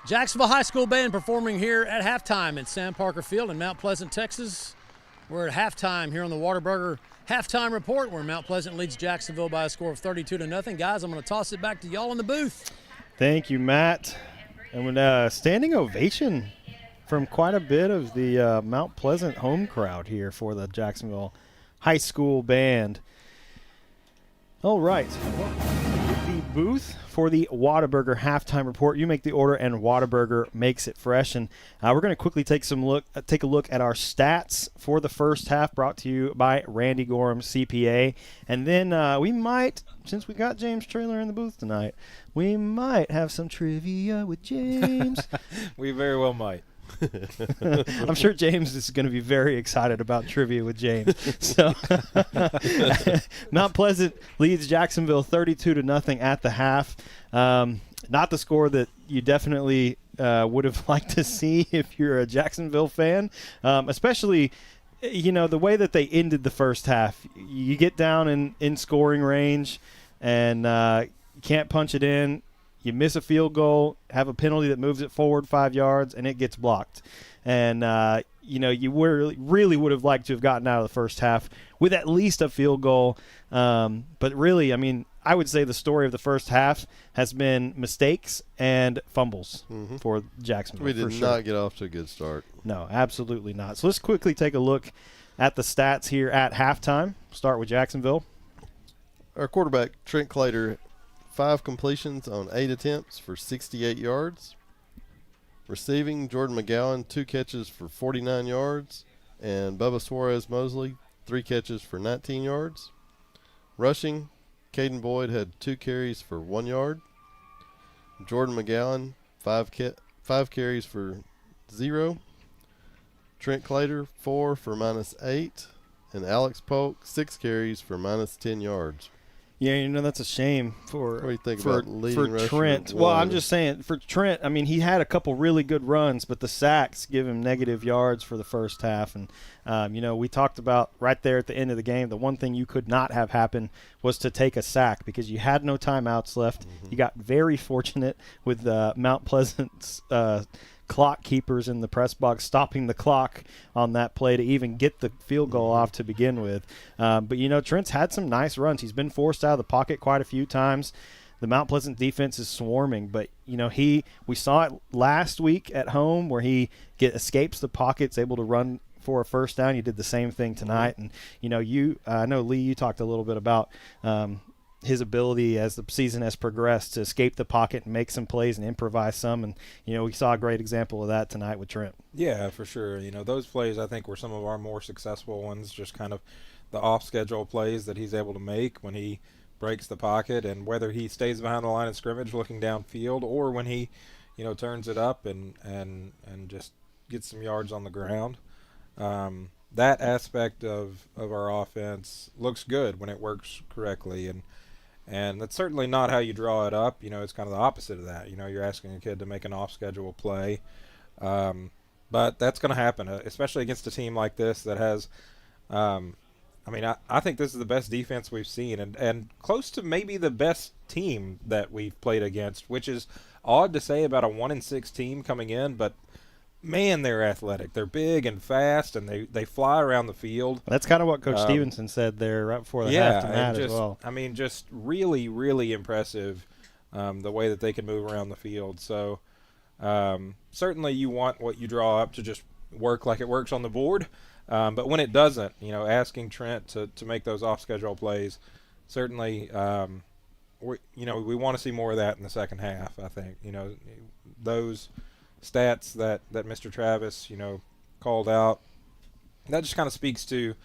Jacksonville High School Band performing here at halftime at Sam Parker Field in Mount Pleasant, Texas. We're at halftime here on the Whataburger Halftime Report, where Mount Pleasant leads Jacksonville by a score of 32-0. Guys, I'm going to toss it back to y'all in the booth. Thank you, Matt. And with standing ovation from quite a bit of the Mount Pleasant home crowd here for the Jacksonville High School Band. All right. Well, the booth for the Whataburger Halftime Report. You make the order, and Whataburger makes it fresh. And we're going to quickly take a look at our stats for the first half, brought to you by Randy Gorham CPA. And then we might, since we got James Traylor in the booth tonight, we might have some trivia with James. We very well might. I'm sure James is going to be very excited about trivia with James. So Mount Pleasant leads Jacksonville 32-0 at the half. Not the score that you definitely would have liked to see if you're a Jacksonville fan, especially the way that they ended the first half. You get down in scoring range and you can't punch it in. You miss a field goal, have a penalty that moves it forward 5 yards, and it gets blocked. And, you really would have liked to have gotten out of the first half with at least a field goal. But really, I would say the story of the first half has been mistakes and fumbles for Jacksonville. We did not get off to a good start. No, absolutely not. So let's quickly take a look at the stats here at halftime. Start with Jacksonville. Our quarterback, Trent Clater, 5 completions on 8 attempts for 68 yards. Receiving, Jordan McGowan, 2 catches for 49 yards. And Bubba Suarez Mosley, 3 catches for 19 yards. Rushing, Caden Boyd had 2 carries for 1 yard. Jordan McGowan, 5 carries for 0. Trent Clater, 4 for -8. And Alex Polk, 6 carries for -10 yards. Yeah, that's a shame for what do you think about leading rusher Trent. Well, I'm just saying for Trent, he had a couple really good runs, but the sacks give him negative yards for the first half. And, we talked about right there at the end of the game, the one thing you could not have happen was to take a sack because you had no timeouts left. You got very fortunate with Mount Pleasant's clock keepers in the press box stopping the clock on that play to even get the field goal off to begin with. But Trent's had some nice runs. He's been forced out of the pocket quite a few times. The Mount Pleasant defense is swarming, but we saw it last week at home where he escapes the pockets, able to run for a first down. You did the same thing tonight. And I know Lee, you talked a little bit about his ability as the season has progressed to escape the pocket and make some plays and improvise some. And, we saw a great example of that tonight with Trent. Yeah, for sure. Those plays I think were some of our more successful ones, just kind of the off-schedule plays that he's able to make when he breaks the pocket, and whether he stays behind the line of scrimmage looking downfield or when he, turns it up and just gets some yards on the ground. That aspect of our offense looks good when it works correctly, and that's certainly not how you draw it up. It's kind of the opposite of that. You're asking a kid to make an off-schedule play. But that's going to happen, especially against a team like this that has I think this is the best defense we've seen and close to maybe the best team that we've played against, which is odd to say about a 1-6 team coming in, but man, they're athletic. They're big and fast, and they fly around the field. That's kind of what Coach Stevenson said there right before the half to Matt as well. Just really, really impressive the way that they can move around the field. So certainly you want what you draw up to just work like it works on the board. But when it doesn't, asking Trent to make those off-schedule plays, certainly we want to see more of that in the second half, I think. Those stats that Mr. Travis, called out, that just kind of speaks to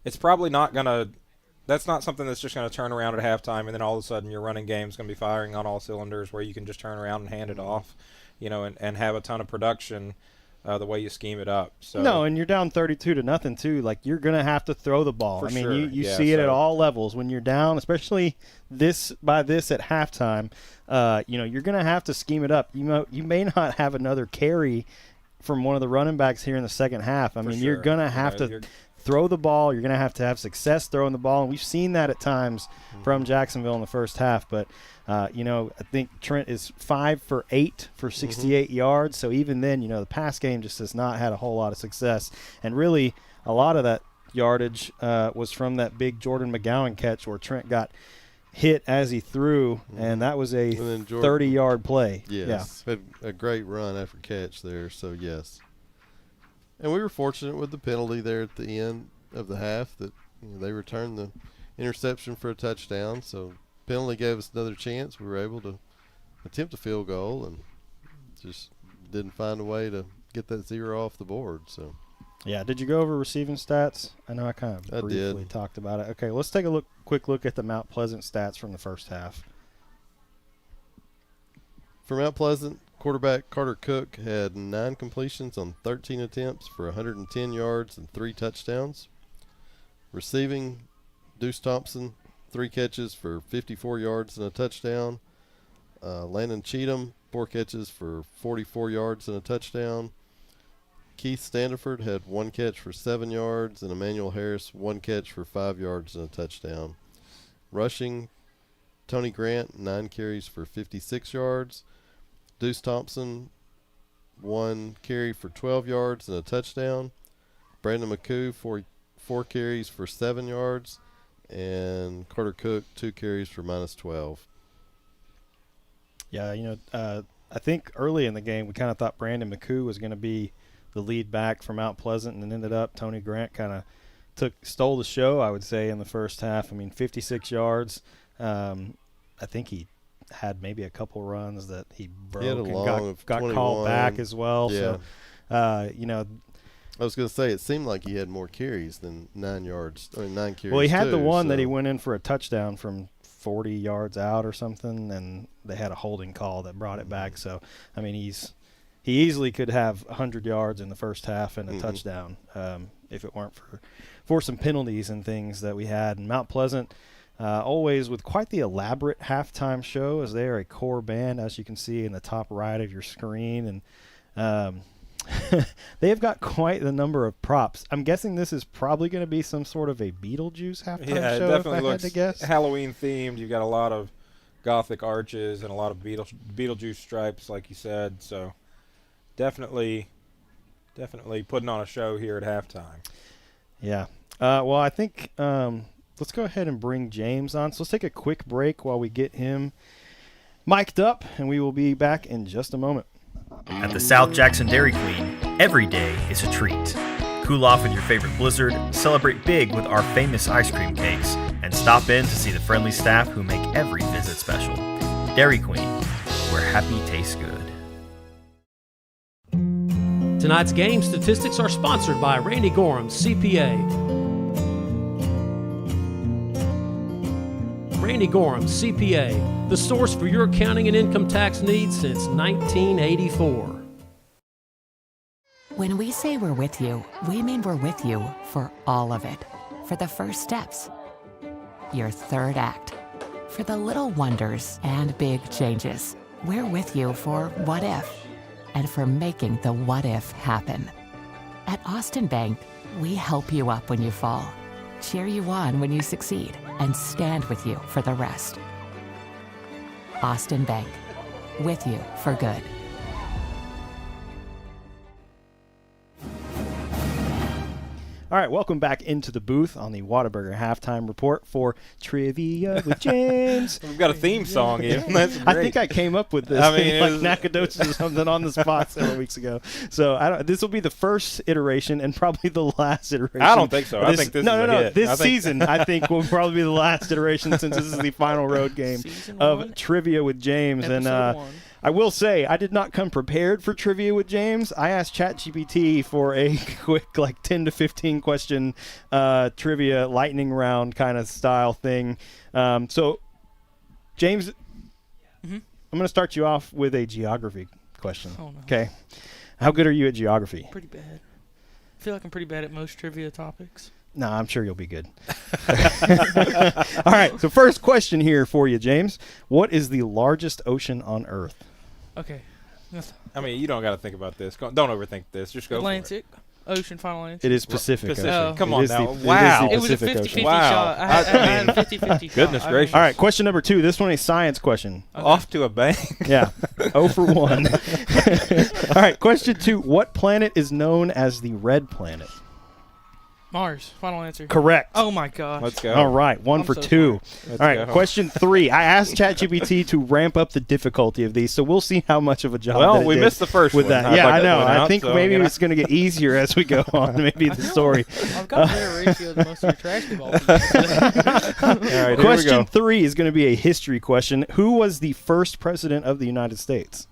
it's probably not going to – that's not something that's just going to turn around at halftime and then all of a sudden your running game's going to be firing on all cylinders where you can just turn around and hand it off, and have a ton of production the way you scheme it up. So no, and you're down 32-0 too. Like, you're going to have to throw the ball. For sure. You see it at all levels when you're down, especially this at halftime. You're going to have to scheme it up. You may not have another carry from one of the running backs here in the second half. You're going to have to throw the ball. You're going to have success throwing the ball, and we've seen that at times from Jacksonville in the first half. But, I think Trent is 5 for 8 for 68 yards. So even then, the pass game just has not had a whole lot of success. And really, a lot of that yardage was from that big Jordan McGowan catch where Trent got hit as he threw, and that was a 30-yard play. Yes, had a great run after catch there, so yes. And we were fortunate with the penalty there at the end of the half that they returned the interception for a touchdown, so penalty gave us another chance. We were able to attempt a field goal and just didn't find a way to get that 0 off the board. So. Yeah, did you go over receiving stats? I know I kind of briefly talked about it. Okay, let's take a quick look at the Mount Pleasant stats from the first half. For Mount Pleasant, quarterback Carter Cook had 9 completions on 13 attempts for 110 yards and 3 touchdowns. Receiving, Deuce Thompson, 3 catches for 54 yards and a touchdown. Landon Cheatham, 4 catches for 44 yards and a touchdown. Keith Standiford had 1 catch for 7 yards, and Emmanuel Harris 1 catch for 5 yards and a touchdown. Rushing, Tony Grant 9 carries for 56 yards. Deuce Thompson 1 carry for 12 yards and a touchdown. Brandon McCoo 4 carries for 7 yards, and Carter Cook 2 carries for -12. Yeah, I think early in the game we kind of thought Brandon McCoo was going to be the lead back from Mount Pleasant, and ended up Tony Grant kind of stole the show, I would say, in the first half. 56 yards. I think he had maybe a couple runs that he broke and got called back as well. Yeah. So, I was going to say, it seemed like he had more carries than 9 yards. 9 carries. Well, he had the one that he went in for a touchdown from 40 yards out or something, and they had a holding call that brought it back. So, he easily could have 100 yards in the first half and a touchdown if it weren't for some penalties and things that we had. And Mount Pleasant, always with quite the elaborate halftime show, as they are a core band, as you can see in the top right of your screen. And they have got quite the number of props. I'm guessing this is probably going to be some sort of a Beetlejuice halftime show. Yeah, it definitely looks to guess. Halloween themed. You've got a lot of Gothic arches and a lot of Beetlejuice stripes, like you said. So definitely putting on a show here at halftime. Yeah. Well, I think let's go ahead and bring James on. So let's take a quick break while we get him mic'd up, and we will be back in just a moment. At the South Jackson Dairy Queen, every day is a treat. Cool off in your favorite blizzard, celebrate big with our famous ice cream cakes, and stop in to see the friendly staff who make every visit special. Dairy Queen, where happy tastes good. Tonight's game statistics are sponsored by Randy Gorham, CPA. Randy Gorham, CPA, the source for your accounting and income tax needs since 1984. When we say we're with you, we mean we're with you for all of it. For the first steps, your third act, for the little wonders and big changes. We're with you for what if, and for making the what if happen. At Austin Bank, we help you up when you fall, cheer you on when you succeed, and stand with you for the rest. Austin Bank, with you for good. All right, welcome back into the booth on the Whataburger Halftime Report for Trivia with James. We've got a theme song even. That's great. I think I came up with this like Nacogdoches or something on the spot several weeks ago. So this will be the first iteration and probably the last iteration. I don't think so. I think this is a hit. This season I think will probably be the last iteration since this is the final road game of Trivia with James. Episode 1. I will say I did not come prepared for Trivia with James. I asked ChatGPT for a quick 10 to 15 question trivia lightning round kind of style thing. So, James, I'm going to start you off with a geography question. Oh, no. Okay. How good are you at geography? Pretty bad. I feel like I'm pretty bad at most trivia topics. No, I'm sure you'll be good. All right. So first question here for you, James. What is the largest ocean on Earth? Okay. I mean, you don't got to think about this. Don't overthink this. Just go Atlantic. for it. Ocean, final answer. It is Pacific. Pacific. Ocean. Come It on is the- now. it is the Wow. It was a Pacific 50-50 Ocean. Wow. shot. I had a 50-50 shot. Goodness I gracious. All right, question number 2. This one is a science question. Off to a bang. Yeah. 0 for 1. All right, question 2. What planet is known as the red planet? Mars, final answer. Correct. Oh my gosh. Let's go. All right, 1 I'm for so 2. Let's All right, go. question 3. I asked ChatGPT to ramp up the difficulty of these, so we'll see how much of a job Well, that it we did missed the first with one. that. I'd Yeah, like I to know. point I out, think so, maybe you know. it's going to get easier as we go on. Maybe the story. I've got a better ratio than most of your trash ball. All right, here we Question go. 3 is going to be a history question. Who was the first president of the United States?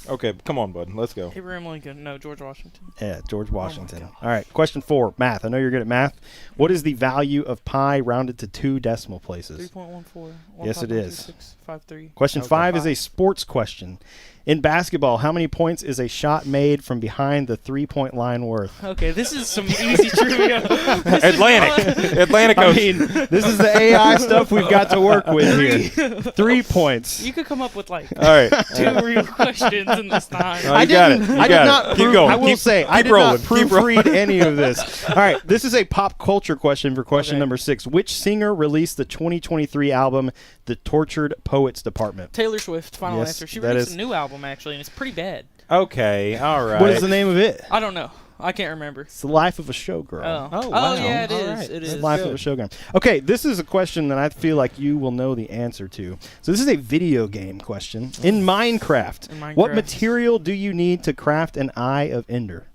Okay, come on, bud. Let's go. Abraham Lincoln. No, George Washington. Yeah, George Washington. All right, question 4, math. I know you're good at math. What is the value of pi rounded to 2 decimal places? 3.14. Yes, it is. 653. Question Okay. 5 is a sports question. In basketball, how many points is a shot made from behind the 3-point line worth? Okay, this is some easy trivia. This is Atlantic. Atlantic I Ocean. mean, this is the AI stuff we've got to work with here. 3 points. You could come up with like All right. 2 real questions in this time. No, you got it. You I did got not it. Keep proof- going. I will Keep- say, I keep did rolling. not Keep rolling. proofread any of this. All right, this is a pop culture question for question Okay. number 6. Which singer released the 2023 album, The Tortured Poets Department? Taylor Swift, final Yes, answer. She that released is- a new album actually, and it's pretty bad. Okay, all right. What is the name of it? I don't know. I can't remember. It's The Life of a Showgirl. Oh, wow. yeah, it All is. right. It It's is. The Life of a Showgirl. Okay, this is a question that I feel like you will know the answer to. So this is a video game question. In Minecraft, what Minecraft. material do you need to craft an Eye of Ender?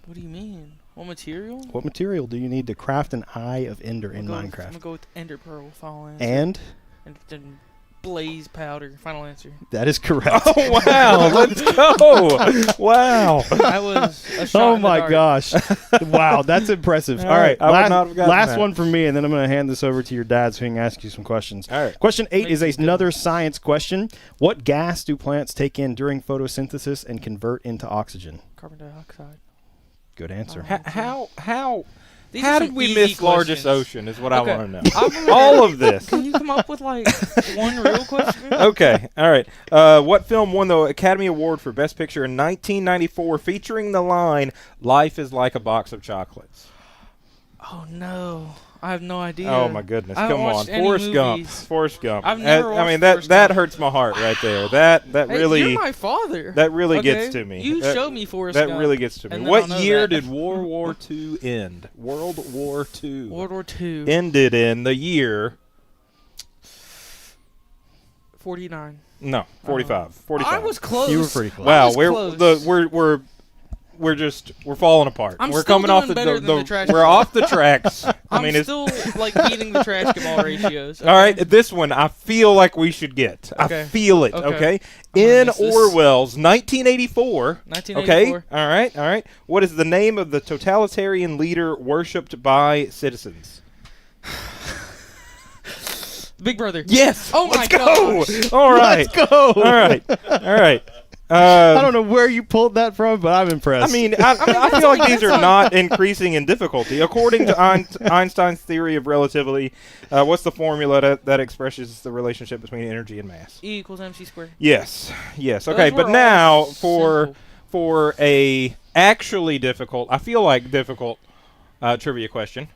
What do you mean? What material? What material do you need to craft an Eye of Ender in I'm gonna Minecraft? go with Ender Pearl, final answer. And And then Blaze Powder, final answer. that is correct. Oh, wow. Let's go. Wow. I was a shot Oh in the my dark. gosh. Wow, that's impressive. All All right, right, I would not have gotten last that. one from me, and then I'm going to hand this over to your dad so he can ask you some questions. All right. Question 8 is Makes it another science question. What gas do plants take in during photosynthesis and convert into oxygen? Carbon dioxide. Good answer. How These How are did some we easy miss largest questions. ocean is what I Okay. want to know. I'm gonna- All of this. Can you come up with like one real question? Okay, all right. What film won the Academy Award for Best Picture in 1994 featuring the line, "Life is like a box of chocolates"? Oh no, I have no idea. Oh my goodness! I haven't Come on, watched any Forrest Gump. movies. Forrest Gump. I've never I watched mean that Forrest that Gump. hurts my heart right there. That Hey, really. you're my father. That really Okay? gets to me. You That- show me Forrest That Gump, really gets to me. and then I'll What know year that. did World War II end? World War II. World War II. Ended in the year. 49. No, 45. 45. I was close. You were pretty close. Wow, I was we're close. we're falling apart. I'm we're still coming off doing the, better than the trash we're ball. off the tracks. I'm it's still like beating the trash ball ratios. all right. This one I feel like we should get. Okay. I feel it. Okay. Okay. I'm gonna In miss this. Orwell's 1984. 1984. Okay. All right. All right. What is the name of the totalitarian leader worshipped by citizens? Big Brother. Yes. Oh my Let's go. gosh. All right. Let's go. All right. All right. I don't know where you pulled that from, but I'm impressed. I mean, I feel like these are not increasing in difficulty. According to Einstein's theory of relativity, what's the formula that expresses the relationship between energy and mass? E equals mc squared. Yes. Yes. Those Okay, were but all now simple. for a actually difficult, I feel like difficult trivia question.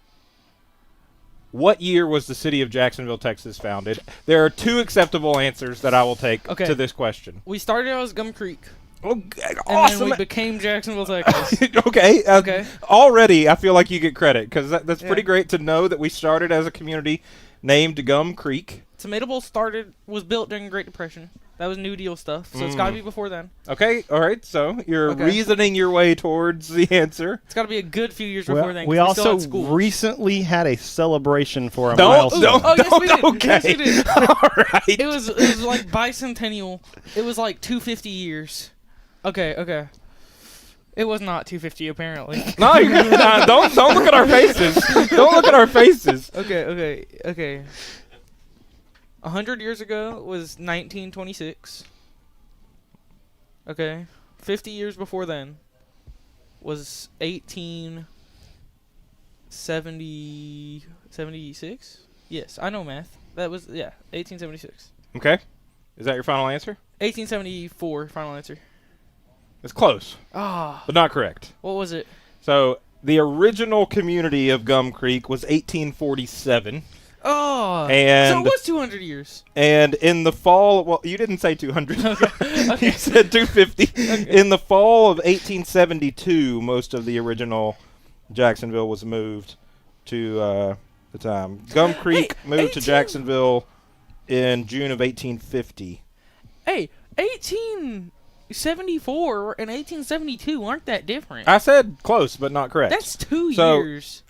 What year was the city of Jacksonville, Texas founded? There are two acceptable answers that I will take Okay. to this question. We started out as Gum Creek. Oh, And awesome. then we became Jacksonville, Texas. Okay. Okay. Already, I feel like you get credit because that's Yeah. pretty great to know that we started as a community named Gum Creek. Tomato Bowl was built during the Great Depression. That was New Deal stuff, so it's got to be before then. Okay. All right. So you're Okay. reasoning your way towards the answer. It's got to be a good few years before then. 'cause we still also had schools. recently had a celebration for a Don't- milestone. don't- Oh yes, we did. Okay. Yes, we did. All right. It was like bicentennial. It was like 250 years. Okay. It was not 250 apparently. No, don't look at our faces. Don't look at our faces. Okay. 100 years ago was 1926. Okay. 50 years before then was 1876. Yes, I know math. That was 1876. Okay. Is that your final answer? 1874 final answer. It's close, Ah. but not correct. What was it? So the original community of Gum Creek was 1847. Oh, and so it was 200 years. And in the fall, well, you didn't say 200. Okay. You said 250. Okay. In the fall of 1872, most of the original Jacksonville was moved to the time. Gum Creek moved to Jacksonville in June of 1850. Hey, 1874 and 1872 aren't that different. I said close, but not correct. That's 2 so, years.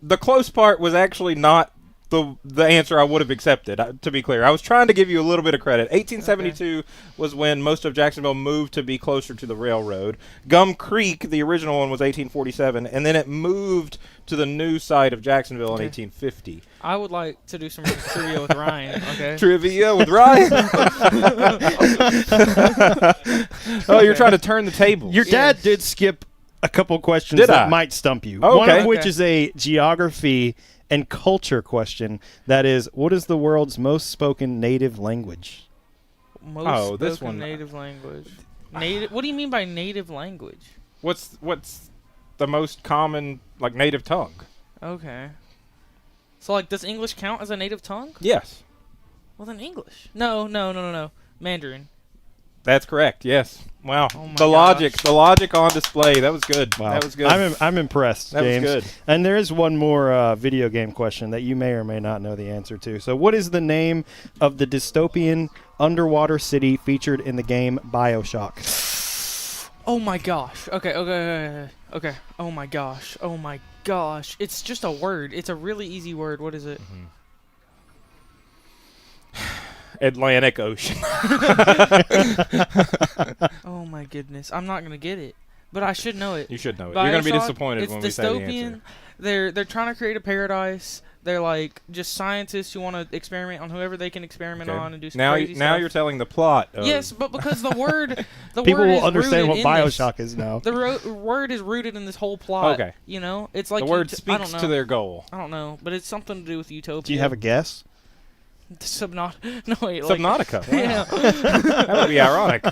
The close part was actually not the answer I would have accepted, to be clear. I was trying to give you a little bit of credit. 1872 was when most of Jacksonville moved to be closer to the railroad. Gum Creek, the original one, was 1847, and then it moved to the new site of Jacksonville in 1850. I would like to do some trivia with Ryan, okay? Trivia with Ryan? Oh, you're trying to turn the table. Your dad did skip a couple questions Did that I? might stump you. Okay. One of which is a geography and culture question. That is, what is the world's most spoken native language? Most this spoken one. native language. Native. What do you mean by native language? What's the most common, like, native tongue? Okay. So, like, does English count as a native tongue? Yes. Well, then English. No. Mandarin. That's correct. Yes. Wow. Oh my the logic on display. That was good. Wow. That was good. I'm impressed, That James. was good. And there is one more video game question that you may or may not know the answer to. So what is the name of the dystopian underwater city featured in the game BioShock? Oh my gosh. Okay. Oh my gosh. It's just a word. It's a really easy word. What is it? Atlantic Ocean. Oh my goodness. I'm not going to get it. But I should know it. You should know it. You're going to be BioShock, disappointed when we say the answer. They're trying to create a paradise. They're like just scientists who want to experiment on whoever they can experiment on and do some crazy now stuff. you're telling the plot. Yes, but because the word, people word will is understand what rooted in BioShock this. is now. The word is rooted in this whole plot. Okay. You know, it's like the word I speaks don't know. to their goal. I don't know, but it's something to do with utopia. Do you have a guess? No, wait. Like, Subnautica. Wow. Yeah. That would be ironic. I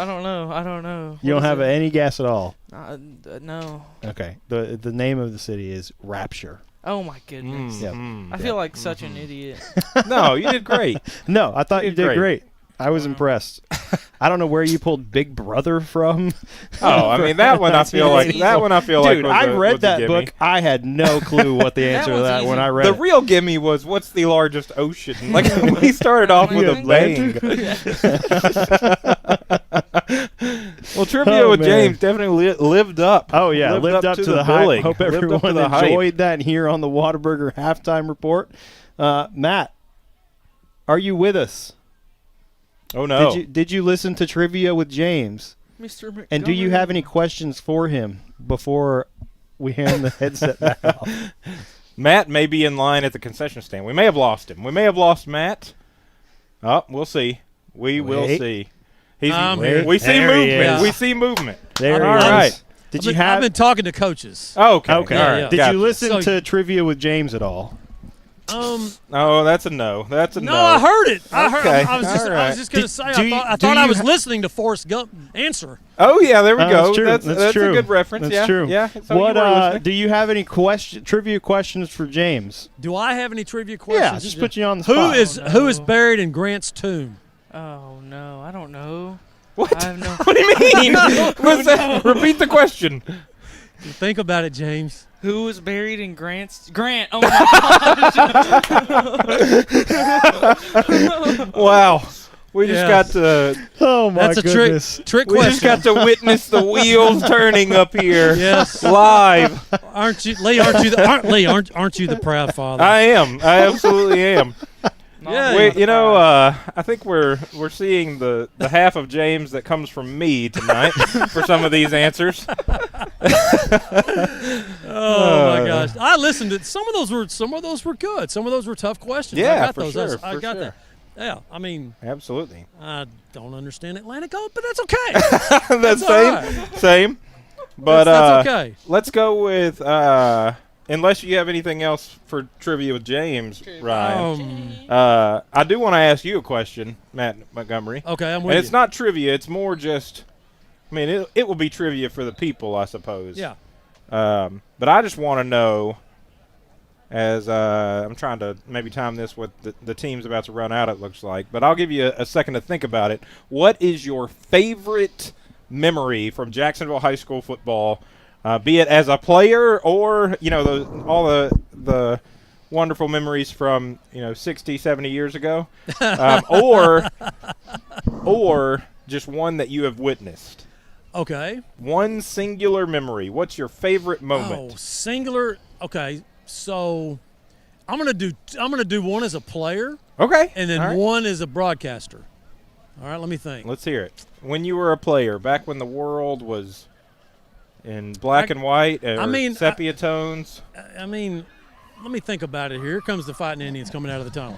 don't know. You What don't is have it? any guess at all. No. Okay. The name of the city is Rapture. Oh my goodness. Yep. I feel like such an idiot. No, you did great. No, I thought you did great. great. I was impressed. I don't know where you pulled Big Brother from. Oh, I mean that one. I feel like Dude, was I read was that a book. I had no clue what the answer to one's that when easy. I read The it. real gimme was what's the largest ocean? Like we started off with a bang. Well, trivia with man. James definitely lived up. Oh yeah, lived up to the hype. billing. Hope Lived up to everyone the hype. enjoyed that here on the Whataburger halftime report. Matt, are you with us? Oh no! Did you listen to trivia with James? Mr. Montgomery. And do you have any questions for him before we hand the headset back off? Matt may be in line at the concession stand. We may have lost him. We may have lost Matt. Oh, we'll see. We will see. He's here. we see There he movement. is. We see movement. There All he is. right. Did I've been talking to coaches. Oh, okay. Okay. All right. Did Gotcha. you listen So- to trivia with James at all? Oh, that's a no. That's a no. No, I heard it. I heard. Okay. I was just. All I right. was just gonna say. I do thought I you was listening to Forrest Gump answer. Oh yeah, there we go. That's true. That's true. a good reference. That's yeah. true. Yeah. So What you were listening. do you have any trivia questions for James? Do I have any trivia questions? Yeah, just put you on the Who spot. who is buried in Grant's tomb? Oh no, I don't know. What? I have no. What do you mean? What's that? Repeat the question. Think about it, James. Who was buried in Grant's Grant? Oh my gosh! Wow. We just Yeah. got to. Oh my That's a goodness! trick We just question. got to witness the wheels turning up here. Yes. Live. Aren't you, Lee? Aren't you the proud father? I am. I absolutely am. Yeah. Wait, I think we're seeing the half of James that comes from me tonight for some of these answers. Oh my gosh! I listened to some of those were good. Some of those were tough questions. I Yeah, got for those. sure, I for got sure. that. Yeah, I mean, Absolutely. I don't understand Atlantic Ocean, but that's okay. That's all same. right. Same. But That's okay. Let's go with unless you have anything else for trivia with James, Ryan. I do want to ask you a question, Matt Montgomery. Okay, I'm with And it's you. not trivia, it's more just I mean, it will be trivia for the people, I suppose. Yeah. But I just want to know, as I'm trying to maybe time this with the team's about to run out, it looks like. But I'll give you a second to think about it. What is your favorite memory from Jacksonville High School football, be it as a player or, all the wonderful memories from 60, 70 years ago, or just one that you have witnessed? Okay. One singular memory. What's your favorite moment? Oh, singular. Okay, so I'm gonna do one as a player. Okay. And then one as a broadcaster. All right, let me think. Let's hear it. When you were a player, back when the world was in black and white, sepia tones. I mean, let me think about it. Here comes the Fighting Indians coming out of the tunnel.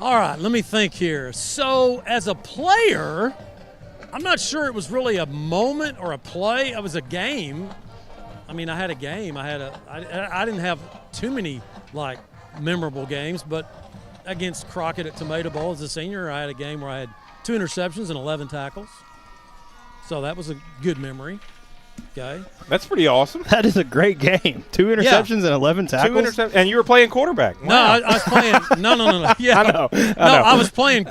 All right, let me think here. So, as a player, I'm not sure it was really a moment or a play. It was a game. I mean, I had a game. I didn't have too many, memorable games, but against Crockett at Tomato Bowl as a senior, I had a game where I had 2 interceptions and 11 tackles. So that was a good memory. Okay. That's pretty awesome. That is a great game. 2 interceptions and 11 tackles. And you were playing quarterback. Wow. No, I was playing. No. Yeah, I know. I was playing.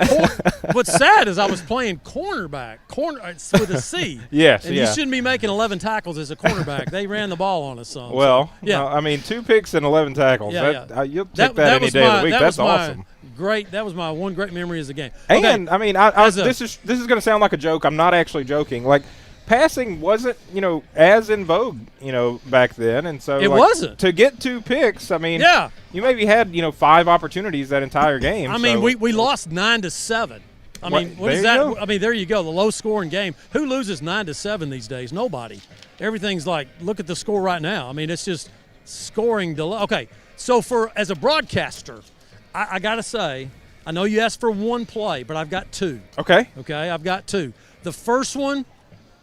What's sad is I was playing cornerback. With a C. Yes. And you shouldn't be making 11 tackles as a cornerback. They ran the ball on us some. Well, yeah. No, I mean, 2 picks and 11 tackles. You'll take that any day of the week. That's awesome. Great. That was my one great memory as a game. And okay. I mean, this is going to sound like a joke. I'm not actually joking. Passing wasn't, as in vogue, back then, and so it wasn't. To get 2 picks. I mean, you maybe had 5 opportunities that entire game. I mean, we lost 9-7. I mean, what is that? Go. I mean, there you go. The low-scoring game. Who loses 9-7 these days? Nobody. Everything's look at the score right now. I mean, it's just scoring delay. Okay, so as a broadcaster, I gotta say, I know you asked for one play, but I've got 2. Okay, I've got 2. The first one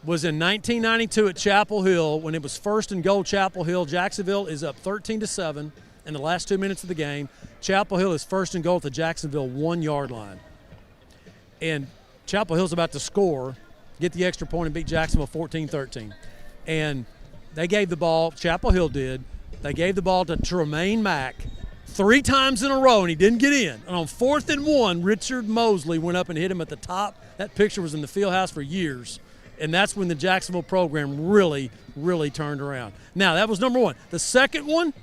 was in 1992 at Chapel Hill when it was 1st and goal. Chapel Hill. Jacksonville is up 13-7 in the last 2 minutes of the game. Chapel Hill is 1st and goal at the Jacksonville 1-yard line. And Chapel Hill's about to score, get the extra point and beat Jacksonville 14-13. And they gave the ball, Chapel Hill did, they gave the ball to Tremaine Mack 3 times in a row, and he didn't get in. And on 4th and 1, Richard Mosley went up and hit him at the top. That picture was in the field house for years. And that's when the Jacksonville program really, really turned around. Now, that was number 1. The second one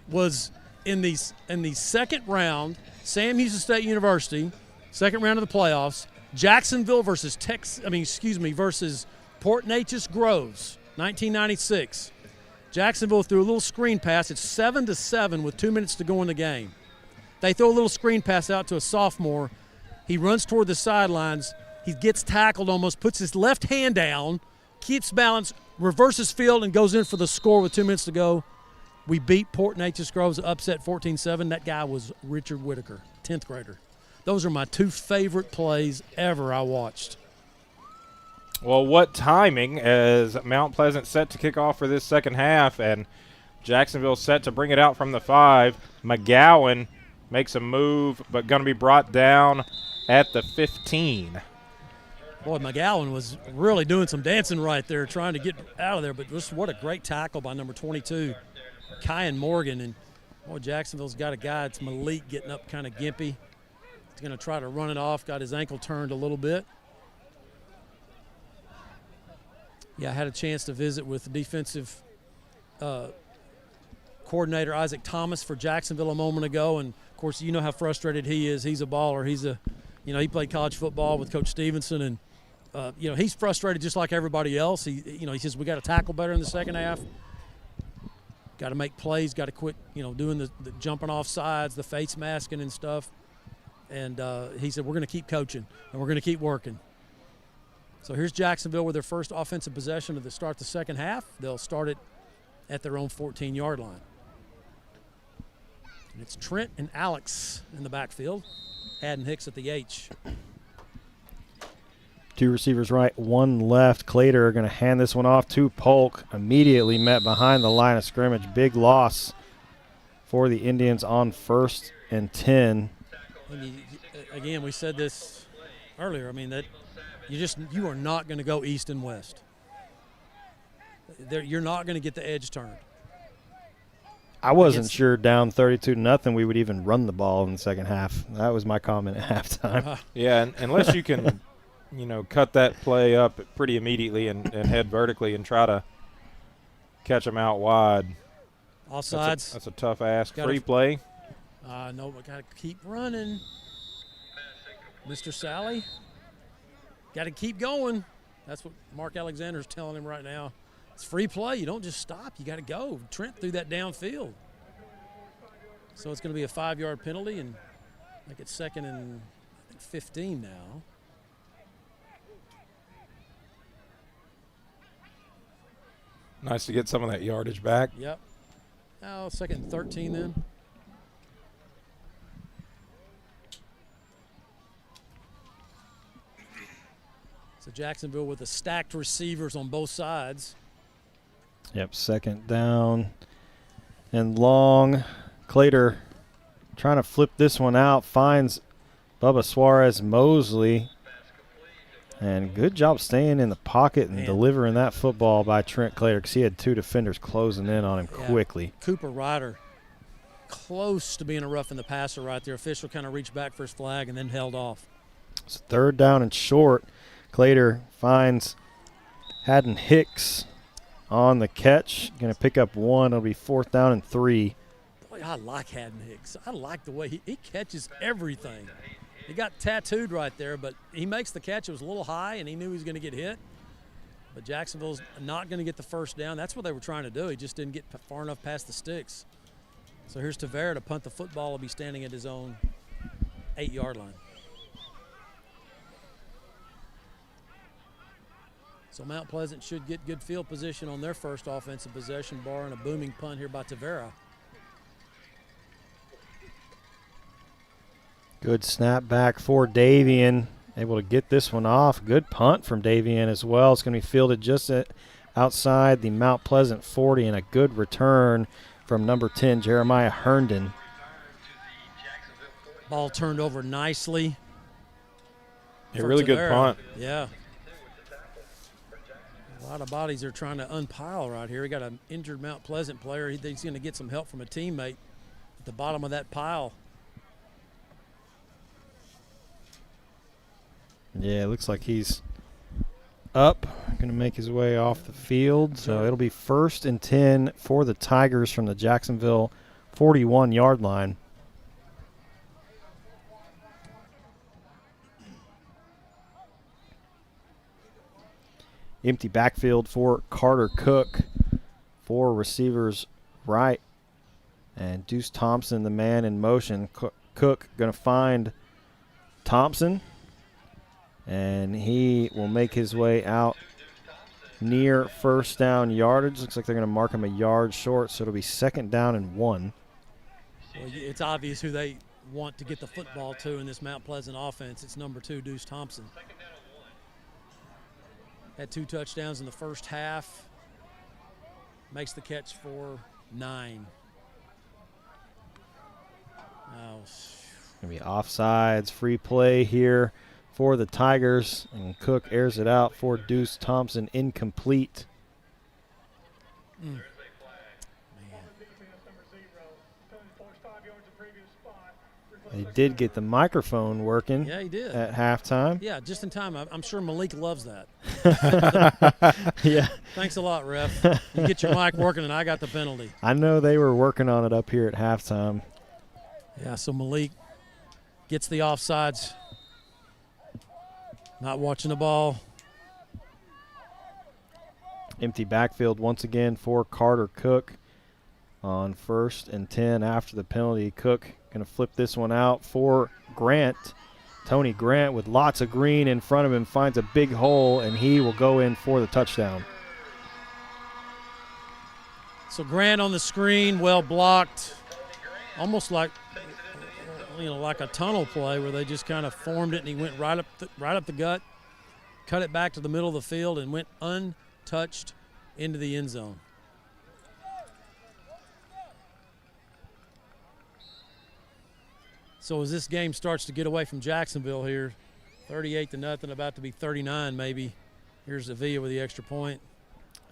was in the second round, Sam Houston State University, second round of the playoffs, Jacksonville versus versus Port Neches Groves, 1996. Jacksonville threw a little screen pass. It's 7-7 with 2 minutes to go in the game. They throw a little screen pass out to a sophomore. He runs toward the sidelines. He gets tackled almost, puts his left hand down, keeps balance, reverses field, and goes in for the score with 2 minutes to go. We beat Port Neches Groves, upset 14-7. That guy was Richard Whitaker, 10th grader. Those are my 2 favorite plays ever I watched. Well, what timing as Mount Pleasant set to kick off for this second half, and Jacksonville set to bring it out from the 5. McGowan makes a move, but going to be brought down at the 15. Boy, McGowan was really doing some dancing right there, trying to get out of there. But just what a great tackle by number 22, Kyan Morgan. And, boy, Jacksonville's got a guy. It's Malik getting up kind of gimpy. He's going to try to run it off. Got his ankle turned a little bit. Yeah, I had a chance to visit with the defensive coordinator, Isaac Thomas, for Jacksonville a moment ago. And, of course, you know how frustrated he is. He's a baller. He played college football with Coach Stevenson, and he's frustrated just like everybody else. He says we got to tackle better in the second half. Got to make plays. Got to quit, doing the jumping off sides, the face masking and stuff. And he said we're going to keep coaching and we're going to keep working. So here's Jacksonville with their first offensive possession to start the second half. They'll start it at their own 14-yard line. And it's Trent and Alex in the backfield. Haddon Hicks at the H. Two receivers right, one left. Clater going to hand this one off to Polk. Immediately met behind the line of scrimmage. Big loss for the Indians on 1st and 10. Again, we said this earlier. I mean, that you are not going to go east and west. You're not going to get the edge turned. I wasn't sure down 32-0 we would even run the ball in the second half. That was my comment at halftime. Yeah, and unless you can, cut that play up pretty immediately and head vertically and try to catch them out wide. Offsides. That's a tough ask. Free play. No, we got to keep running. Mr. Sally, got to keep going. That's what Mark Alexander's telling him right now. It's free play. You don't just stop. You got to go. Trent threw that downfield. So it's going to be a 5-yard penalty, and make it 2nd and 15 now. Nice to get some of that yardage back. Yep. Now 2nd and 13 then. So Jacksonville with the stacked receivers on both sides. Yep, 2nd down and long. Clater trying to flip this one out, finds Bubba Suarez Mosley. And good job staying in the pocket and delivering that football by Trent Clater, because he had 2 defenders closing in on him quickly. Cooper Ryder close to being a roughing the passer right there. Official kind of reached back for his flag and then held off. It's 3rd down and short. Clater finds Haddon Hicks on the catch. Going to pick up 1. It'll be 4th down and 3. Boy, I like Haddon Hicks. I like the way he catches everything. He got tattooed right there, but he makes the catch. It was a little high, and he knew he was going to get hit. But Jacksonville's not going to get the 1st down. That's what they were trying to do. He just didn't get far enough past the sticks. So here's Tavera to punt the football. Will be standing at his own 8-yard line. So Mount Pleasant should get good field position on their first offensive possession, barring a booming punt here by Tavera. Good snap back for Davian. Able to get this one off. Good punt from Davian as well. It's going to be fielded just outside the Mount Pleasant 40, and a good return from number 10, Jeremiah Herndon. Ball turned over nicely. A really good punt. Yeah. A lot of bodies are trying to unpile right here. We got an injured Mount Pleasant player. He thinks he's going to get some help from a teammate at the bottom of that pile. Yeah, it looks like he's up, going to make his way off the field. So it'll be 1st and 10 for the Tigers from the Jacksonville 41-yard line. Empty backfield for Carter Cook. 4 receivers right. And Deuce Thompson, the man in motion. Cook going to find Thompson. And he will make his way out near 1st down yardage. Looks like they're going to mark him a yard short, so it'll be 2nd down and 1. Well, it's obvious who they want to get the football to in this Mount Pleasant offense. It's number 2, Deuce Thompson. Had 2 touchdowns in the first half. Makes the catch for 9. Going to be offsides, free play here for the Tigers, and Cook airs it out for Deuce Thompson, incomplete. He did get the microphone working. Yeah, he did. At halftime. Yeah, just in time. I'm sure Malik loves that. Yeah. Thanks a lot, ref. You get your mic working, and I got the penalty. I know they were working on it up here at halftime. Yeah, so Malik gets the offsides. Not watching the ball. Empty backfield once again for Carter Cook on 1st and 10 after the penalty. Cook going to flip this one out for Grant. Tony Grant with lots of green in front of him finds a big hole, and he will go in for the touchdown. So Grant on the screen, well blocked. Almost like like a tunnel play where they just kind of formed it and he went right up the gut. cut it back to the middle of the field and went untouched into the end zone. So as this game starts to get away from Jacksonville here, 38-0, about to be 39 maybe. Here's Avila with the extra point.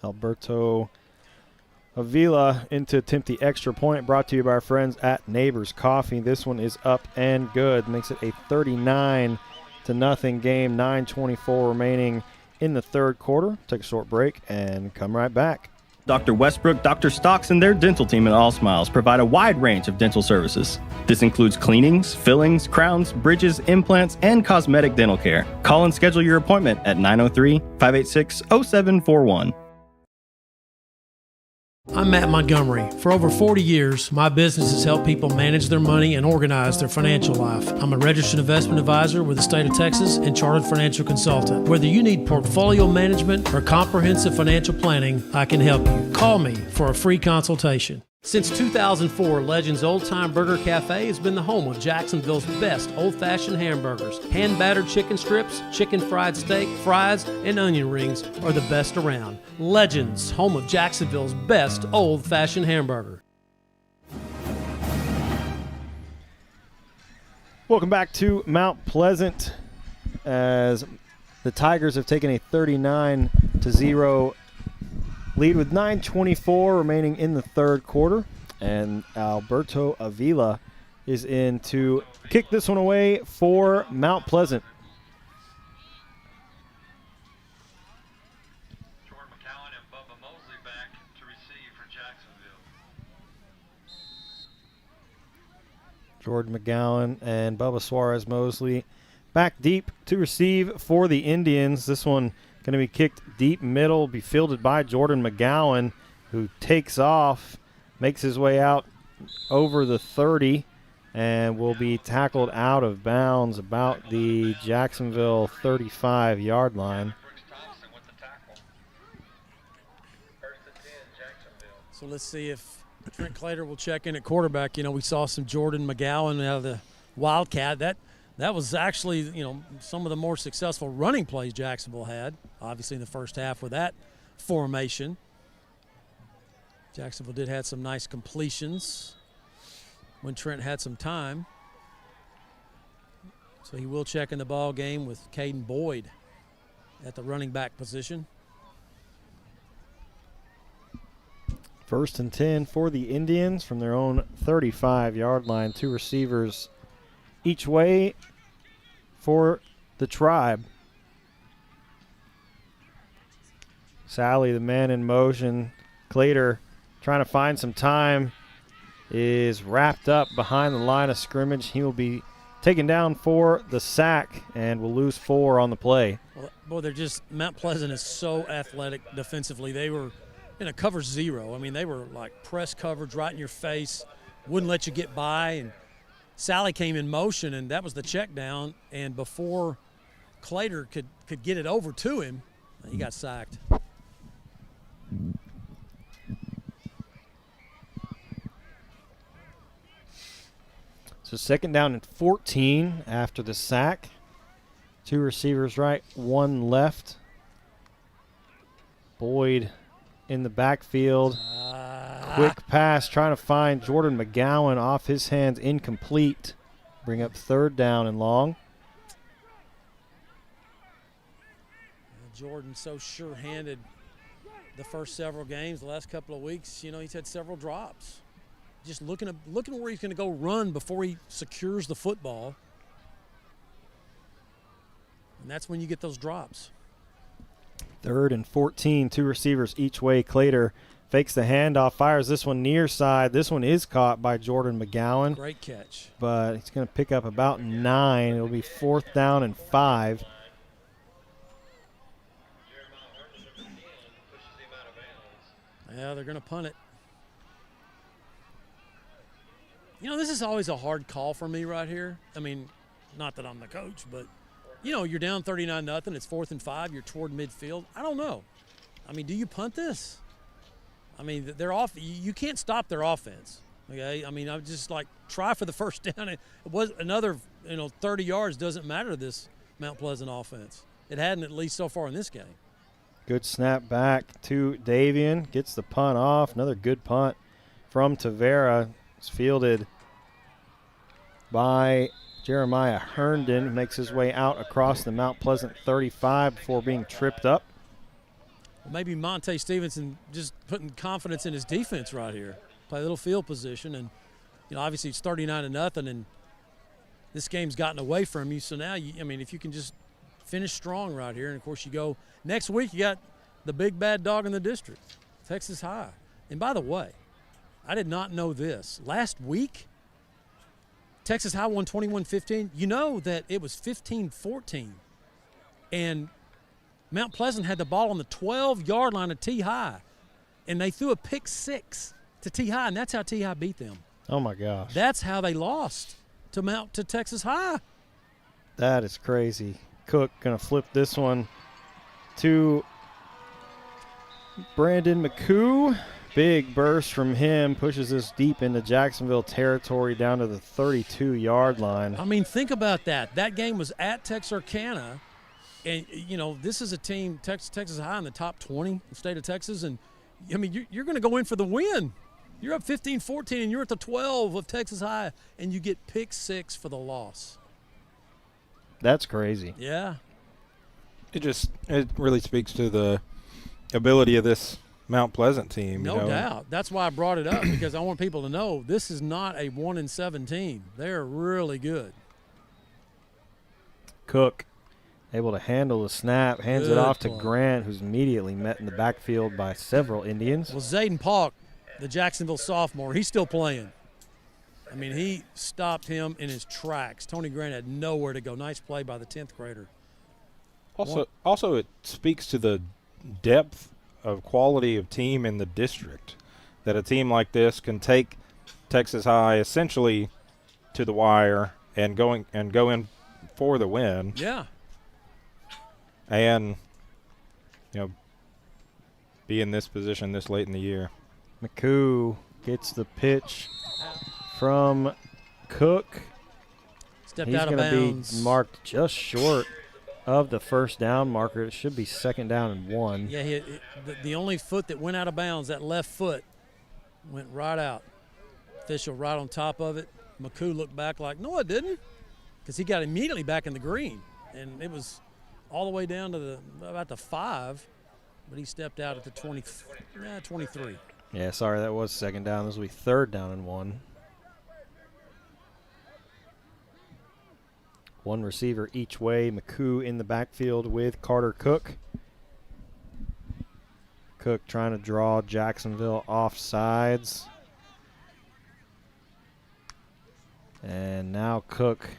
Alberto Avila in to attempt the extra point, brought to you by our friends at Neighbors Coffee. This one is up and good. Makes it a 39-0 game, 9:24 remaining in the third quarter. Take a short break and come right back. Dr. Westbrook, Dr. Stocks, and their dental team at All Smiles provide a wide range of dental services. This includes cleanings, fillings, crowns, bridges, implants, and cosmetic dental care. Call and schedule your appointment at 903-586-0741. I'm Matt Montgomery. For over 40 years, my business has helped people manage their money and organize their financial life. I'm a registered investment advisor with the state of Texas and chartered financial consultant. Whether you need portfolio management or comprehensive financial planning, I can help you. Call me for a free consultation. Since 2004, Legends Old Time Burger Cafe has been the home of Jacksonville's best old-fashioned hamburgers. Hand-battered chicken strips, chicken fried steak, fries, and onion rings are the best around. Legends, home of Jacksonville's best old-fashioned hamburger. Welcome back to Mount Pleasant, as the Tigers have taken a 39-0 lead with 9:24 remaining in the third quarter, and Alberto Avila is in to kick this one away for Mount Pleasant. Jordan McCowan and Bubba Mosley back to receive for Jacksonville. Jordan McGowan and Bubba Suarez Mosley back deep to receive for the Indians. This one going to be kicked deep middle, be fielded by Jordan McGowan, who takes off, makes his way out over the 30, and will be tackled out of bounds about the Jacksonville 35-yard line. So let's see if Trent Clater will check in at quarterback. You know, we saw some Jordan McGowan out of the Wildcat. That was actually, you know, some of the more successful running plays Jacksonville had, obviously in the first half with that formation. Jacksonville did have some nice completions when Trent had some time. So he will check in the ball game with Caden Boyd at the running back position. 1st and 10 for the Indians from their own 35-yard line. Two receivers each way for the Tribe. Sally, the man in motion. Clater trying to find some time, is wrapped up behind the line of scrimmage. He will be taken down for the sack and will lose 4 on the play. Well, boy, they're just, Mount Pleasant is so athletic defensively. They were in a cover 0. I mean, they were like press coverage right in your face, wouldn't let you get by, and Sally came in motion, and that was the check down, and before Clater could get it over to him, he got sacked. So 2nd down and 14 after the sack. 2 receivers right, 1 left. Boyd in the backfield. Quick pass trying to find Jordan McGowan, off his hands, incomplete. Bring up 3rd down and long. Jordan so sure-handed the first several games, the last couple of weeks. You know, he's had several drops. Just looking where he's going to go run before he secures the football. And that's when you get those drops. 3rd and 14, 2 receivers each way. Clater fakes the handoff, fires this one near side. This one is caught by Jordan McGowan. Great catch. But he's going to pick up about 9. It'll be 4th down and 5. Yeah, they're going to punt it. You know, this is always a hard call for me right here. I mean, not that I'm the coach, but, you know, you're down 39-0. It's 4th and 5. You're toward midfield. I don't know. I mean, do you punt this? I mean, they're off. You can't stop their offense. Okay. I mean, I'm just like, try for the first down. It was another, 30 yards doesn't matter to this Mount Pleasant offense. It hadn't, at least so far in this game. Good snap back to Davian. Gets the punt off. Another good punt from Tavera. It's fielded by Jeremiah Herndon. Makes his way out across the Mount Pleasant 35 before being tripped up. Well, maybe Monte Stevenson just putting confidence in his defense right here. Play a little field position, and obviously it's 39-0, and this game's gotten away from you. So now, if you can just finish strong right here, and of course you go next week. You got the big bad dog in the district, Texas High. And by the way, I did not know this. Last week, Texas High won 21-15. You know that it was 15-14, and Mount Pleasant had the ball on the 12-yard line of T-High, and they threw a pick 6 to T-High, and that's how T-High beat them. Oh my gosh! That's how they lost to Texas High. That is crazy. Cook gonna flip this one to Brandon McCoo. Big burst from him, pushes us deep into Jacksonville territory down to the 32-yard line. I mean, think about that. That game was at Texarkana, and this is a team, Texas High, in the top 20 in the state of Texas, and you're going to go in for the win. You're up 15-14, and you're at the 12 of Texas High, and you get pick 6 for the loss. That's crazy. Yeah. It really speaks to the ability of this Mount Pleasant team. No doubt. That's why I brought it up, because I want people to know this is not a 1-7 team. They're really good. Cook able to handle the snap, hands it off to Grant, who's immediately met in the backfield by several Indians. Well, Zayden Paulk, the Jacksonville sophomore, he's still playing. I mean, he stopped him in his tracks. Tony Grant had nowhere to go. Nice play by the 10th grader. Also, it speaks to the depth of quality of team in the district, that a team like this can take Texas High essentially to the wire and go in for the win. Yeah. And be in this position this late in the year. McCoo gets the pitch from Cook. Stepped He's out of going bounds. to be marked just short of the first down marker. It should be 2nd down and 1. Yeah, the only foot that went out of bounds, that left foot, went right out. Official right on top of it. McCoo looked back like, no, it didn't, because he got immediately back in the green, and it was all the way down to about the 5, but he stepped out at the 23. Yeah, sorry, that was 2nd down. This will be 3rd down and 1. One receiver each way. McCoo in the backfield with Carter Cook. Cook trying to draw Jacksonville off sides. And now Cook.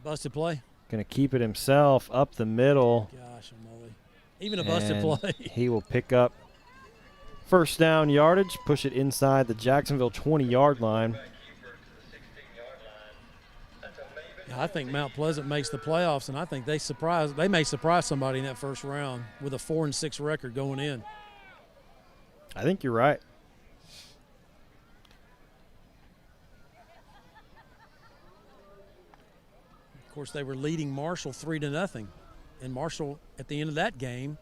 Busted play. Going to keep it himself up the middle. Gosh, moly. Even a busted play. He will pick up 1st down yardage, push it inside the Jacksonville 20-yard line. I think Mount Pleasant makes the playoffs, and I think they may surprise somebody in that first round with a 4-6 record going in. I think you're right. Of course, they were leading Marshall 3-0, and Marshall at the end of that game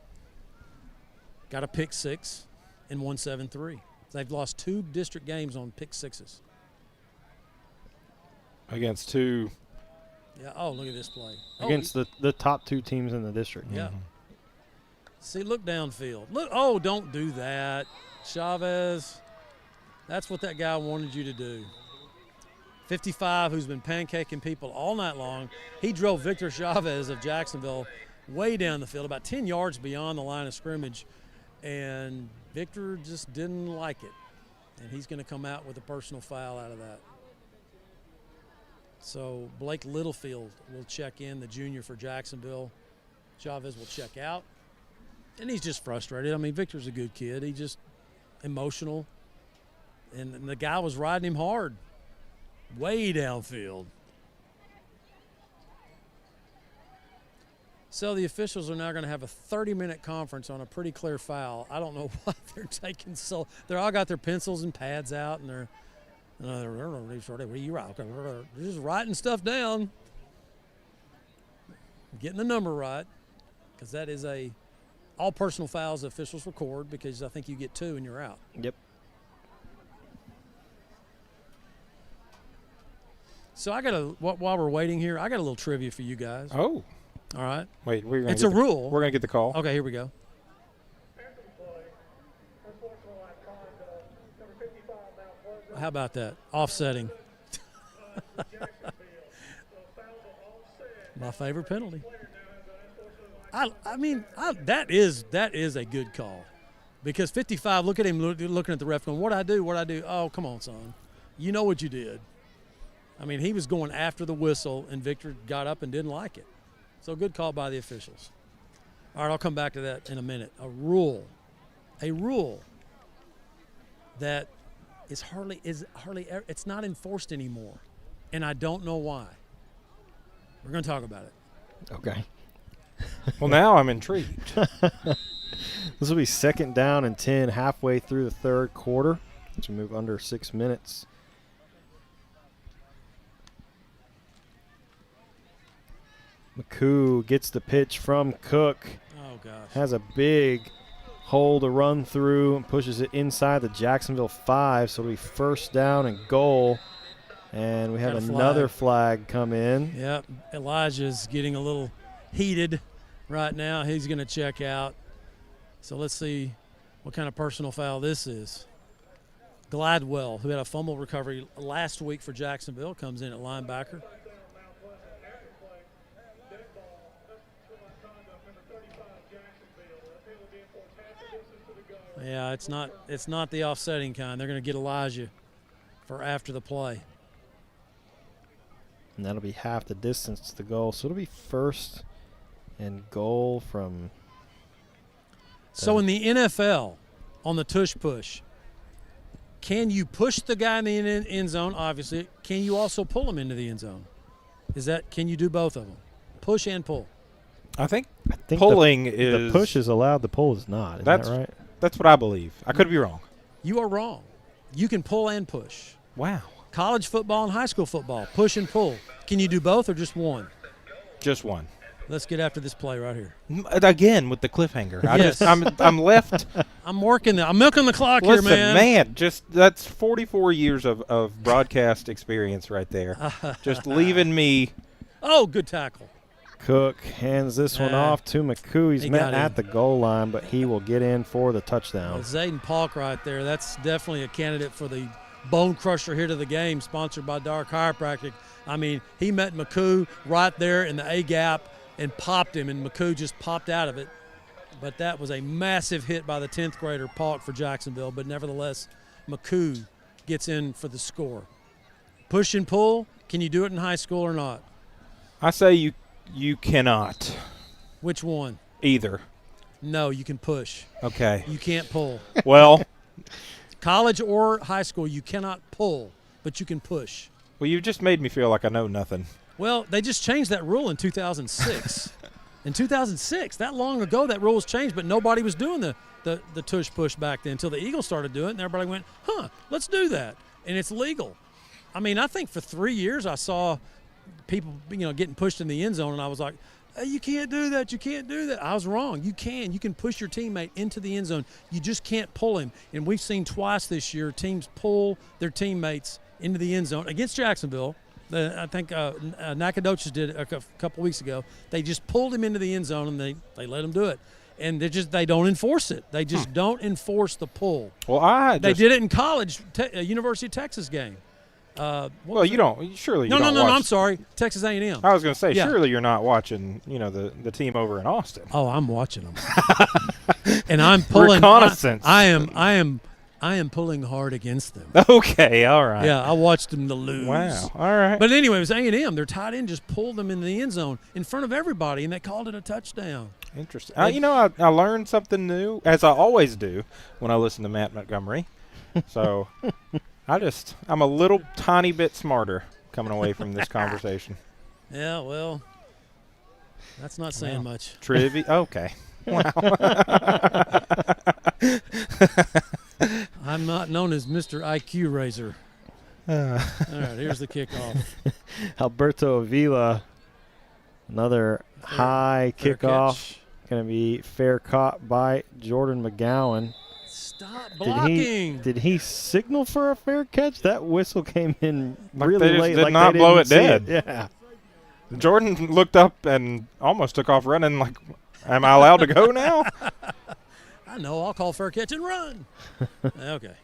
got a pick 6 and won 7-3. They've lost 2 district games on pick 6s. Against 2. Yeah. Oh, look at this play. Against the top 2 teams in the district. Yeah. See, look downfield. Look. Oh, don't do that, Chavez. That's what that guy wanted you to do. 55, who's been pancaking people all night long. He drove Victor Chavez of Jacksonville way down the field, about 10 yards beyond the line of scrimmage, and Victor just didn't like it. And he's going to come out with a personal foul out of that. So Blake Littlefield will check in, the junior for Jacksonville. Chavez will check out. And he's just frustrated. I mean, Victor's a good kid. He's just emotional. And the guy was riding him hard, way downfield. So the officials are now going to have a 30-minute conference on a pretty clear foul. I don't know why they're taking so – they're all got their pencils and pads out, and they're just writing stuff down, getting the number right. because that is all personal fouls the officials record, because I think you get 2 and you're out. Yep. So while we're waiting here, I got a little trivia for you guys. Oh. All right. Wait, it's a rule. We're going to get the call. Okay, here we go. How about that? Offsetting. My favorite penalty. I mean, that is a good call, because 55. Look at him looking at the ref, going, "What I do? What I do?" Oh, come on, son. You know what you did. I mean, he was going after the whistle, and Victor got up and didn't like it. So good call by the officials. All right, I'll come back to that in a minute. A rule that is hardly it's not enforced anymore, and I don't know why. We're going to talk about it. Okay. Well, now I'm intrigued. This will be 2nd down and 10 halfway through the 3rd quarter, as we move under 6 minutes. McCoo gets the pitch from Cook. Oh, gosh. Has a big hole to run through and pushes it inside the Jacksonville 5, so it'll be 1st down and goal. And we have another flag come in. Yep, Elijah's getting a little heated right now. He's going to check out. So let's see what kind of personal foul this is. Gladwell, who had a fumble recovery last week for Jacksonville, comes in at linebacker. Yeah, it's not the offsetting kind. They're going to get Elijah for after the play. And that'll be half the distance to the goal. So it'll be 1st and goal from. So in the NFL, on the tush push, can you push the guy in the end zone? Obviously, can you also pull him into the end zone? Can you do both of them, push and pull? I think pulling the push is allowed. The pull is not. Isn't that right? That's what I believe. I could be wrong. You are wrong. You can pull and push. Wow. College football and high school football, push and pull. Can you do both or just one? Just one. Let's get after this play right here. Again with the cliffhanger. Yes. I'm left. I'm working. I'm milking the clock Listen, here, man. That's 44 years of broadcast experience right there. Just leaving me. Oh, good tackle. Cook hands this one off to McCoo. He's met at the goal line, but he will get in for the touchdown. Well, Zayden Polk right there. That's definitely a candidate for the Bone Crusher hit of the game, sponsored by Dark Chiropractic. I mean, he met McCoo right there in the A-gap and popped him, and McCoo just popped out of it. But that was a massive hit by the 10th grader Polk for Jacksonville. But nevertheless, McCoo gets in for the score. Push and pull, can you do it in high school or not? I say you cannot. Which one? Either. No, you can push. Okay. You can't pull. Well. College or high school, you cannot pull, but you can push. Well, you just made me feel like I know nothing. Well, they just changed that rule in 2006. In 2006, that long ago, that rule was changed, but nobody was doing the tush push back then until the Eagles started doing it, and everybody went, let's do that. And it's legal. I mean, I think for 3 years I saw people, getting pushed in the end zone, and I was like, hey, you can't do that. You can't do that. I was wrong. You can. You can push your teammate into the end zone. You just can't pull him. And we've seen twice this year teams pull their teammates into the end zone against Jacksonville. I think Nacogdoches did a couple weeks ago. They just pulled him into the end zone, and they let him do it. And they don't enforce it. They just don't enforce the pull. Well, they did it in college, University of Texas game. Well, you don't. Surely you no, don't. No, watch. I'm sorry. Texas A&M. I was going to say, surely you're not watching. The team over in Austin. Oh, I'm watching them, and I'm pulling. Reconnaissance. I am pulling hard against them. Okay, all right. Yeah, I watched them to lose. Wow, all right. But anyway, it was A&M. Their tight end just pulled them in the end zone in front of everybody, and they called it a touchdown. Interesting. I learned something new, as I always do when I listen to Matt Montgomery. So. I'm a little tiny bit smarter coming away from this conversation. Yeah, well, that's not saying much. Trivia. Okay. Wow. I'm not known as Mr. IQ Raiser. All right, here's the kickoff. Alberto Avila, another high kickoff. Going to be fair caught by Jordan McGowan. Stop blocking. Did he signal for a fair catch? That whistle came in Like really they just late. did like not they blow didn't it dead. see Yeah. Jordan looked up and almost took off running like, am I allowed to go now? I know. I'll call fair catch and run. Okay.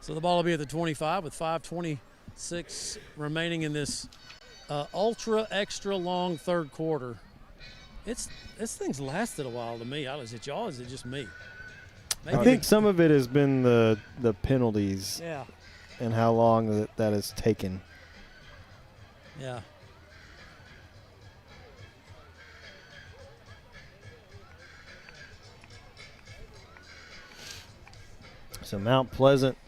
So the ball will be at the 25 with 5:26 remaining in this ultra extra long third quarter. This thing's lasted a while to me. Is it y'all? Or is it just me? Maybe I think some of it has been the penalties. Yeah. And how long that has taken. Yeah. So Mount Pleasant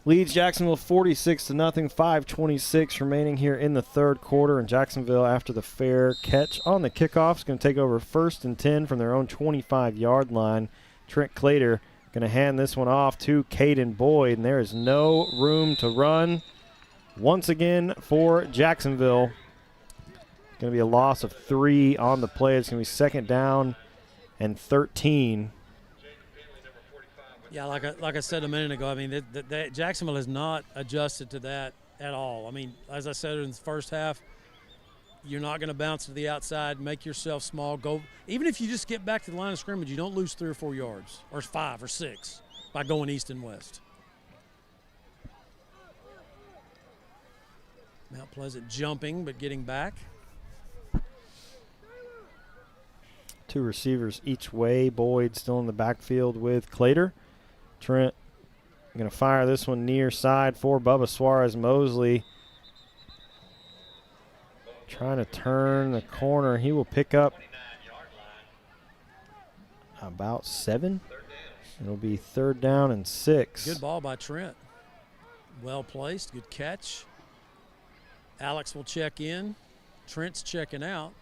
leads Jacksonville 46-0. 5:26 remaining here in the third quarter. And Jacksonville, after the fair catch on the kickoff, is going to take over 1st and 10 from their own 25-yard line. Trent Clater going to hand this one off to Caden Boyd, and there is no room to run once again for Jacksonville. Going to be a loss of 3 on the play. It's going to be 2nd down and 13. Yeah, like I said a minute ago, I mean, Jacksonville has not adjusted to that at all. I mean, as I said in the first half, you're not going to bounce to the outside, make yourself small. Go, even if you just get back to the line of scrimmage, you don't lose 3 or 4 yards or 5 or 6 by going east and west. Mount Pleasant jumping but getting back. 2 receivers each way. Boyd still in the backfield with Clater. Trent going to fire this one near side for Bubba Suarez-Mosley. Trying to turn the corner. He will pick up about 7. It'll be 3rd down and 6. Good ball by Trent. Well placed. Good catch. Alex will check in. Trent's checking out.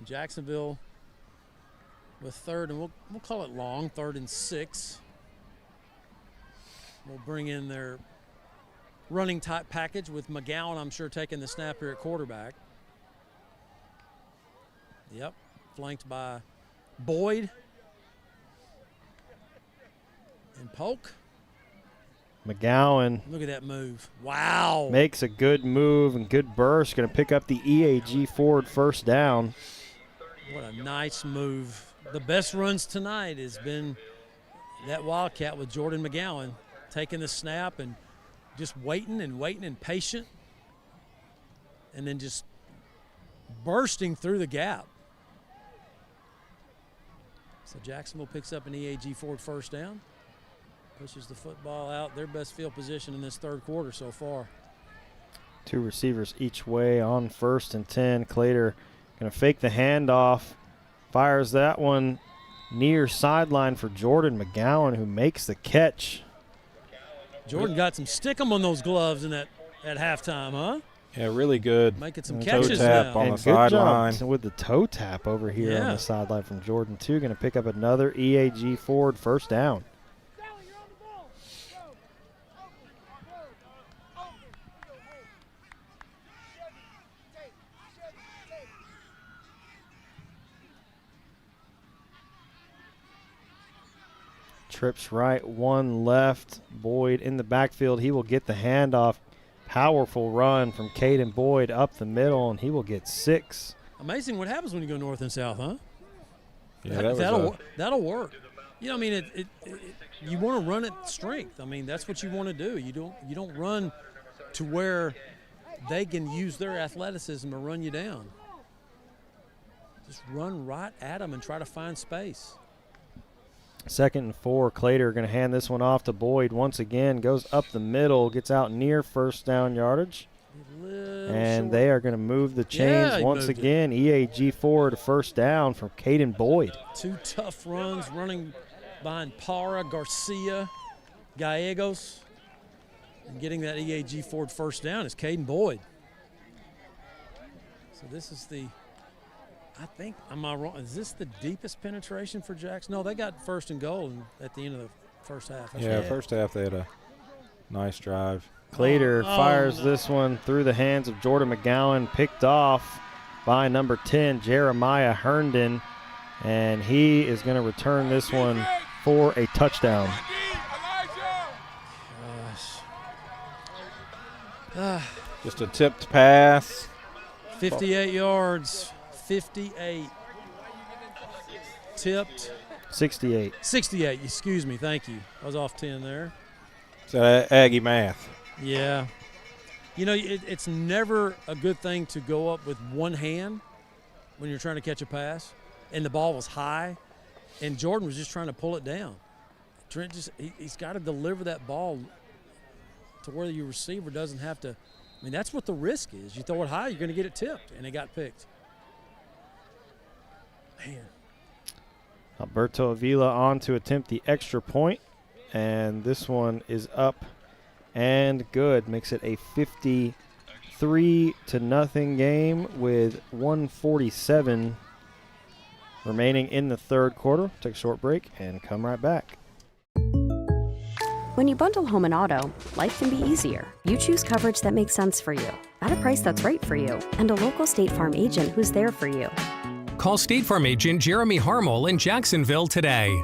Jacksonville with 3rd, and we'll call it long, 3rd and 6. We'll bring in their running type package with McGowan, I'm sure, taking the snap here at quarterback. Yep, flanked by Boyd and Polk. McGowan. Look at that move. Wow. Makes a good move and good burst. Going to pick up the EAG forward 1st down. What a nice move. The best runs tonight has been that Wildcat with Jordan McGowan taking the snap and just waiting and patient, and then just bursting through the gap. So Jacksonville picks up an EAG Ford 1st down, pushes the football out, their best field position in this third quarter so far. 2 receivers each way on 1st and 10. Clater going to fake the handoff, fires that one near sideline for Jordan McGowan, who makes the catch. Jordan got some stick-em on those gloves in at halftime, huh? Yeah, really good. Making some toe catches tap now. on And the good sideline. job with the toe tap over here on Yeah. the sideline from Jordan, too. Going to pick up another EAG forward 1st down. Trips right, 1 left. Boyd in the backfield. He will get the handoff. Powerful run from Caden Boyd up the middle, and he will get 6. Amazing what happens when you go north and south, huh? Yeah, that'll work. You know, I mean, you want to run at strength. I mean, that's what you want to do. You don't run to where they can use their athleticism to run you down. Just run right at them and try to find space. 2nd and 4. Clater going to hand this one off to Boyd once again. Goes up the middle, gets out near 1st down yardage. And they are going to move the chains once again. EAG forward to 1st down from Caden Boyd. 2 tough runs running behind Para, Garcia, Gallegos. And getting that EAG forward 1st down is Caden Boyd. So this is I think, am I wrong? Is this the deepest penetration for Jackson? No, they got 1st and goal at the end of the first half. Yeah, first half they had a nice drive. Clater fires this one through the hands of Jordan McGowan, picked off by number 10, Jeremiah Herndon. And he is going to return this one for a touchdown. Just a tipped pass. 58 yards. 58. Tipped. 68. 68, excuse me, thank you. I was off 10 there. So Aggie math. Yeah. You know, it's never a good thing to go up with one hand when you're trying to catch a pass, and the ball was high, and Jordan was just trying to pull it down. Trent he's got to deliver that ball to where your receiver doesn't have to. I mean, that's what the risk is. You throw it high, you're going to get it tipped, and it got picked. Man. Alberto Avila on to attempt the extra point, and this one is up and good. Makes it a 53-0 game with 1:47 remaining in the third quarter. Take a short break and come right back. When you bundle home and auto, life can be easier. You choose coverage that makes sense for you, at a price that's right for you, and a local State Farm agent who's there for you. Call State Farm agent Jeremy Harmel in Jacksonville today.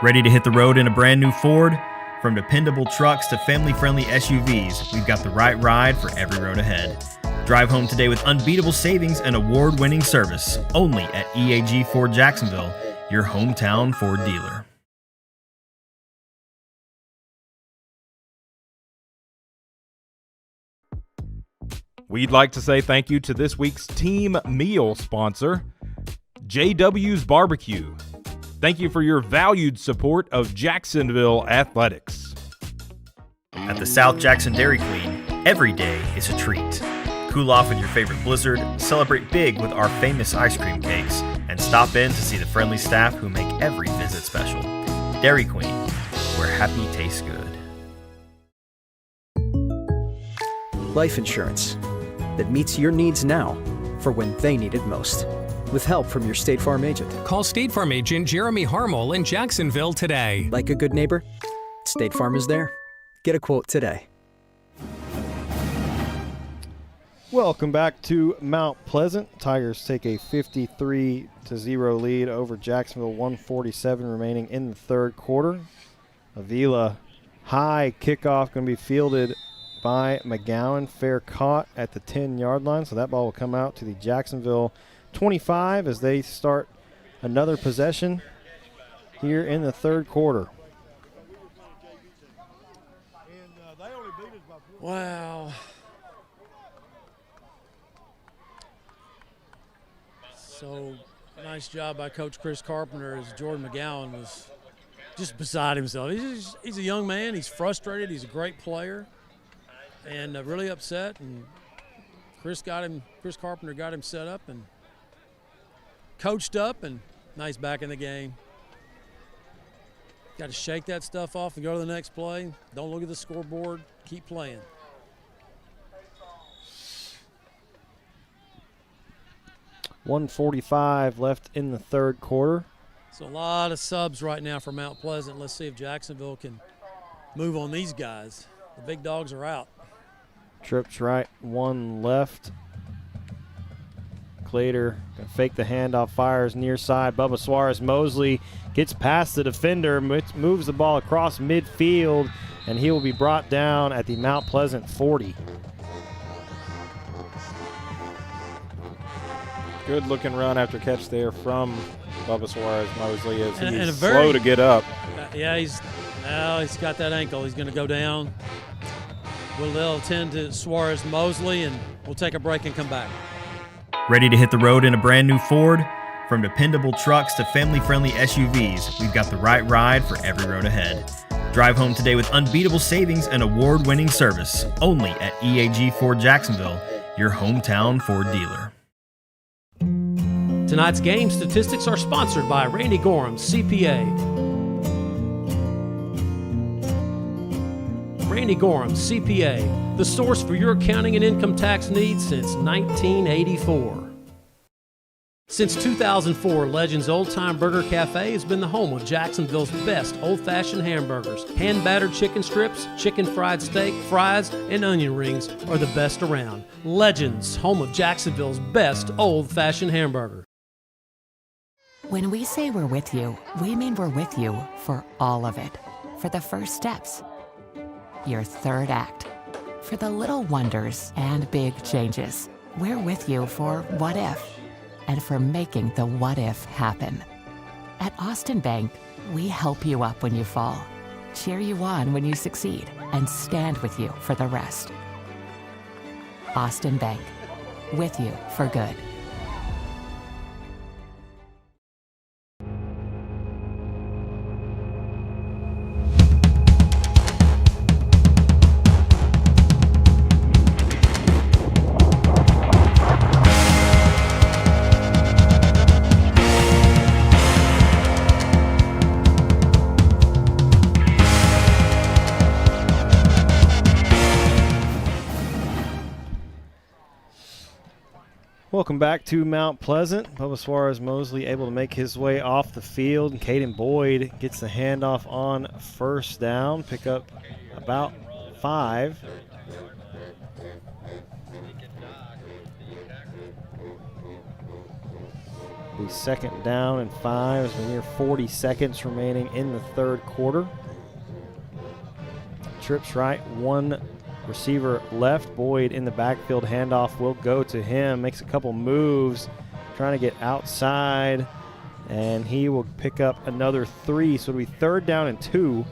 Ready to hit the road in a brand new Ford? From dependable trucks to family-friendly SUVs, we've got the right ride for every road ahead. Drive home today with unbeatable savings and award-winning service, only at EAG Ford Jacksonville, your hometown Ford dealer. We'd like to say thank you to this week's team meal sponsor, JW's Barbecue. Thank you for your valued support of Jacksonville athletics. At the South Jackson Dairy Queen, every day is a treat. Cool off in your favorite blizzard, celebrate big with our famous ice cream cakes, and stop in to see the friendly staff who make every visit special. Dairy Queen, where happy tastes good. Life insurance that meets your needs now for when they need it most. With help from your State Farm agent. Call State Farm agent Jeremy Harmel in Jacksonville today. Like a good neighbor, State Farm is there. Get a quote today. Welcome back to Mount Pleasant. Tigers take a 53-0 lead over Jacksonville, 1:47 remaining in the third quarter. Avila, high kickoff, going to be fielded by McGowan. Fair caught at the 10-yard line, so that ball will come out to the Jacksonville 25 as they start another possession here in the third quarter. Wow. So nice job by Coach Chris Carpenter as Jordan McGowan was just beside himself. He's a young man. He's frustrated. He's a great player and really upset. And Chris Carpenter got him set up and coached up, and nice back in the game. Got to shake that stuff off and go to the next play. Don't look at the scoreboard. Keep playing. .145 left in the third quarter. So a lot of subs right now for Mount Pleasant. Let's see if Jacksonville can move on these guys. The big dogs are out. Trips right, one left. Clater gonna fake the handoff, fires near side. Bubba Suarez-Mosley gets past the defender, moves the ball across midfield, and he will be brought down at the Mount Pleasant 40. Good looking run after catch there from Bubba Suarez-Mosley as he's very slow to get up. Yeah, he's got that ankle. He's going to go down. They'll attend to Suarez-Mosley, and we'll take a break and come back. Ready to hit the road in a brand new Ford? From dependable trucks to family-friendly SUVs, we've got the right ride for every road ahead. Drive home today with unbeatable savings and award-winning service, only at EAG Ford Jacksonville, your hometown Ford dealer. Tonight's game statistics are sponsored by Randy Gorham, CPA. Randy Gorham, CPA, the source for your accounting and income tax needs since 1984. Since 2004, Legends Old Time Burger Cafe has been the home of Jacksonville's best old-fashioned hamburgers. Hand-battered chicken strips, chicken fried steak, fries, and onion rings are the best around. Legends, home of Jacksonville's best old-fashioned hamburger. When we say we're with you, we mean we're with you for all of it. For the first steps, your third act, for the little wonders and big changes. We're with you for what if, and for making the what if happen. At Austin Bank, we help you up when you fall, cheer you on when you succeed, and stand with you for the rest. Austin Bank, with you for good. Welcome back to Mount Pleasant. Bubba Suarez-Mosley able to make his way off the field. Caden Boyd gets the handoff on first down, pick up about 5. Be second down and 5 as we're near 40 seconds remaining in the third quarter. Trips right, 1 receiver left. Boyd in the backfield. Handoff will go to him. Makes a couple moves, trying to get outside, and he will pick up another 3. So it'll be third down and 2.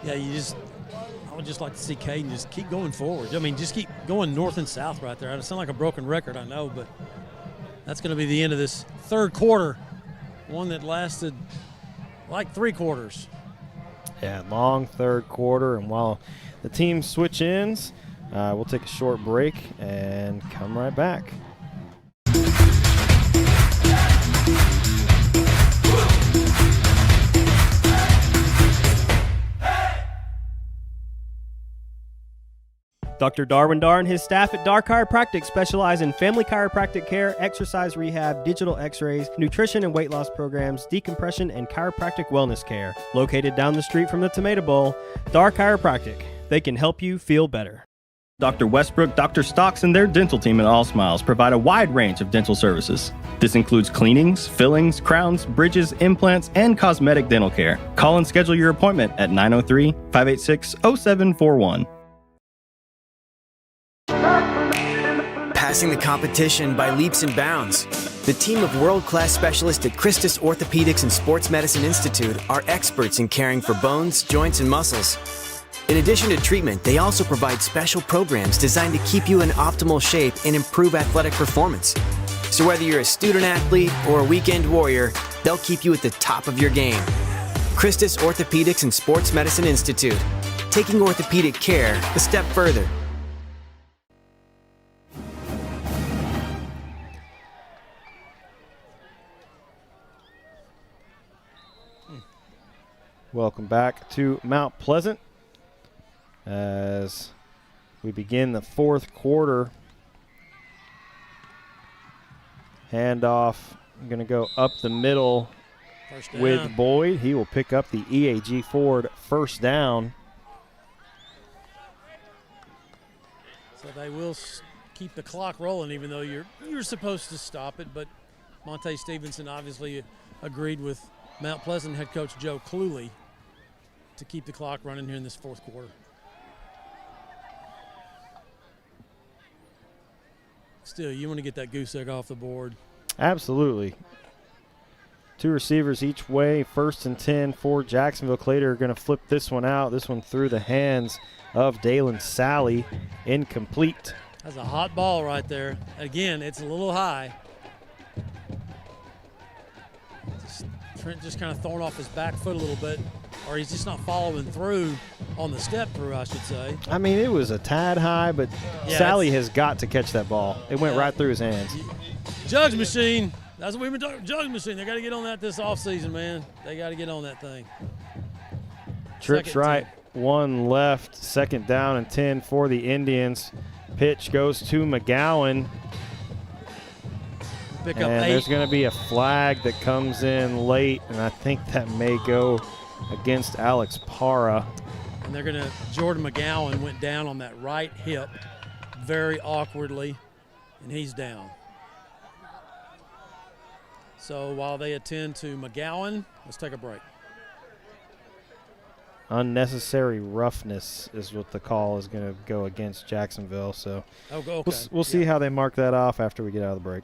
Yeah, I would just like to see Caden just keep going forward. I mean, just keep going north and south right there. I sound like a broken record, I know, but that's going to be the end of this third quarter, one that lasted like 3 quarters. Yeah, long third quarter, and while the teams switch ends, we'll take a short break and come right back. Dr. Darwin Dar and his staff at Dar Chiropractic specialize in family chiropractic care, exercise rehab, digital x-rays, nutrition and weight loss programs, decompression, and chiropractic wellness care. Located down the street from the Tomato Bowl, Dar Chiropractic. They can help you feel better. Dr. Westbrook, Dr. Stocks, and their dental team at All Smiles provide a wide range of dental services. This includes cleanings, fillings, crowns, bridges, implants, and cosmetic dental care. Call and schedule your appointment at 903-586-0741. Passing the competition by leaps and bounds. The team of world-class specialists at Christus Orthopedics and Sports Medicine Institute are experts in caring for bones, joints, and muscles. In addition to treatment, they also provide special programs designed to keep you in optimal shape and improve athletic performance. So whether you're a student athlete or a weekend warrior, they'll keep you at the top of your game. Christus Orthopedics and Sports Medicine Institute, taking orthopedic care a step further. Welcome back to Mount Pleasant as we begin the fourth quarter. Handoff going to go up the middle with Boyd. He will pick up the EAG Ford first down. So they will keep the clock rolling, even though you're supposed to stop it. But Monte Stevenson obviously agreed with Mount Pleasant head coach Joe Cluley to keep the clock running here in this fourth quarter. Still, you want to get that goose egg off the board. Absolutely. 2 receivers each way, 1st and 10 for Jacksonville. Clater are going to flip this one out. This one through the hands of Dalen Sally. Incomplete. That's a hot ball right there. Again, it's a little high. Trent just kind of throwing off his back foot a little bit, or he's just not following through on the step through, I should say. I mean, it was a tad high, but yeah, Sally has got to catch that ball. It went right through his hands. Judge machine. That's what we've been talking. Judge machine. They got to get on that this offseason, man. They got to get on that thing. Trips right, 1 left. 2nd down and 10 for the Indians. Pitch goes to McGowan. Pick up and 8. There's going to be a flag that comes in late, and I think that may go against Alex Parra. And they're going to – Jordan McGowan went down on that right hip very awkwardly, and he's down. So while they attend to McGowan, let's take a break. Unnecessary roughness is what the call is going to go against Jacksonville. So okay. we'll see how they mark that off after we get out of the break.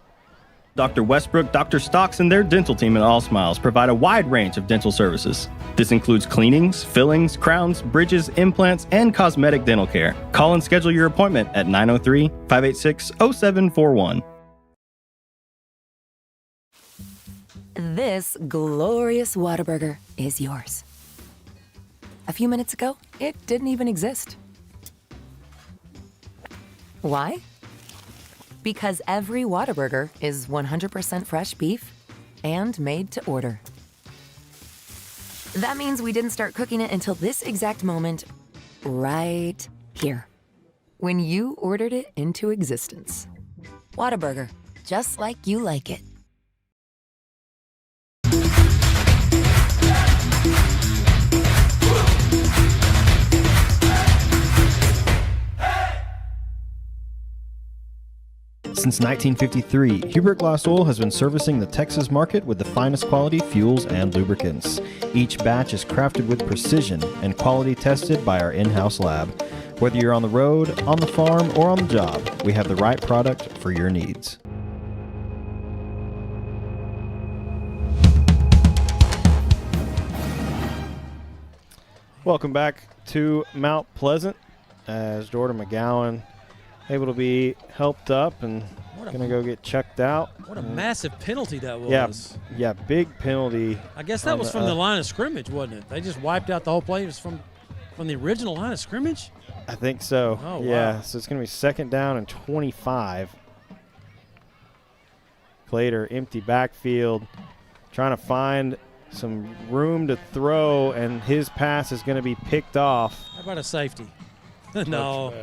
Dr. Westbrook, Dr. Stocks, and their dental team at All Smiles provide a wide range of dental services. This includes cleanings, fillings, crowns, bridges, implants, and cosmetic dental care. Call and schedule your appointment at 903-586-0741. This glorious Whataburger is yours. A few minutes ago, it didn't even exist. Why? Because every Whataburger is 100% fresh beef and made to order. That means we didn't start cooking it until this exact moment, right here, when you ordered it into existence. Whataburger, just like you like it. Since 1953, Hubert Glass Oil has been servicing the Texas market with the finest quality fuels and lubricants. Each batch is crafted with precision and quality tested by our in-house lab. Whether you're on the road, on the farm, or on the job, we have the right product for your needs. Welcome back to Mount Pleasant as Jordan McGowan able to be helped up and going to go get checked out. What a massive penalty that was. Yeah, big penalty. I guess that was from the line of scrimmage, wasn't it? They just wiped out the whole play. It was from the original line of scrimmage? I think so. Oh, yeah, wow. so it's going to be 2nd down and 25. Clater, empty backfield, trying to find some room to throw, and his pass is going to be picked off. How about a safety? No.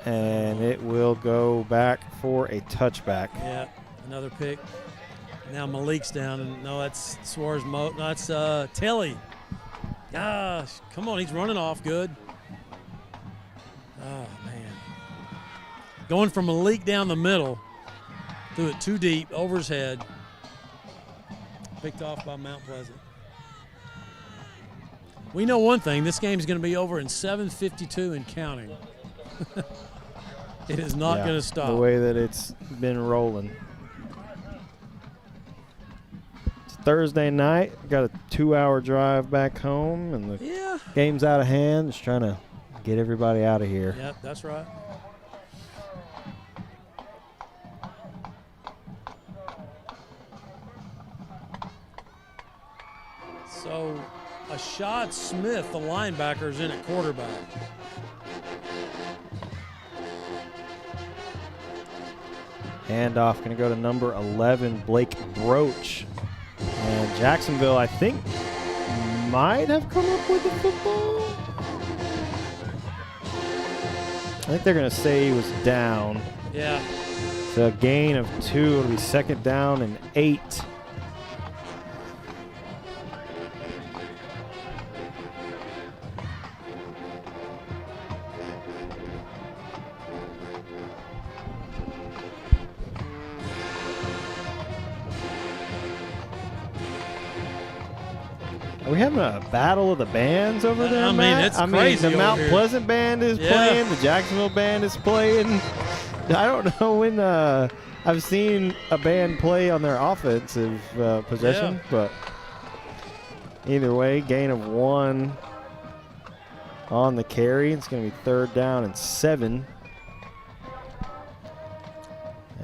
And it will go back for a touchback. Yeah, another pick. Now Malik's down, and no, that's Suarez. No, that's Telly. Gosh, come on, he's running off good. Oh, man. Going from Malik down the middle, threw it too deep, over his head. Picked off by Mount Pleasant. We know one thing, this game is going to be over in 7:52 and counting. It is not going to stop. The way that it's been rolling. It's Thursday night. Got a 2-hour drive back home, and the game's out of hand. Just trying to get everybody out of here. Yep, that's right. So, Ashad Smith, the linebacker, is in at quarterback. Handoff going to go to number 11, Blake Broach. And Jacksonville, I think, might have come up with the football. I think they're going to say he was down. Yeah. So a gain of 2. It'll be 2nd down and 8. Are we having a battle of the bands over there, I mean, Matt? it's crazy the Mount over here. Pleasant band is playing. The Jacksonville band is playing. I don't know when I've seen a band play on their offensive possession, but either way, gain of 1 on the carry. It's going to be 3rd down and 7.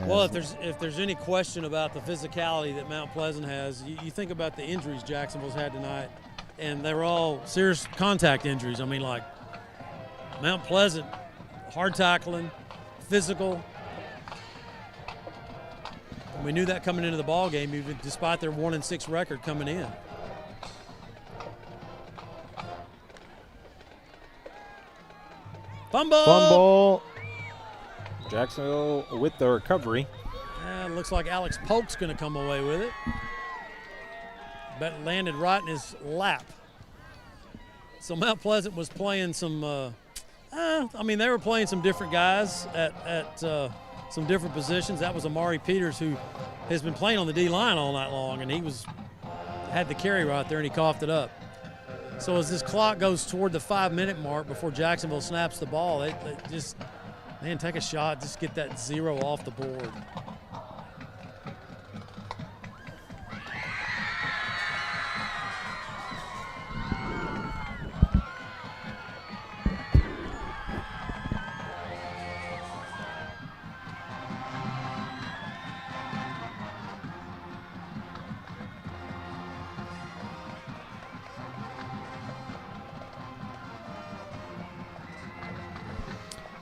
Well, if there's any question about the physicality that Mount Pleasant has, you think about the injuries Jacksonville's had tonight, and they were all serious contact injuries. I mean, like Mount Pleasant, hard tackling, physical. And we knew that coming into the ball game, even despite their 1-6 record coming in. Fumble. Jacksonville with the recovery. It looks like Alex Polk's going to come away with it. But landed right in his lap. So Mount Pleasant was playing some, they were playing some different guys at some different positions. That was Amari Peters, who has been playing on the D-line all night long, and he had the carry right there, and he coughed it up. So as this clock goes toward the 5-minute mark before Jacksonville snaps the ball, they just, man, take a shot, just get that 0 off the board.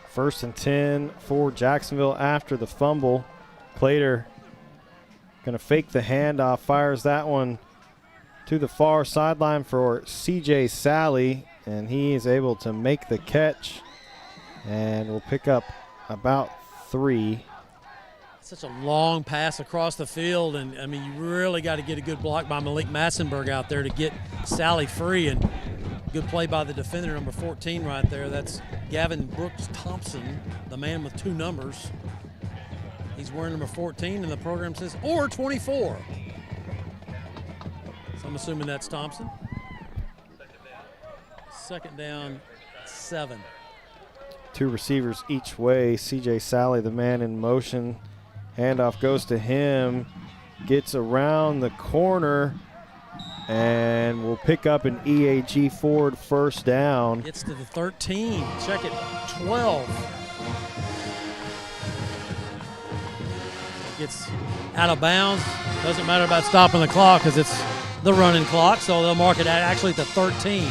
First and 10 for Jacksonville after the fumble. Clater going to fake the handoff, fires that one to the far sideline for CJ Sally, and he is able to make the catch and will pick up about 3. Such a long pass across the field, and I mean, you really got to get a good block by Malik Massenberg out there to get Sally free, and good play by the defender, number 14 right there. That's Gavin Brooks Thompson, the man with 2 numbers. He's wearing number 14, and the program says, or 24. So I'm assuming that's Thompson. Second down, 7. 2 receivers each way. CJ Sally, the man in motion. Handoff goes to him, gets around the corner, and we'll pick up an EAG Ford first down. Gets to the 13. Check it, 12. Gets out of bounds. Doesn't matter about stopping the clock because it's the running clock, so they'll mark it actually at the 13.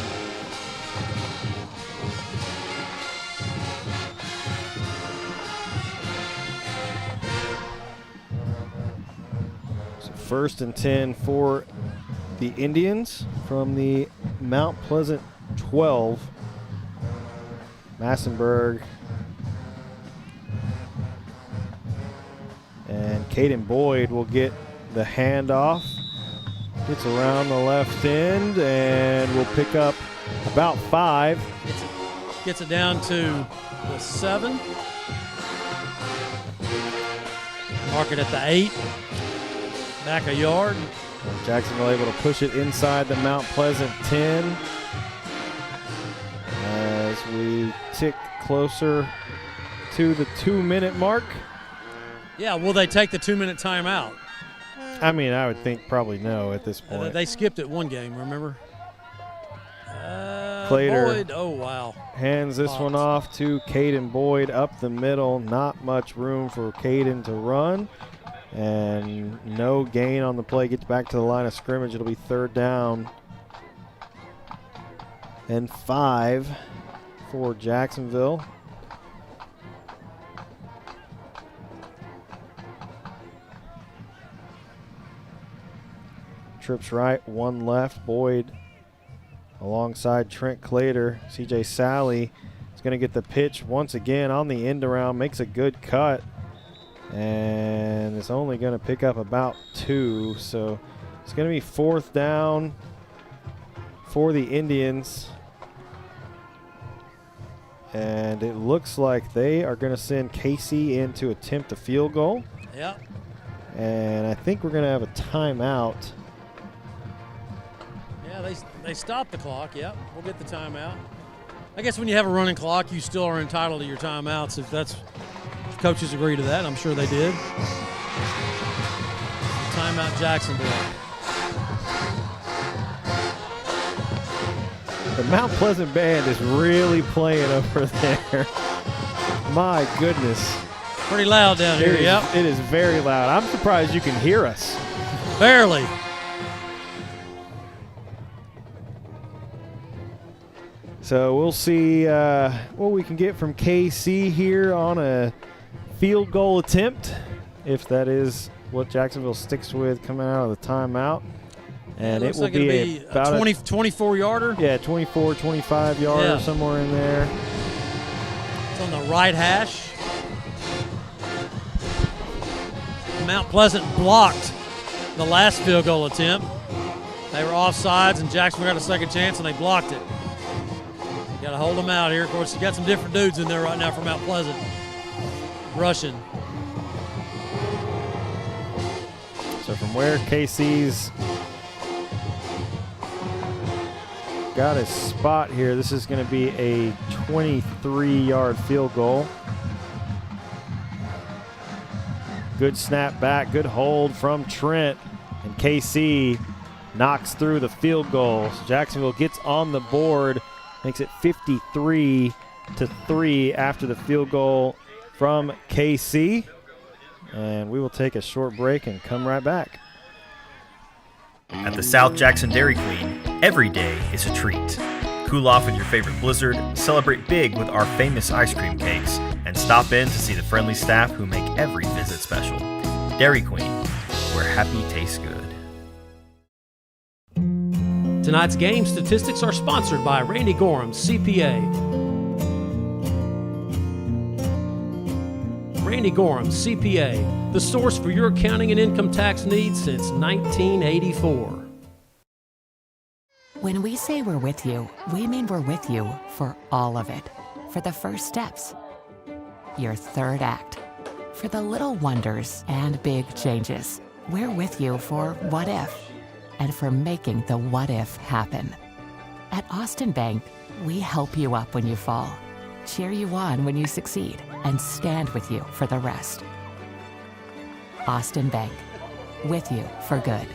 So first and 10 for the Indians from the Mount Pleasant 12. Massenberg and Caden Boyd will get the handoff. Gets around the left end and will pick up about 5. Gets it down to the 7. Mark it at the 8. Back a yard. Jacksonville able to push it inside the Mount Pleasant 10 as we tick closer to the 2-minute mark. Yeah, will they take the 2-minute timeout? I mean, I would think probably no at this point. They skipped it one game, remember? Clater Boyd, oh wow. Hands this one off to Caden Boyd up the middle. Not much room for Caden to run. And no gain on the play. Gets back to the line of scrimmage. It'll be 3rd down and 5 for Jacksonville. Trips right, 1 left. Boyd alongside Trent Clater. CJ Sally is going to get the pitch once again on the end around. Makes a good cut. And it's only going to pick up about 2. So it's going to be 4th down for the Indians. And it looks like they are going to send Casey in to attempt a field goal. Yep. And I think we're going to have a timeout. Yeah, they stopped the clock. Yep, we'll get the timeout. I guess when you have a running clock, you still are entitled to your timeouts if coaches agree to that. I'm sure they did. Timeout Jacksonville. The Mount Pleasant band is really playing over there. My goodness. Pretty loud down here, yep. It is very loud. I'm surprised you can hear us. Barely. So we'll see what we can get from KC here on a field goal attempt, if that is what Jacksonville sticks with coming out of the timeout. And it will like be about a 24-yarder? Yeah, 24, 25-yarder, somewhere in there. It's on the right hash. Mount Pleasant blocked the last field goal attempt. They were offsides, and Jacksonville got a second chance, and they blocked it. Got to hold them out here. Of course, you got some different dudes in there right now from Mount Pleasant rushing. So from where KC's got a spot here, this is going to be a 23-yard field goal. Good snap back, good hold from Trent, and KC knocks through the field goal. So Jacksonville gets on the board, makes it 53-3 after the field goal from KC. And we will take a short break and come right back. At the South Jackson Dairy Queen, every day is a treat. Cool off in your favorite blizzard, celebrate big with our famous ice cream cakes, and stop in to see the friendly staff who make every visit special. Dairy Queen, where happy tastes good. Tonight's game statistics are sponsored by Randy Gorham, CPA. Randy Gorham, CPA, the source for your accounting and income tax needs since 1984. When we say we're with you, we mean we're with you for all of it. For the first steps, your third act, for the little wonders and big changes. We're with you for what if, and for making the what if happen. At Austin Bank, we help you up when you fall, cheer you on when you succeed, and stand with you for the rest. Austin Bank, with you for good.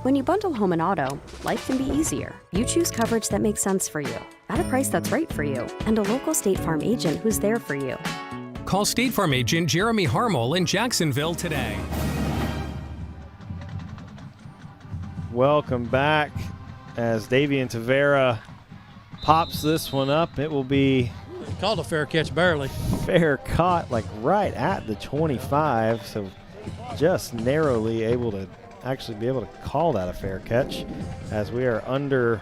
When you bundle home and auto, life can be easier. You choose coverage that makes sense for you, at a price that's right for you, and a local State Farm agent who's there for you. Call State Farm agent Jeremy Harmel in Jacksonville today. Welcome back as Davian Tavera pops this one up. It will be called a fair catch, barely. Fair caught, like right at the 25, so just narrowly able to actually be able to call that a fair catch as we are under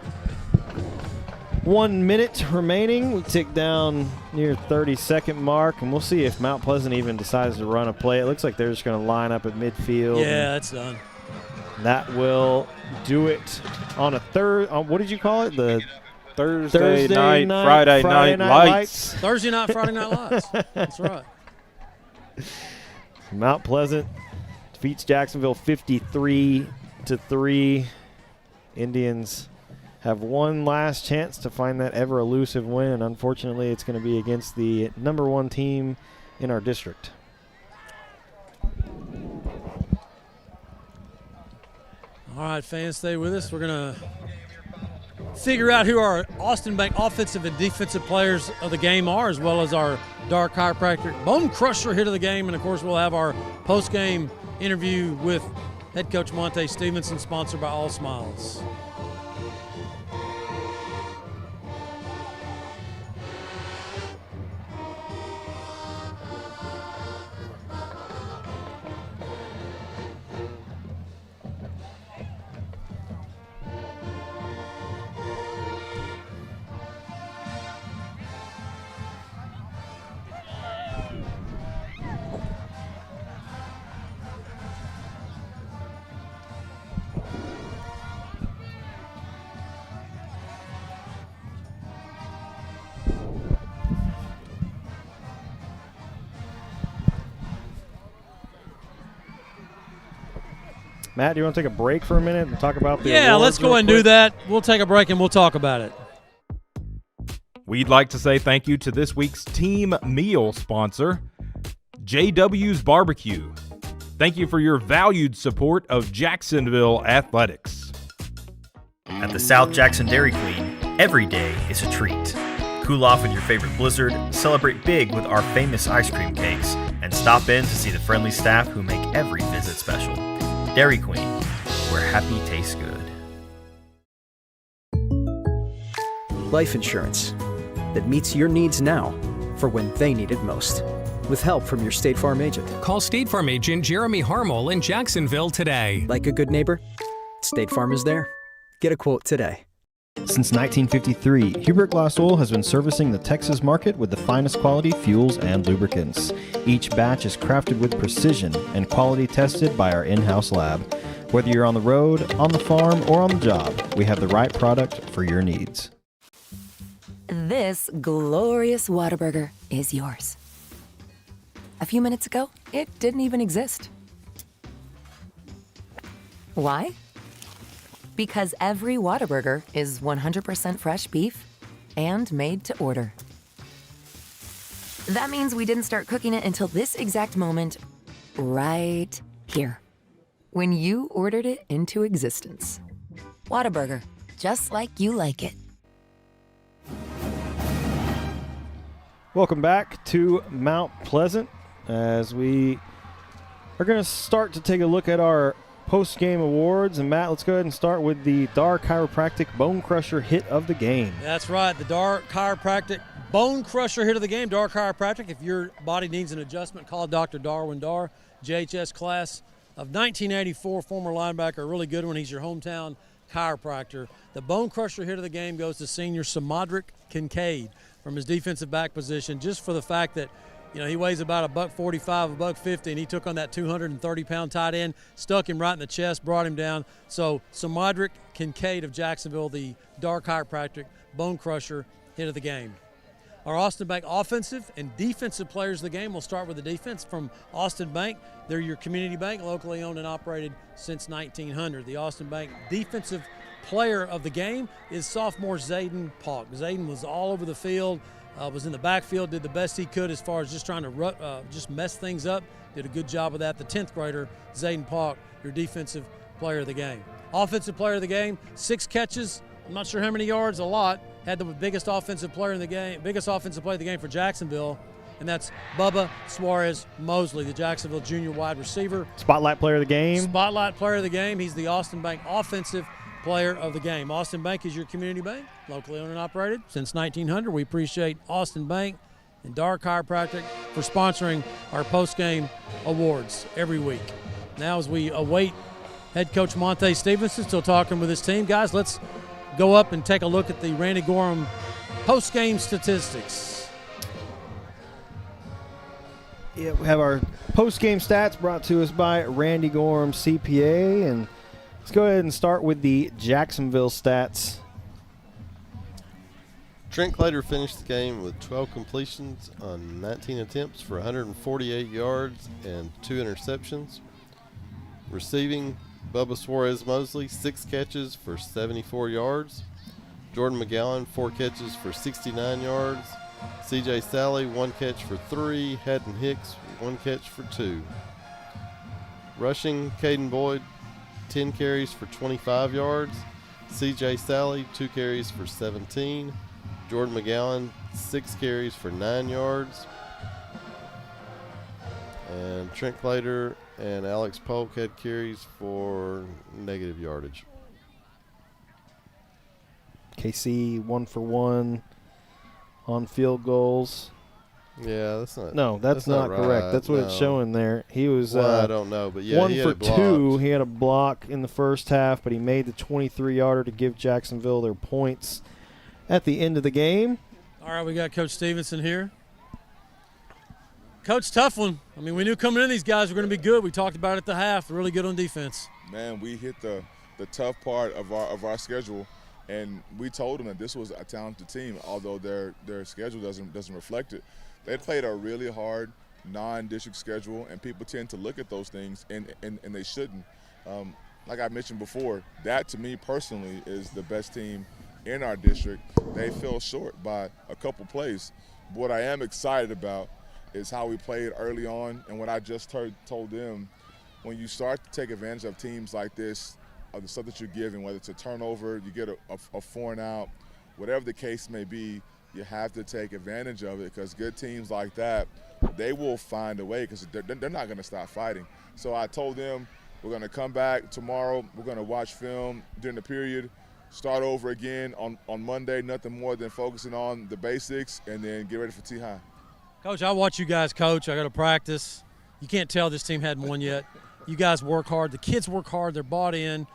1 minute remaining. We tick down near 30-second mark, and we'll see if Mount Pleasant even decides to run a play. It looks like they're just going to line up at midfield. Yeah, that's done. That will do it on a third. What did you call it? The Thursday night, Friday night lights. Thursday night, Friday night lights. That's right. Mount Pleasant defeats Jacksonville 53-3. Indians have one last chance to find that ever elusive win, and unfortunately it's going to be against the number one team in our district. All right, fans, stay with us. We're going to figure out who our Austin Bank offensive and defensive players of the game are, as well as our Dark Chiropractic Bone Crusher hit of the game. And, of course, we'll have our post-game interview with head coach Monte Stevenson, sponsored by All Smiles. Matt, do you want to take a break for a minute and talk about the Yeah, awards let's go real ahead and do quick? that. We'll take a break and we'll talk about it. We'd like to say thank you to this week's team meal sponsor, JW's Barbecue. Thank you for your valued support of Jacksonville Athletics. At the South Jackson Dairy Queen, every day is a treat. Cool off in your favorite blizzard, celebrate big with our famous ice cream cakes, and stop in to see the friendly staff who make every visit special. Dairy Queen, where happy tastes good. Life insurance that meets your needs now for when they need it most. With help from your State Farm agent. Call State Farm agent Jeremy Harmel in Jacksonville today. Like a good neighbor, State Farm is there. Get a quote today. Since 1953, Hubert Glass Oil has been servicing the Texas market with the finest quality fuels and lubricants. Each batch is crafted with precision and quality tested by our in-house lab. Whether you're on the road, on the farm, or on the job, we have the right product for your needs. This glorious Whataburger is yours. A few minutes ago, it didn't even exist. Why? Because every Whataburger is 100% fresh beef and made to order. That means we didn't start cooking it until this exact moment, right here, when you ordered it into existence. Whataburger, just like you like it. Welcome back to Mount Pleasant as we are going to start to take a look at our post-game awards. And Matt, let's go ahead and start with the Dar Chiropractic Bone Crusher Hit of the Game. That's right, the Dar Chiropractic Bone Crusher Hit of the Game. Dar Chiropractic, if your body needs an adjustment, call Dr. Darwin Dar, JHS class of 1984, former linebacker, a really good one. He's your hometown chiropractor. The Bone Crusher Hit of the Game goes to senior Samadric Kincaid from his defensive back position, just for the fact that he weighs about $145, $150, and he took on that 230-pound tight end, stuck him right in the chest, brought him down. So Samadric Kincaid of Jacksonville, the Dar Chiropractic Bone Crusher Hit of the Game. Our Austin Bank offensive and defensive players of the game. We'll start with the defense from Austin Bank. They're your community bank, locally owned and operated since 1900. The Austin Bank defensive player of the game is sophomore Zayden Pauk. Zayden was all over the field. Was in the backfield, did the best he could as far as just trying to just mess things up. Did a good job of that. The 10th grader, Zayden Pauk, your defensive player of the game. Offensive player of the game, 6 catches. I'm not sure how many yards, a lot. Had the biggest offensive player in the game, biggest offensive player of the game for Jacksonville, and that's Bubba Suarez Mosley, the Jacksonville junior wide receiver. Spotlight player of the game. Spotlight player of the game. He's the Austin Bank offensive player of the game. Austin Bank is your community bank, locally owned and operated since 1900. We appreciate Austin Bank and Dar Chiropractic for sponsoring our post-game awards every week. Now, as we await head coach Monte Stevenson still talking with his team, guys, let's go up and take a look at the Randy Gorham post-game statistics. Yeah, we have our post-game stats brought to us by Randy Gorham CPA, and let's go ahead and start with the Jacksonville stats. Trent Clater finished the game with 12 completions on 19 attempts for 148 yards and 2 interceptions. Receiving, Bubba Suarez Mosley, 6 catches for 74 yards. Jordan McGowan, 4 catches for 69 yards. CJ Sally, 1 catch for 3. Haddon Hicks, 1 catch for 2. Rushing, Caden Boyd, 10 carries for 25 yards. CJ Sally, 2 carries for 17. Jordan McGowan, 6 carries for 9 yards. And Trent Clater and Alex Polk had carries for negative yardage. KC 1 for 1 on field goals. Yeah, that's not. No, that's not right. correct. That's what it's showing there. He was. Well, I don't know, but yeah, 1 he for had it 2. He had a block in the first half, but he made the 23-yarder to give Jacksonville their points at the end of the game. All right, we got Coach Stevenson here. Coach, tough one. I mean, we knew coming in these guys were going to be good. We talked about it at the half. They're really good on defense. Man, we hit the tough part of our schedule, and we told them that this was a talented team, although their schedule doesn't reflect it. They played a really hard non-district schedule, and people tend to look at those things, and they shouldn't. Like I mentioned before, that to me personally is the best team in our district. They fell short by a couple plays. But what I am excited about is how we played early on, and what I just told them, when you start to take advantage of teams like this, of the stuff that you're giving, whether it's a turnover, you get a 4 and out, whatever the case may be, you have to take advantage of it, because good teams like that, they will find a way, because they're not going to stop fighting. So I told them we're going to come back tomorrow, we're going to watch film during the period, start over again on Monday, nothing more than focusing on the basics, and then get ready for T-High. Coach, I watch you guys coach. I got to practice. You can't tell this team hadn't won yet. You guys work hard. The kids work hard. They're bought in.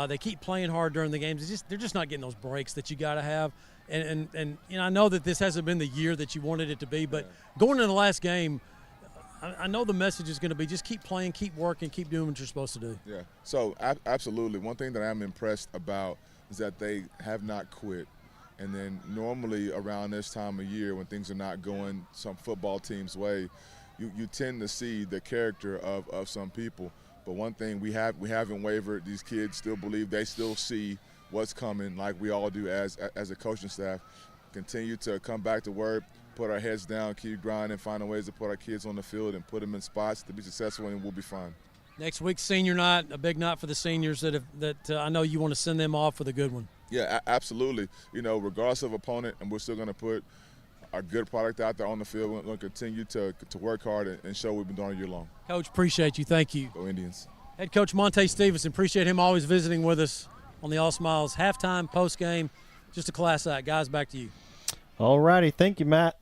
They keep playing hard during the games. They're just not getting those breaks that you got to have. And I know that this hasn't been the year that you wanted it to be, but going into the last game, I know the message is going to be just keep playing, keep working, keep doing what you're supposed to do. Yeah, so absolutely. One thing that I'm impressed about is that they have not quit. And then normally around this time of year when things are not going some football team's way, you tend to see the character of some people. But one thing we haven't wavered. These kids still believe, they still see what's coming, like we all do as a coaching staff. Continue to come back to work, put our heads down, keep grinding, finding ways to put our kids on the field and put them in spots to be successful, and we'll be fine. Next week's senior night, a big night for the seniors that I know you want to send them off with a good one. Yeah, absolutely. You know, regardless of opponent, and we're still going to put our good product out there on the field. We're going to continue to work hard and show what we've been doing all year long. Coach, appreciate you. Thank you. Go Indians. Head coach Monte Stevenson, appreciate him always visiting with us on the All Smiles halftime, post game. Just a class act. Guys, back to you. All righty. Thank you, Matt.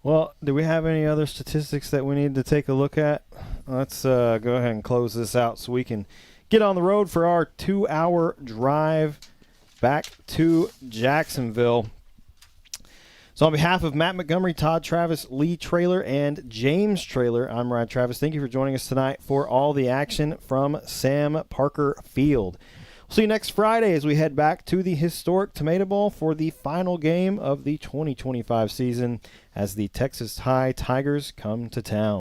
Well, do we have any other statistics that we need to take a look at? Let's go ahead and close this out so we can get on the road for our 2-hour drive back to Jacksonville. So on behalf of Matt Montgomery, Todd Travis, Lee Traylor, and James Traylor, I'm Ryan Travis. Thank you for joining us tonight for all the action from Sam Parker Field. We'll see you next Friday as we head back to the historic Tomato Bowl for the final game of the 2025 season as the Texas High Tigers come to town.